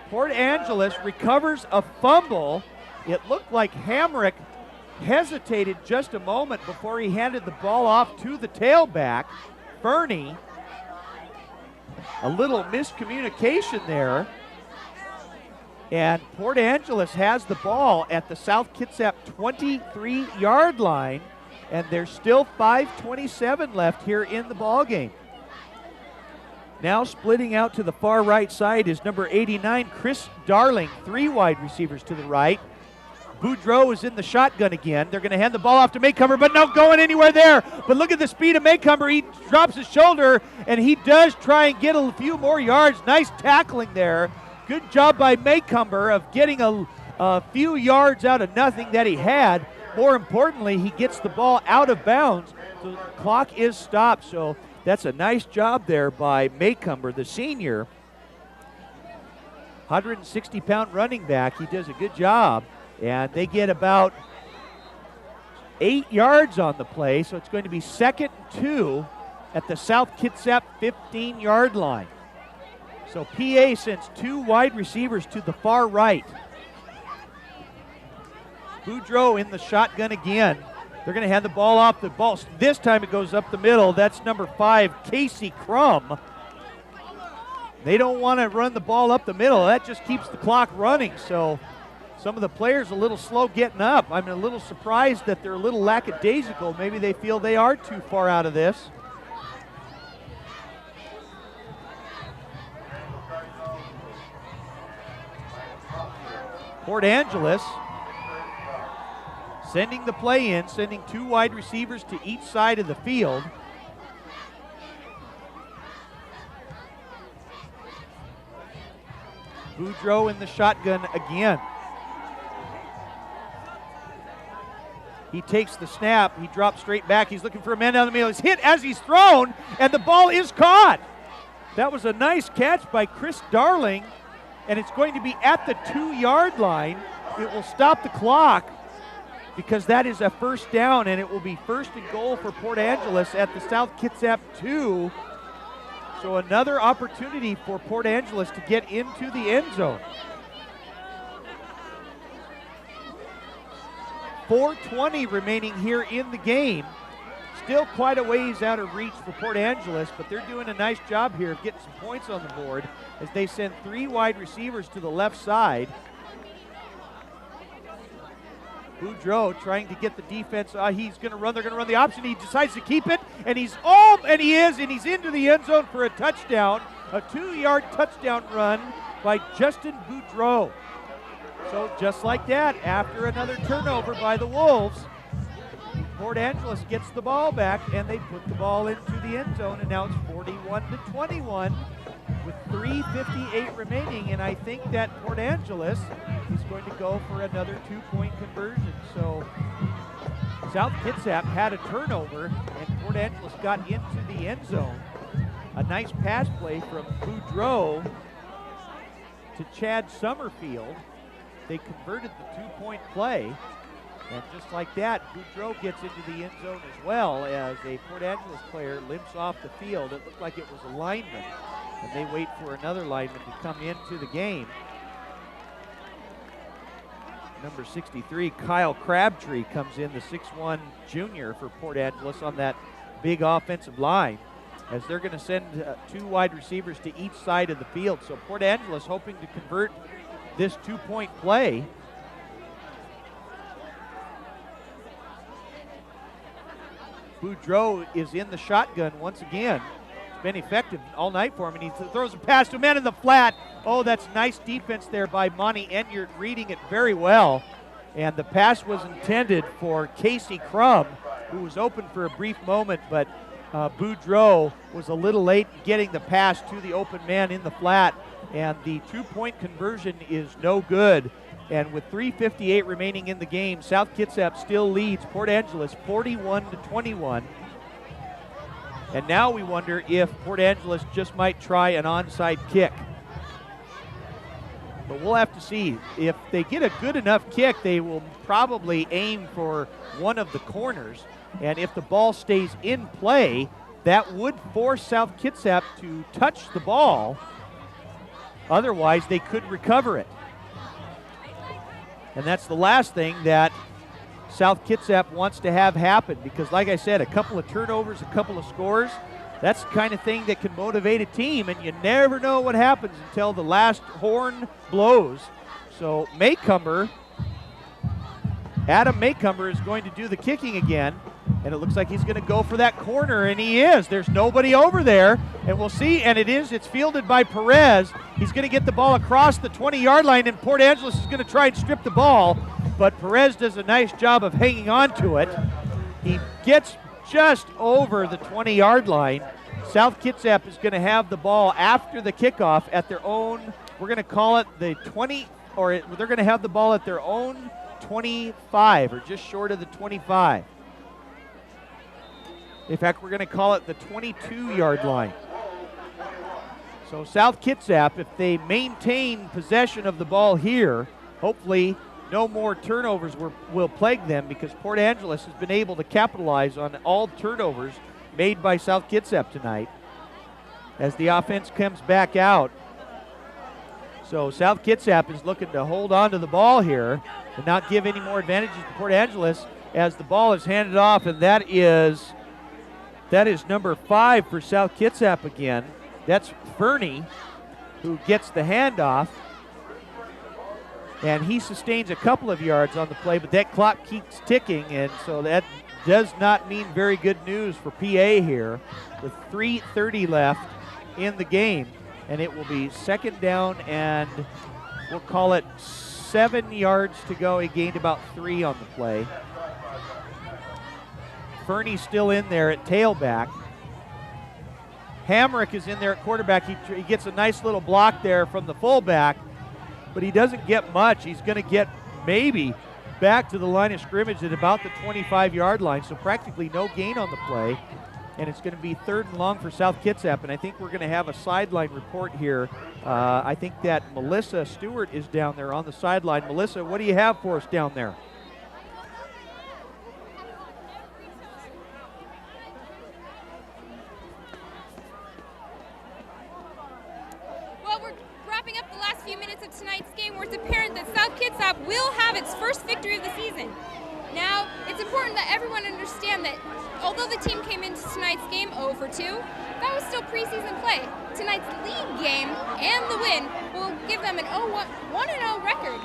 Port Angeles recovers a fumble. It looked like Hamrick hesitated just a moment before he handed the ball off to the tailback, Fernie. A little miscommunication there. And Port Angeles has the ball at the South Kitsap 23-yard line, and there's still 5:27 left here in the ball game. Now splitting out to the far right side is number 89, Chris Darling. 3 wide receivers to the right. Boudreau is in the shotgun again. They're going to hand the ball off to Maycomber, but not going anywhere there. But look at the speed of Maycomber. He drops his shoulder, and he does try and get a few more yards. Nice tackling there. Good job by Maycomber of getting a few yards out of nothing that he had. More importantly, he gets the ball out of bounds. So the clock is stopped. So that's a nice job there by Maycomber, the senior. 160-pound running back. He does a good job. And they get about 8 yards on the play. So it's going to be 2nd and 2 at the South Kitsap 15-yard line. So PA sends 2 wide receivers to the far right. Boudreau in the shotgun again. They're going to hand the ball off the ball. This time it goes up the middle. That's number 5, Casey Crum. They don't want to run the ball up the middle. That just keeps the clock running. So some of the players a little slow getting up. I'm a little surprised that they're a little lackadaisical. Maybe they feel they are too far out of this. Port Angeles sending the play in, sending 2 wide receivers to each side of the field. Boudreaux in the shotgun again. He takes the snap, he drops straight back, he's looking for a man down the middle. He's hit as he's thrown, and the ball is caught. That was a nice catch by Chris Darling, and it's going to be at the 2-yard line. It will stop the clock because that is a first down, and it will be 1st and goal for Port Angeles at the South Kitsap 2. So another opportunity for Port Angeles to get into the end zone. 4:20 remaining here in the game. Still quite a ways out of reach for Port Angeles, but they're doing a nice job here of getting some points on the board as they send 3 wide receivers to the left side. Boudreaux trying to get the defense. He's going to run. They're going to run the option. He decides to keep it, and he's into the end zone for a touchdown. A 2-yard touchdown run by Justin Boudreaux. So just like that, after another turnover by the Wolves, Port Angeles gets the ball back, and they put the ball into the end zone, and now it's 41-21 with 3:58 remaining, and I think that Port Angeles is going to go for another 2-point conversion. So South Kitsap had a turnover, and Port Angeles got into the end zone. A nice pass play from Boudreaux to Chad Summerfield. They converted the 2-point play, and just like that, Boudreaux gets into the end zone as well as a Port Angeles player limps off the field. It looked like it was a lineman, and they wait for another lineman to come into the game. Number 63, Kyle Crabtree, comes in, the 6'1 junior for Port Angeles on that big offensive line, as they're going to send 2 wide receivers to each side of the field. So Port Angeles hoping to convert this 2-point play. Boudreaux is in the shotgun once again. It's been effective all night for him, and he throws a pass to a man in the flat. Oh, that's nice defense there by Monty Enyart, reading it very well. And the pass was intended for Casey Crum, who was open for a brief moment, but Boudreaux was a little late getting the pass to the open man in the flat, and the 2-point conversion is no good. And with 3:58 remaining in the game, South Kitsap still leads Port Angeles 41-21. And now we wonder if Port Angeles just might try an onside kick. But we'll have to see. If they get a good enough kick, they will probably aim for one of the corners. And if the ball stays in play, that would force South Kitsap to touch the ball. Otherwise, they could recover it. And that's the last thing that South Kitsap wants to have happen, because like I said, a couple of turnovers, a couple of scores, that's the kind of thing that can motivate a team, and you never know what happens until the last horn blows. So Adam Maycumber is going to do the kicking again, and it looks like he's going to go for that corner, and he is. There's nobody over there, and we'll see, and it's fielded by Perez. He's going to get the ball across the 20-yard line, and Port Angeles is going to try and strip the ball, but Perez does a nice job of hanging on to it. He gets just over the 20-yard line. South Kitsap is going to have the ball after the kickoff at their own, we're going to call it the 20, or they're going to have the ball at their own 25, or just short of the 25. In fact, we're going to call it the 22-yard line. So South Kitsap, if they maintain possession of the ball here, hopefully no more turnovers will plague them, because Port Angeles has been able to capitalize on all turnovers made by South Kitsap tonight as the offense comes back out. So South Kitsap is looking to hold on to the ball here and not give any more advantages to Port Angeles as the ball is handed off, and that is number 5 for South Kitsap again. That's Fernie who gets the handoff, and he sustains a couple of yards on the play, but that clock keeps ticking, and so that does not mean very good news for PA here with 3:30 left in the game, and it will be second down, and we'll call it 7 yards to go. He gained about 3 on the play. Fernie's still in there at tailback. Hamrick is in there at quarterback. He gets a nice little block there from the fullback, but he doesn't get much. He's going to get maybe back to the line of scrimmage at about the 25-yard line, so practically no gain on the play. And it's going to be 3rd and long for South Kitsap, and I think we're going to have a sideline report here. I think that Melissa Stewart is down there on the sideline. Melissa, what do you have for us down there? Well, we're wrapping up the last few minutes of tonight's game where it's apparent that South Kitsap will have its first victory of the season. Now, it's important that everyone understand that although the team came into tonight's game 0 for 2, that was still preseason play. Tonight's league game and the win will give them an 1-0 record.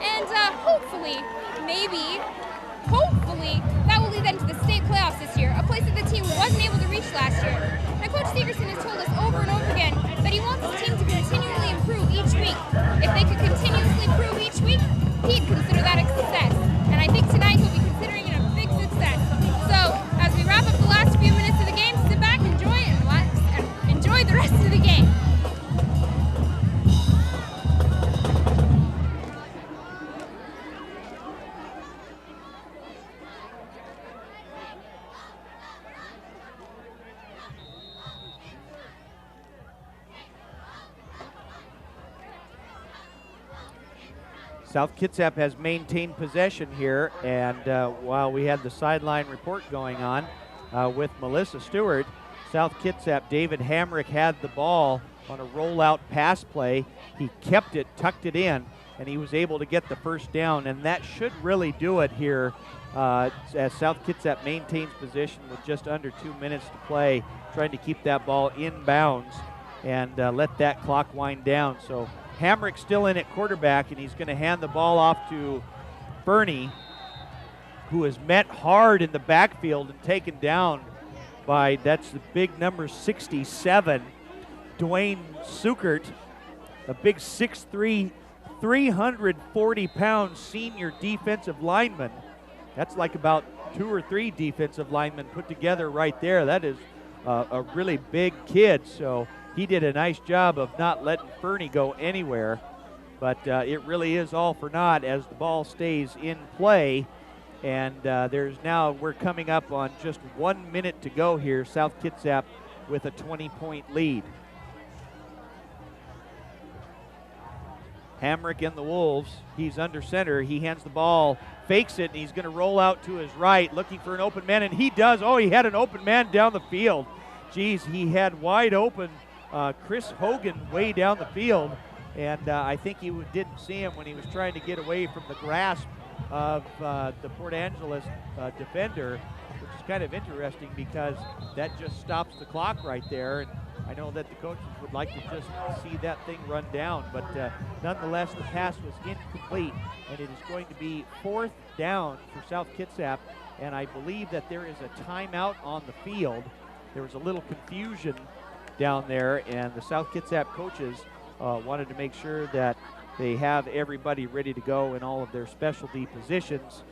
And hopefully, that will lead them to the state playoffs this year, a place that the team wasn't able to reach last year. Now, Coach Segerson has told us over and over again that he wants his team to continually improve each week. If they could continuously improve each week, he'd consider that a success. And I think tonight he'll be considering it a big success. So, as we wrap up the last few minutes of the game, sit back, enjoy it, and relax, and enjoy the rest of the game. South Kitsap has maintained possession here, and while we had the sideline report going on with Melissa Stewart, South Kitsap, David Hamrick had the ball on a rollout pass play. He kept it, tucked it in, and he was able to get the first down, and that should really do it here as South Kitsap maintains possession with just under 2 minutes to play, trying to keep that ball in bounds and let that clock wind down. So Hamrick still in at quarterback, and he's going to hand the ball off to Fernie, who is met hard in the backfield and taken down by, that's the big number 67, Dwayne Sukert, a big 6'3", 340-pound senior defensive lineman. That's like about 2 or 3 defensive linemen put together right there. That is a really big kid, so he did a nice job of not letting Fernie go anywhere, but it really is all for naught as the ball stays in play. And we're coming up on just 1 minute to go here. South Kitsap with a 20-point lead. Hamrick and the Wolves, he's under center. He hands the ball, fakes it, and he's going to roll out to his right, looking for an open man, and he does. Oh, he had an open man down the field. Geez, he had wide open Chris Hogan way down the field, and I think he didn't see him when he was trying to get away from the grasp of the Port Angeles defender, which is kind of interesting because that just stops the clock right there. And I know that the coaches would like to just see that thing run down, but nonetheless, the pass was incomplete, and it is going to be 4th down for South Kitsap, and I believe that there is a timeout on the field. There was a little confusion down there, and the South Kitsap coaches wanted to make sure that they have everybody ready to go in all of their specialty positions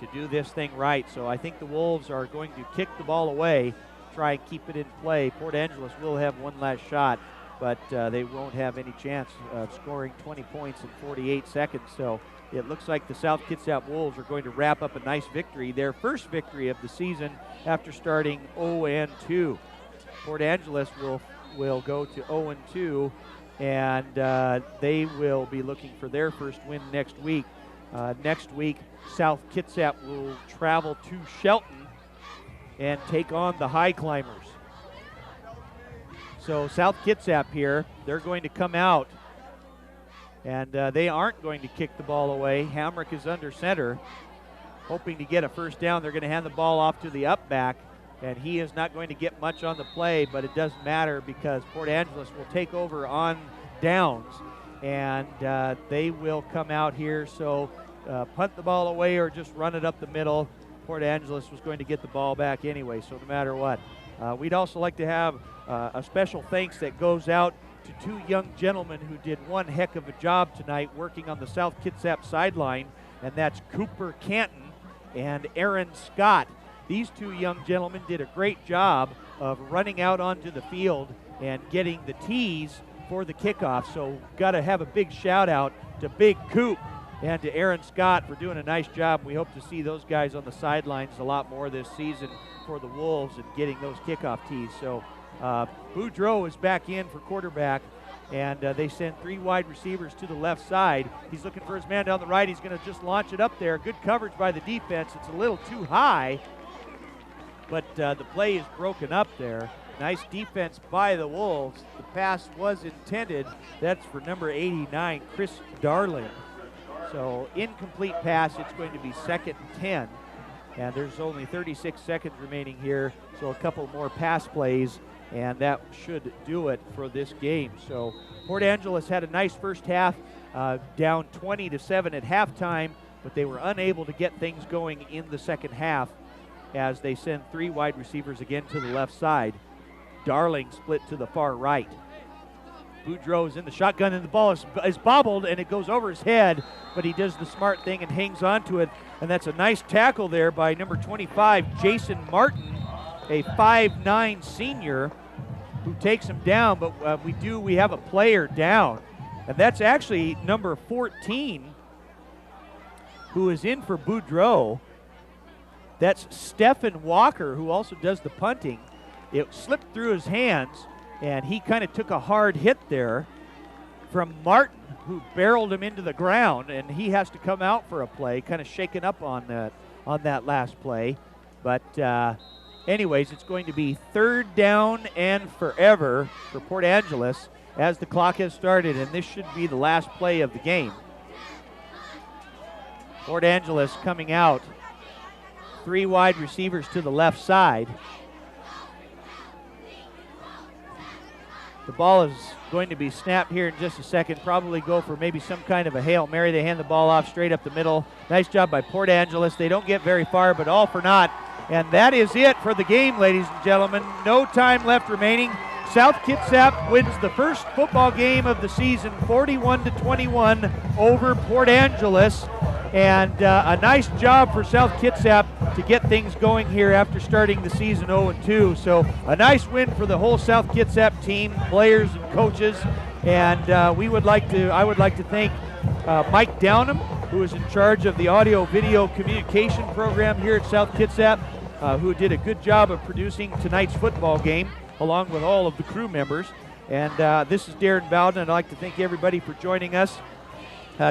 to do this thing right. So I think the Wolves are going to kick the ball away, try and keep it in play. Port Angeles will have one last shot, but they won't have any chance of scoring 20 points in 48 seconds. So it looks like the South Kitsap Wolves are going to wrap up a nice victory, their first victory of the season after starting 0-2. Port Angeles will go to 0-2, and they will be looking for their first win next week. Next week, South Kitsap will travel to Shelton and take on the High Climbers. So South Kitsap here, they're going to come out, and they aren't going to kick the ball away. Hamrick is under center, hoping to get a first down. They're going to hand the ball off to the up back, and he is not going to get much on the play, but it doesn't matter because Port Angeles will take over on downs, and they will come out here. So punt the ball away or just run it up the middle. Port Angeles was going to get the ball back anyway, so no matter what. We'd also like to have a special thanks that goes out to two young gentlemen who did one heck of a job tonight working on the South Kitsap sideline, and that's Cooper Canton and Aaron Scott. These two young gentlemen did a great job of running out onto the field and getting the tees for the kickoff. So got to have a big shout out to Big Coop and to Aaron Scott for doing a nice job. We hope to see those guys on the sidelines a lot more this season for the Wolves and getting those kickoff tees. So Boudreaux is back in for quarterback, and they send three wide receivers to the left side. He's looking for his man down the right. He's going to just launch it up there. Good coverage by the defense. It's a little too high, but the play is broken up there. Nice defense by the Wolves. The pass was intended. That's for number 89, Chris Darling. So incomplete pass. It's going to be 2nd and 10. And there's only 36 seconds remaining here. So a couple more pass plays, and that should do it for this game. So Port Angeles had a nice first half, down 20-7 at halftime, but they were unable to get things going in the second half as they send three wide receivers again to the left side. Darling split to the far right. Boudreaux is in the shotgun, and the ball is bobbled, and it goes over his head, but he does the smart thing and hangs on to it, and that's a nice tackle there by number 25, Jason Martin, a 5'9" senior who takes him down, but we have a player down, and that's actually number 14 who is in for Boudreaux. That's Stephen Walker, who also does the punting. It slipped through his hands, and he kind of took a hard hit there from Martin, who barreled him into the ground, and he has to come out for a play, kind of shaken up on that last play. But anyways, it's going to be 3rd down and forever for Port Angeles as the clock has started, and this should be the last play of the game. Port Angeles coming out, three wide receivers to the left side. The ball is going to be snapped here in just a second. Probably go for maybe some kind of a Hail Mary. They hand the ball off straight up the middle. Nice job by Port Angeles. They don't get very far, but all for naught. And that is it for the game, ladies and gentlemen. No time left remaining. South Kitsap wins the first football game of the season, 41-21 over Port Angeles. And a nice job for South Kitsap to get things going here after starting the season 0-2. So a nice win for the whole South Kitsap team, players and coaches. And I would like to thank Mike Downham, who is in charge of the audio-video communication program here at South Kitsap, who did a good job of producing tonight's football game, along with all of the crew members. And this is Darren Bowden, and I'd like to thank everybody for joining us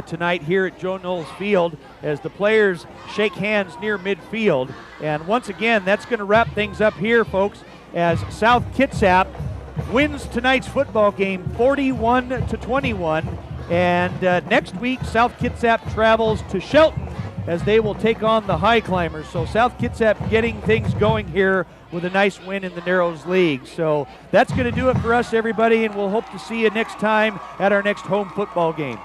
tonight here at Joe Knowles Field as the players shake hands near midfield. And once again, that's going to wrap things up here, folks, as South Kitsap wins tonight's football game 41-21. And next week, South Kitsap travels to Shelton as they will take on the High Climbers. So South Kitsap getting things going here with a nice win in the Narrows League. So that's going to do it for us, everybody, and we'll hope to see you next time at our next home football game.